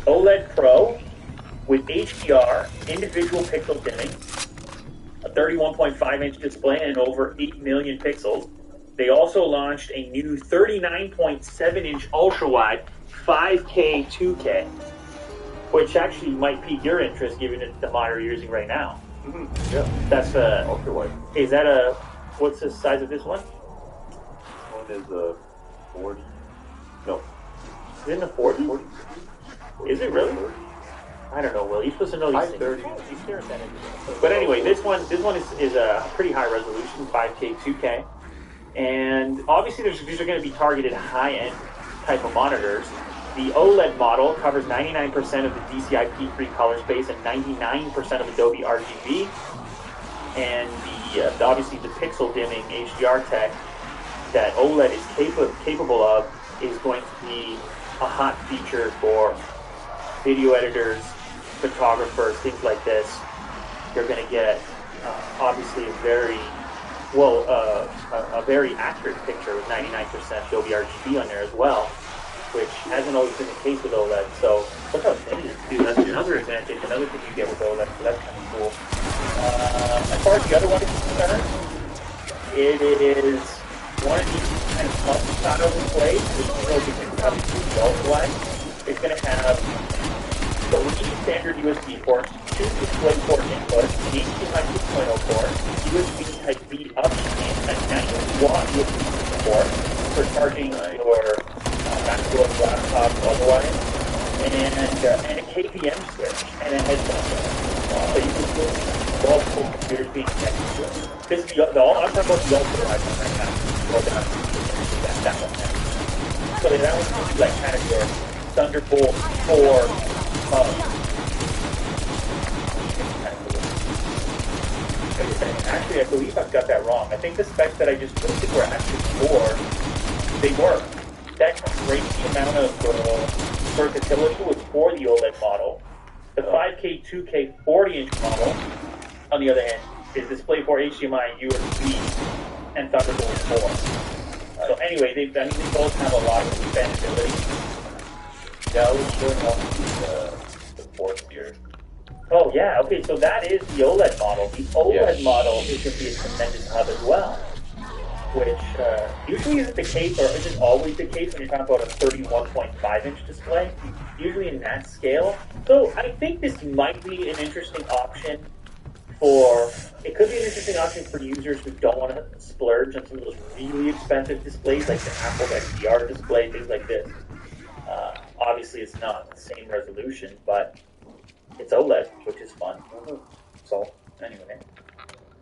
OLED Pro with HDR, individual pixel dimming, a 31.5-inch display and over 8 million pixels. They also launched a new 39.7-inch ultra-wide 5K 2K, which actually might pique your interest given it's the monitor you're using right now. Mm-hmm. Yeah. That's ultra-wide. Is that what's the size of this one? One is 40. No. Is it in the 40? 40. Is it really? 30. I don't know, Will. You're supposed to know these 30. things. You stare at that. But anyway, this one is a pretty high resolution, 5K 2K. And obviously these are going to be targeted high-end type of monitors. The OLED model covers 99% of the DCI P3 color space and 99% of Adobe RGB. And obviously the pixel dimming HDR tech that OLED is capable of is going to be a hot feature for video editors, photographers, things like this. You're going to get obviously a very accurate picture with 99% Adobe RGB on there as well, which hasn't always been the case with OLED. So look how thin it is, too. That's another advantage, another thing you get with OLED, so that's kind of cool. As far as the other one is concerned, it is one of these kind of style displays, which is really good, obviously adult-wise. It's going to have 3 standard USB ports, 2 DisplayPort inputs, an HDMI 2.0 port, USB Type-B up, and a 90-watt USB port for charging your MacBook, laptop, otherwise, and a KVM switch, and a headphone jack. So you can put multiple computers being connected to it. This is I'm talking about the ultra-wide one right now. That one there. So that one would be like kind of your Thunderbolt 4 Actually, I believe I've got that wrong. I think the specs that I just listed were actually 4. They were. That crazy amount of versatility was for the OLED model. The 5K, 2K, 40-inch model, on the other hand, is DisplayPort, HDMI, USB, and Thunderbolt 4. So anyway, they both have a lot of expandability. Yeah, I was showing off the fourth here. Oh yeah, okay, so that is the OLED model. The OLED model is going to be a tremendous hub as well, which usually isn't the case, or isn't always the case when you're talking about a 31.5-inch display, usually in that scale. So I think this might be an interesting option it could be an interesting option for users who don't want to splurge on some of those really expensive displays, like the Apple XDR display, things like this. Obviously, it's not the same resolution, but it's OLED, which is fun. So, anyway.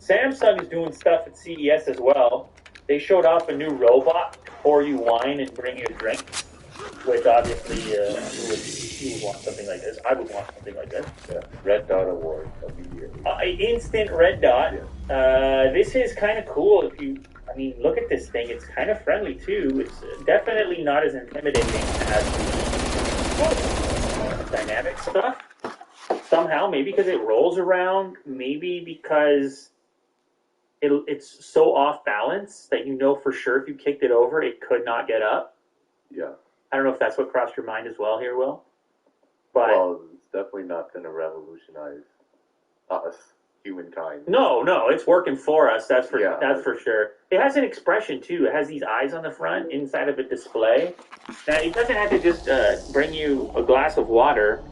Samsung is doing stuff at CES as well. They showed off a new robot to pour you wine and bring you a drink, which obviously, who would want something like this? I would want something like this. Yeah, Red Dot Award of the year. Instant red dot. Yeah. This is kind of cool. Look at this thing. It's kind of friendly too. It's definitely not as intimidating as dynamic stuff. Somehow, maybe because it rolls around, maybe because it's so off balance that you know for sure if you kicked it over, it could not get up. Yeah. I don't know if that's what crossed your mind as well here, Will. But well, it's definitely not going to revolutionize us, humankind. No, it's working for us. That's for sure. It has an expression too. It has these eyes on the front inside of a display. Now it doesn't have to just bring you a glass of water.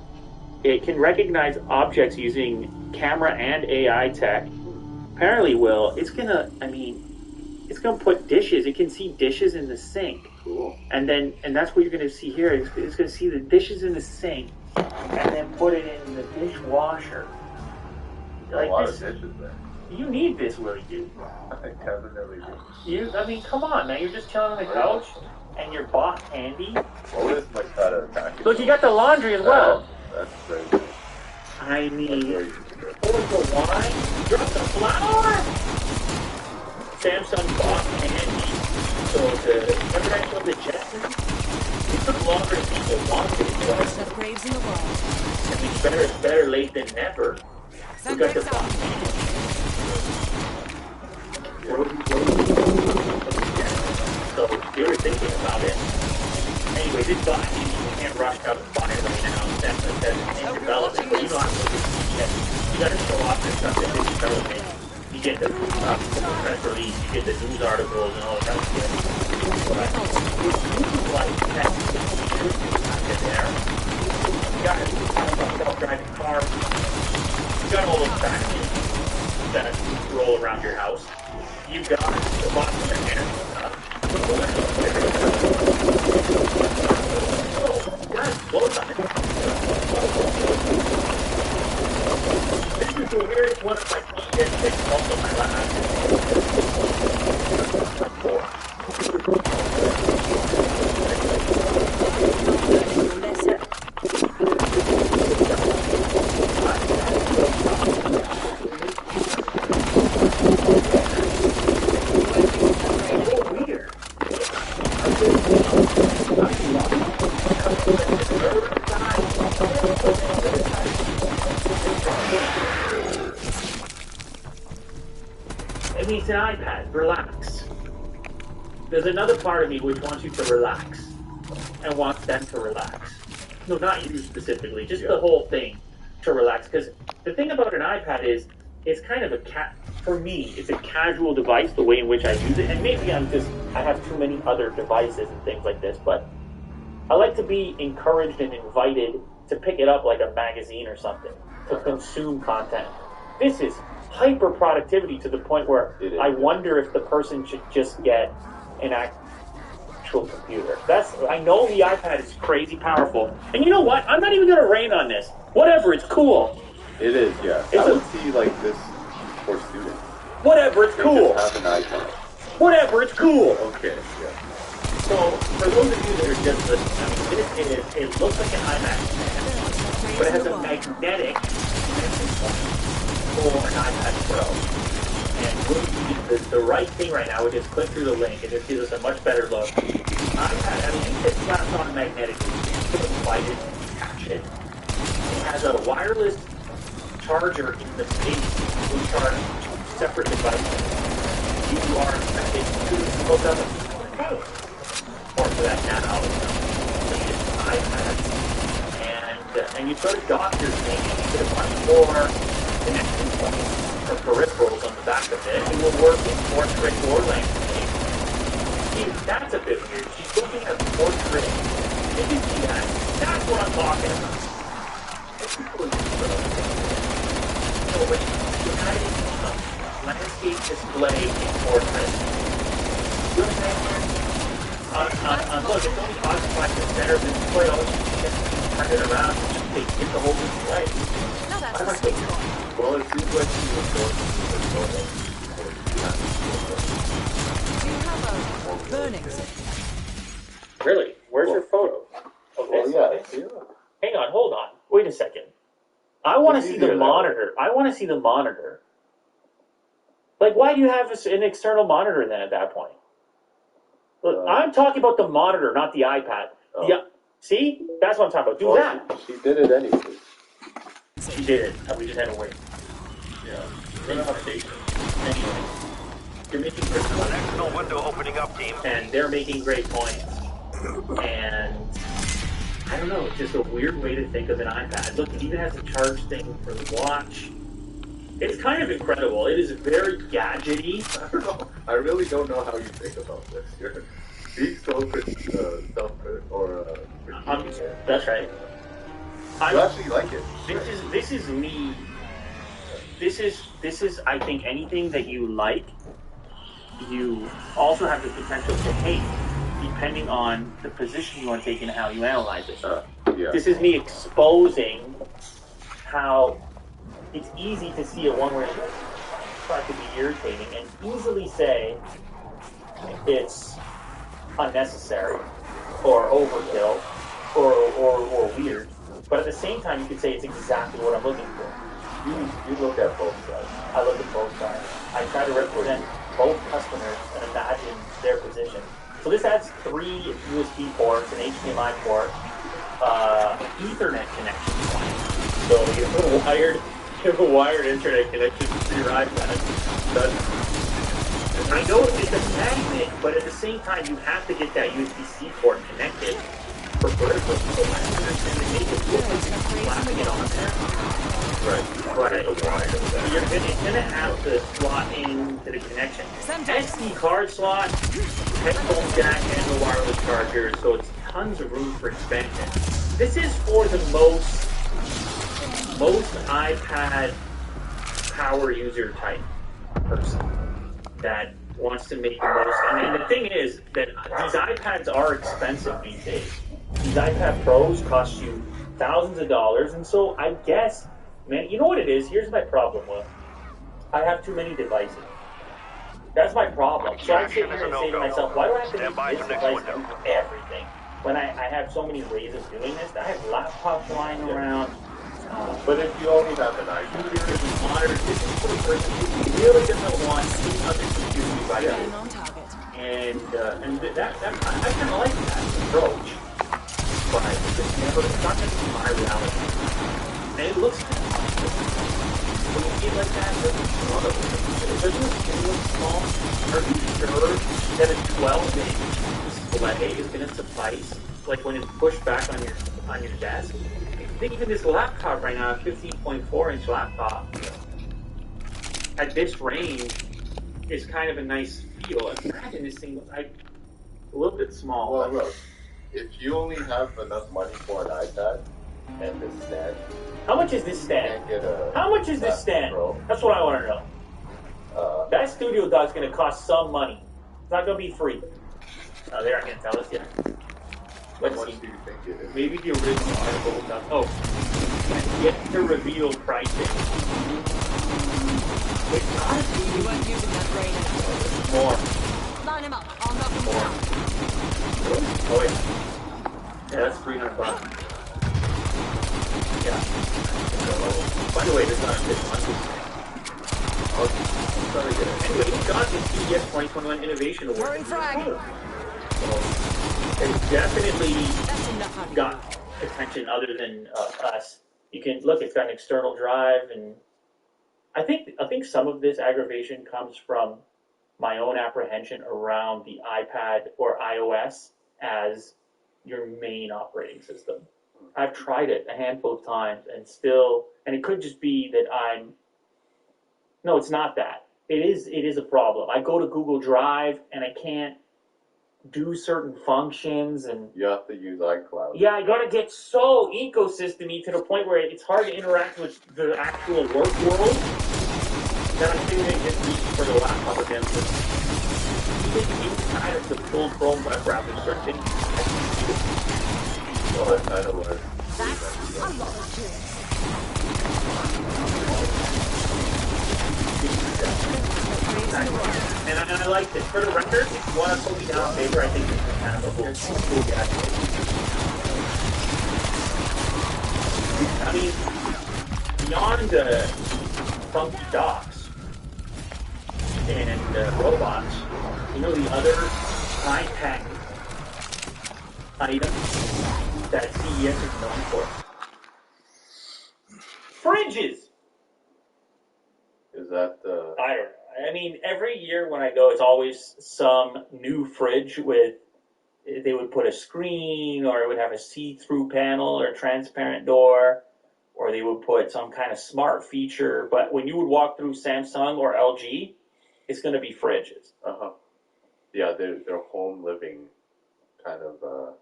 It can recognize objects using camera and AI tech. Apparently, Will, it's gonna put dishes. It can see dishes in the sink. Cool. And that's what you're gonna see here. It's gonna see the dishes in the sink, and then put it in the dishwasher. Like a lot this, of dishes there. you need this, Willie, dude. I definitely do. Come on, man. You're just chilling on the couch, and your boss handy. What if I try to attack it? Look, you got the laundry as well. That's very good. I mean, Very pour the wine, drop the flour. Samsung boss handy. So remember that show, The Jetsons? It took longer than people wanted. Most of graves in the world. It's better late than never. We got the boss handy. So we were thinking about it. Anyway, this guy, you can't rush out and buy it right now. That's in development. But you know how to you got to show off this stuff that's in development. You get the press release, you get the news articles and all that stuff. But it's like that. There. You got self-driving cars. You got all those packages that roll around your house. You got the box in your hand. Close on it. This is the weirdest one of my it's also my It means an iPad. Relax. There's another part of me which wants you to relax and wants them to relax. No, not you specifically, just the whole thing to relax. Because the thing about an iPad is, it's kind of for me, it's a casual device, the way in which I use it. And maybe I have too many other devices and things like this, but I like to be encouraged and invited to pick it up like a magazine or something, to consume content. This is hyper productivity to the point where I wonder if the person should just get an actual computer. I know the iPad is crazy powerful, and you know what? I'm not even going to rain on this. Whatever, it's cool. It is, yeah. I would see like this for students. Whatever, it's cool. Just have an iPad. Whatever, it's cool. Okay, yeah. So, for those of you that are just listening, this it looks like an iMac stand, but it has a magnetic connection point for an iPad Pro. And the right thing right now, we just click through the link, and it gives us a much better look. iPad, I mean, it slaps on magnetically. You can slide it, catch it. It has a wireless charger in the base to charge two separate devices. You are expected to hook up a phone, or for that now, latest iPad, and you put a doctor's thing, and you put a bunch more connection points or peripherals on the back of it. It will work in portrait or landscape. See, that's a bit weird. She's looking at portrait. Did you see that? That's what I'm talking about. So when you're having landscape display in portrait, you know what I'm saying? Look, it's only occupied the center of the display. All you can turn it around and just get the whole display. No, that's a simple. Well, it seems like she was going to the Do you have a burning signal? Really? Where's your photo? Of this? yeah. Hang on, hold on. Wait a second. I want to It's see easier the that monitor. I want to see the monitor. Like, why do you have an external monitor then at that point? Look, I'm talking about the monitor, not the iPad. Oh. Yeah. See? That's what I'm talking about. Do that. She did it anyway. She did it. And we just had to wait. Yeah. We're gonna have to take it. Anyway. You're making great An points. external window opening up, team. And they're making great points. And I don't know, it's just a weird way to think of an iPad. Look, it even has a charge thing for the watch. It's kind of incredible. It is very gadgety. I don't know. I really don't know how you think about this. You're being so self-critical or That's right. you actually like it. This is me. This is I think anything that you like, you also have the potential to hate, depending on the position you want to take and how you analyze it. Yeah. This is me exposing how it's easy to see it one way or the other. It could be irritating and easily say it's unnecessary or overkill or weird. But at the same time, you could say it's exactly what I'm looking for. You look at both sides. I look at both sides. I try to represent both customers and imagine their position. So this has 3 USB ports, an HDMI port, Ethernet connection point. So you have a wired internet connection to your iPad. I know it's a magnet, but at the same time, you have to get that USB-C port connected for peripherals. So I understand they make it look like you're slapping it on there. Right. It's going to have to slot into the connection. SD card slot, headphone jack, and the wireless charger, so it's tons of room for expansion. This is for the most iPad power user type person that wants to make the most. I mean, the thing is that these iPads are expensive these days. These iPad Pros cost you thousands of dollars, and so I guess, man, you know what it is? Here's my problem, Will. I have too many devices. That's my problem. So I sit here and say to myself, why do I have to make this device do everything? When I have so many ways of doing this, I have laptops lying around. But if you only have an iPad, Computers, monitors, this is for the person who really doesn't want any other computer device. And on target. And that I kind of like that approach, but it's not going to be my reality. And it looks when you see it like that, it doesn't look small. Are you sure that a 12-inch display is going to suffice? Like when it's pushed back on your desk? I think even this laptop right now, a 15.4-inch laptop, at this range, is kind of a nice feel. Imagine this thing a little bit small. well, look, if you only have enough money for an iPad and this stand, How much is this you stand? can't get a. How much is this MacBook stand? Pro. That's what I want to know. That Studio Dog's going to cost some money. It's not going to be free. They aren't going to tell us yet. How Let's much see. do you think it is? Maybe the original article does. Oh, get to reveal pricing. It's not You weren't using that brain enough. more. Line him up. I'll knock him down. Oh yeah. Yeah, that's $300. Yeah. By the way, this is not this month. Anyway, he got the CES 2021 Innovation Award. Throwing frag. It's definitely That's enough, honey. got attention other than us. You can look; it's got an external drive, and I think some of this aggravation comes from my own apprehension around the iPad or iOS as your main operating system. I've tried it a handful of times, and it could just be that no, it's not that. It is a problem. I go to Google Drive and I can't do certain functions, and You have to use iCloud. yeah, I gotta get so ecosystem-y to the point where it's hard to interact with the actual work world that I'm thinking just reaching for the laptop again. But even inside of the full Chrome web browser searching, Well, that's kind of what That's a lot of juice. and I like this. For the record, if you want to put me down on paper, I think this is kind of a cool gadget. I mean, beyond funky docks and robots, you know the other high-tech item that CES is known for? Fridges! is that I don't know. I mean, every year when I go, it's always some new fridge they would put a screen, or it would have a see-through panel or a transparent door, or they would put some kind of smart feature. But when you would walk through Samsung or LG, it's going to be fridges. yeah, their home living kind of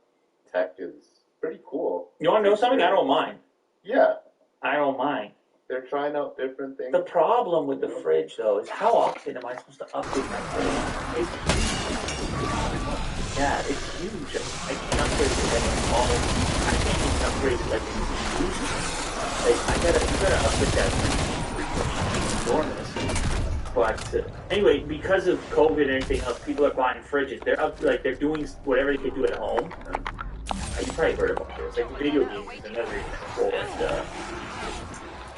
tech is pretty cool. You want to know something? I don't mind. Yeah, I don't mind. they're trying out different things. The problem with the fridge, though, is how often am I supposed to update my fridge? It's huge. I can't upgrade it like almost. I can't even upgrade it like you gotta upgrade that fridge. Enormous. But anyway, because of COVID and everything else, people are buying fridges. They're doing whatever they can do at home. You probably heard about this. Like video games is another example. And,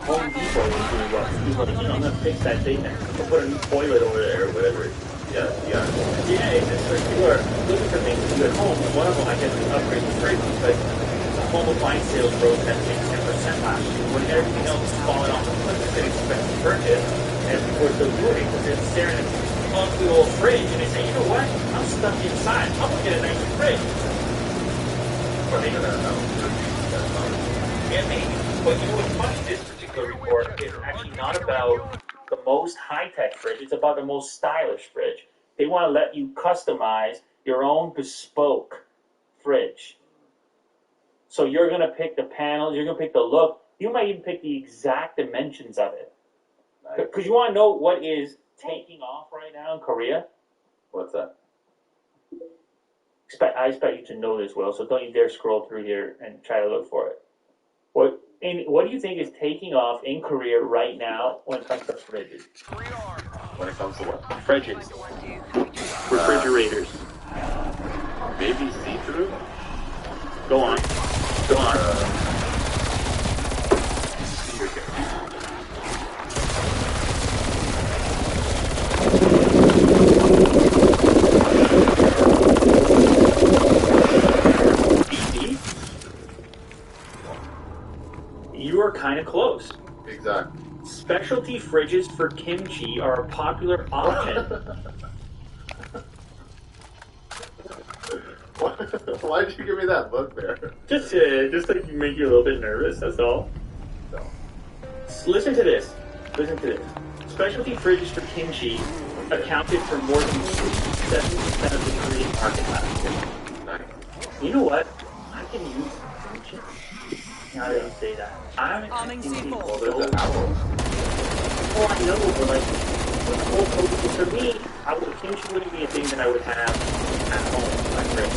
Home Depot was doing what? People like, I'm gonna fix that thing and I'll put a new toilet over there or whatever. Yeah. It's just like people are looking for things to do at home. And one of them, I guess, is upgrade the fridge. But the home appliance sales rose at 10% last year. When everything else is falling off the cliff, they expect to purchase. And of course they're doing it because they're staring at this ugly old fridge and they say, you know what? I'm stuck inside. I'm gonna get a nicer fridge. Or they're gonna know. Yeah, maybe. But you know what's funny? This particular report is actually not about the most high-tech fridge. It's about the most stylish fridge. They want to let you customize your own bespoke fridge. So you're going to pick the panels, you're going to pick the look. You might even pick the exact dimensions of it. Nice. Because you want to know what is taking off right now in Korea? What's that? I expect you to know this, Will, so don't you dare scroll through here and try to look for it. What do you think is taking off in Korea right now when it comes to fridges? When it comes to what? Fridges. Refrigerators. Maybe see-through? Go on. Easy. You are kind of close. Exactly. Specialty fridges for kimchi are a popular option. Why did you give me that look there? Just to make you a little bit nervous, that's all. No. Listen to this. Specialty fridges for kimchi accounted for more than 67% of the Korean market last year. Nice. You know what? I can use kimchi. Now that you say that. I'm Arming expecting C4. people There's an owl. Oh, I know, but like, with the whole COVID, for me, kimchi wouldn't be a thing that I would have at home, my fridge.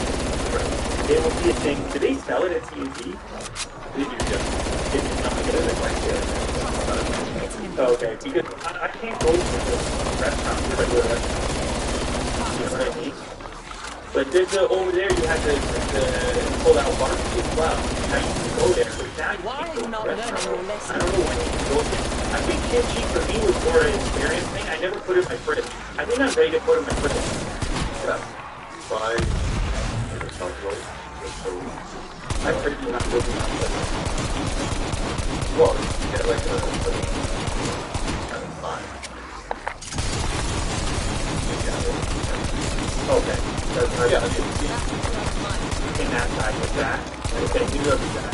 It would be a thing. Do they sell it at TNT? Did you just It's not good. Okay, because I can't go to the restaurant, regular restaurant. You know what I mean? But there's over there you had the pull out barbecue as well. I used to go there, but now you Why can't are go you not to learning restaurants. your I lesson? don't know when you can go there. I think kimchi for me was more an experience thing. I never put it in my fridge. I think I'm ready to put it in my fridge. Yeah. Buy the chocolate. So, My fridge is not looking at it. well, you get like a kind of size. Okay. That's Yeah. in that side with that. Okay, maybe I'll do that.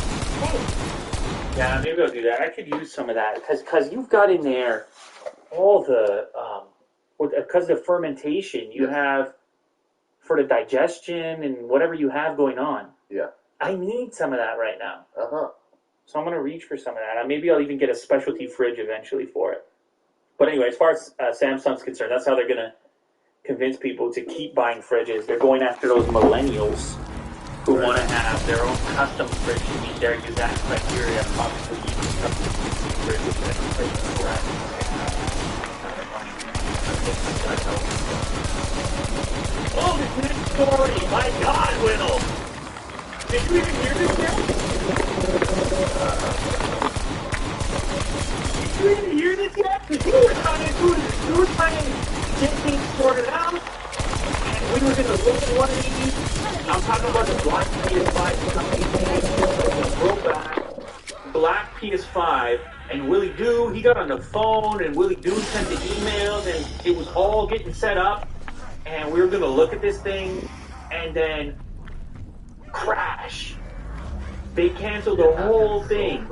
Yeah, maybe I'll do that. I could use some of that because you've got in there all the because of the fermentation you Yes. have for the digestion and whatever you have going on. Yeah. I need some of that right now, Uh-huh. so I'm gonna reach for some of that. Maybe I'll even get a specialty fridge eventually for it. But anyway, as far as Samsung's concerned, that's how they're gonna convince people to keep buying fridges. They're going after those millennials who want to have their own custom fridge to meet their exact criteria. Obviously, you can custom fridges that are correct. Oh, this next story! My God, Will! Did you even hear this yet? Did you even hear this yet? Because you were trying to do this. You were trying to get things sorted out. And we were going to look at one of these. I'm talking about the Black PS5 company. Black PS5. And Willie Doo, he got on the phone, and Willie Doo sent the emails, and it was all getting set up. And we were going to look at this thing, and then crash. They canceled the whole thing.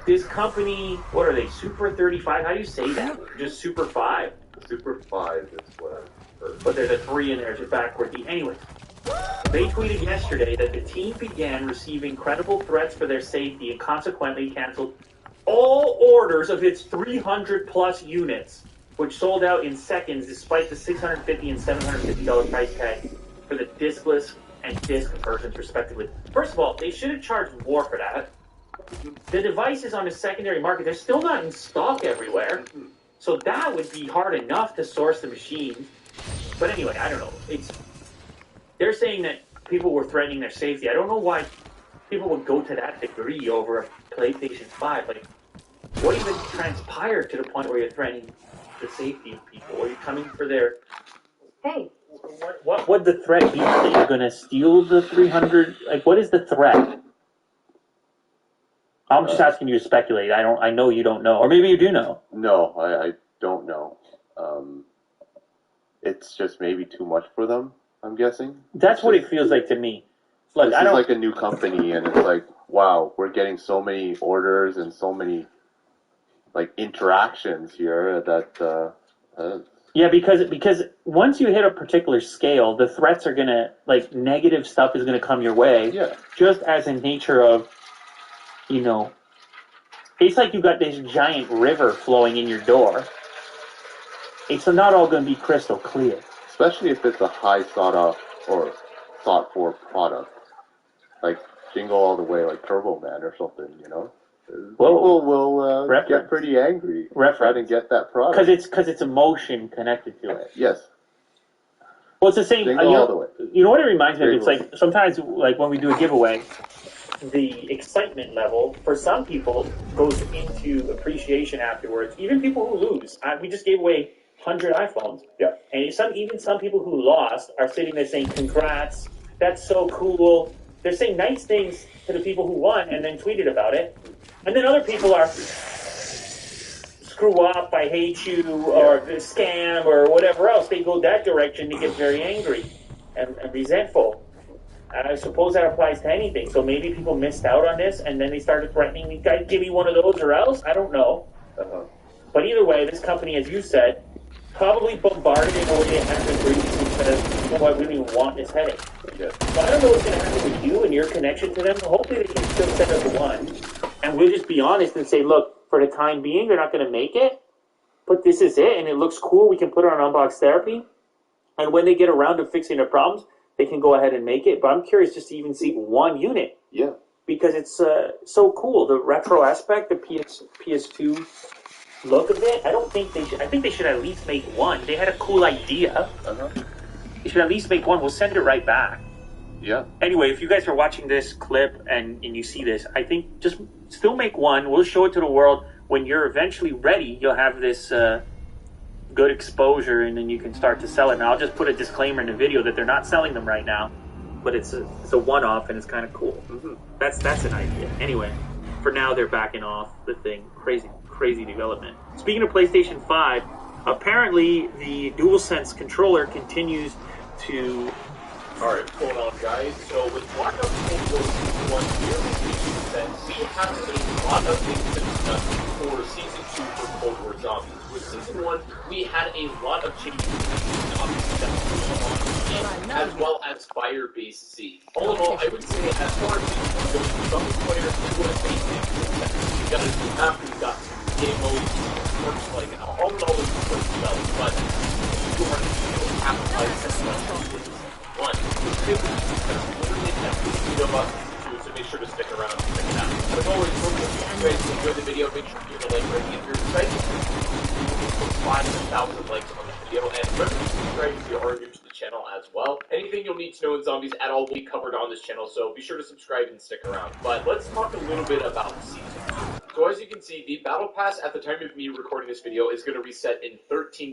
This company, what are they, Super 35? How do you say that? Just Super 5? Super 5 is what I heard. But there's a 3 in there, just backward. Anyway, they tweeted yesterday that the team began receiving credible threats for their safety and consequently canceled all orders of its 300 plus units, which sold out in seconds despite the $650 and $750 price tag for the diskless and disk versions, respectively. First of all, they should have charged more for that. The devices on the secondary market, they're still not in stock everywhere. So that would be hard enough to source the machines. But anyway, I don't know. They're saying that people were threatening their safety. I don't know why people would go to that degree over a PlayStation 5. Like, what even transpired to the point where you're threatening the safety of people? Are you coming for their... Hey, what would the threat be? That you're going to steal the 300? Like, what is the threat? I'm just asking you to speculate. I know you don't know. Or maybe you do know. No, I don't know. It's just maybe too much for them, I'm guessing. That's what it feels like to me. Look, This is like a new company, and it's like, wow, we're getting so many orders and so many like interactions here that Yeah, because once you hit a particular scale, the threats are gonna, like, negative stuff is gonna come your way. Yeah. Just as in nature of, you know, it's like you've got this giant river flowing in your door. It's not all gonna be crystal clear. especially if it's a high thought for product, like Jingle All the Way, like Turbo Man or something, you know. People will get pretty angry trying to get that product. Because it's emotion connected to it. Yes. Well, it's the same. Jingle all the way. You know what it reminds me of? Very It's like sometimes, like when we do a giveaway, the excitement level for some people goes into appreciation afterwards. Even people who lose. We just gave away 100 iPhones. Yeah. And even some people who lost are sitting there saying, "Congrats, that's so cool." They're saying nice things to the people who won and then tweeted about it. And then other people are, "Screw up, I hate you," or "Scam," or whatever else. They go that direction to get very angry and resentful. And I suppose that applies to anything. So maybe people missed out on this and then they started threatening me, "Guys, give me one of those or else." I don't know. But either way, this company, as you said, probably bombarded in a way they haven't previously because, you know what, we don't even want this headache. Yeah. So I don't know what's going to happen with you and your connection to them. Hopefully they can still set up one. And we'll just be honest and say, look, for the time being, they're not going to make it. But this is it, and it looks cool. We can put it on Unbox Therapy. And when they get around to fixing their problems, they can go ahead and make it. But I'm curious just to even see one unit. Yeah. Because it's so cool. The retro aspect, the PS2 look of it. I think they should at least make one. They had a cool idea. They should at least make one. We'll send it right back. Yeah. Anyway, if you guys are watching this clip and you see this, I think just still make one. We'll show it to the world. When you're eventually ready, you'll have this good exposure, and then you can start to sell it. And I'll just put a disclaimer in the video that they're not selling them right now, but it's a one-off, and it's kind of cool. That's an idea. Anyway, for now, they're backing off the thing. Crazy development. Speaking of PlayStation 5, apparently the DualSense controller continues to... Alright, hold on guys. So with Black Ops Cold War Season 1 here with DualSense, we have a lot of things to discuss for Season 2 for Cold War Zombies. With Season 1, we had a lot of changes to zombies, as well as Firebase C. All in all, I would say as far as zombie players, it would have been we got a new map, we got game mode, works like all in all, it works well, but you are capitalizing one. So make sure to stick around and check it out. But as always, if you guys enjoyed the video, make sure to give it a like rating if you're excited. 5,000 likes on the video, and remember to subscribe if you are new to the channel as well. Anything you'll need to know in zombies at all will be covered on this channel, so be sure to subscribe and stick around. But let's talk a little bit about Season 2. So as you can see, the Battle Pass at the time of me recording this video is going to reset in 13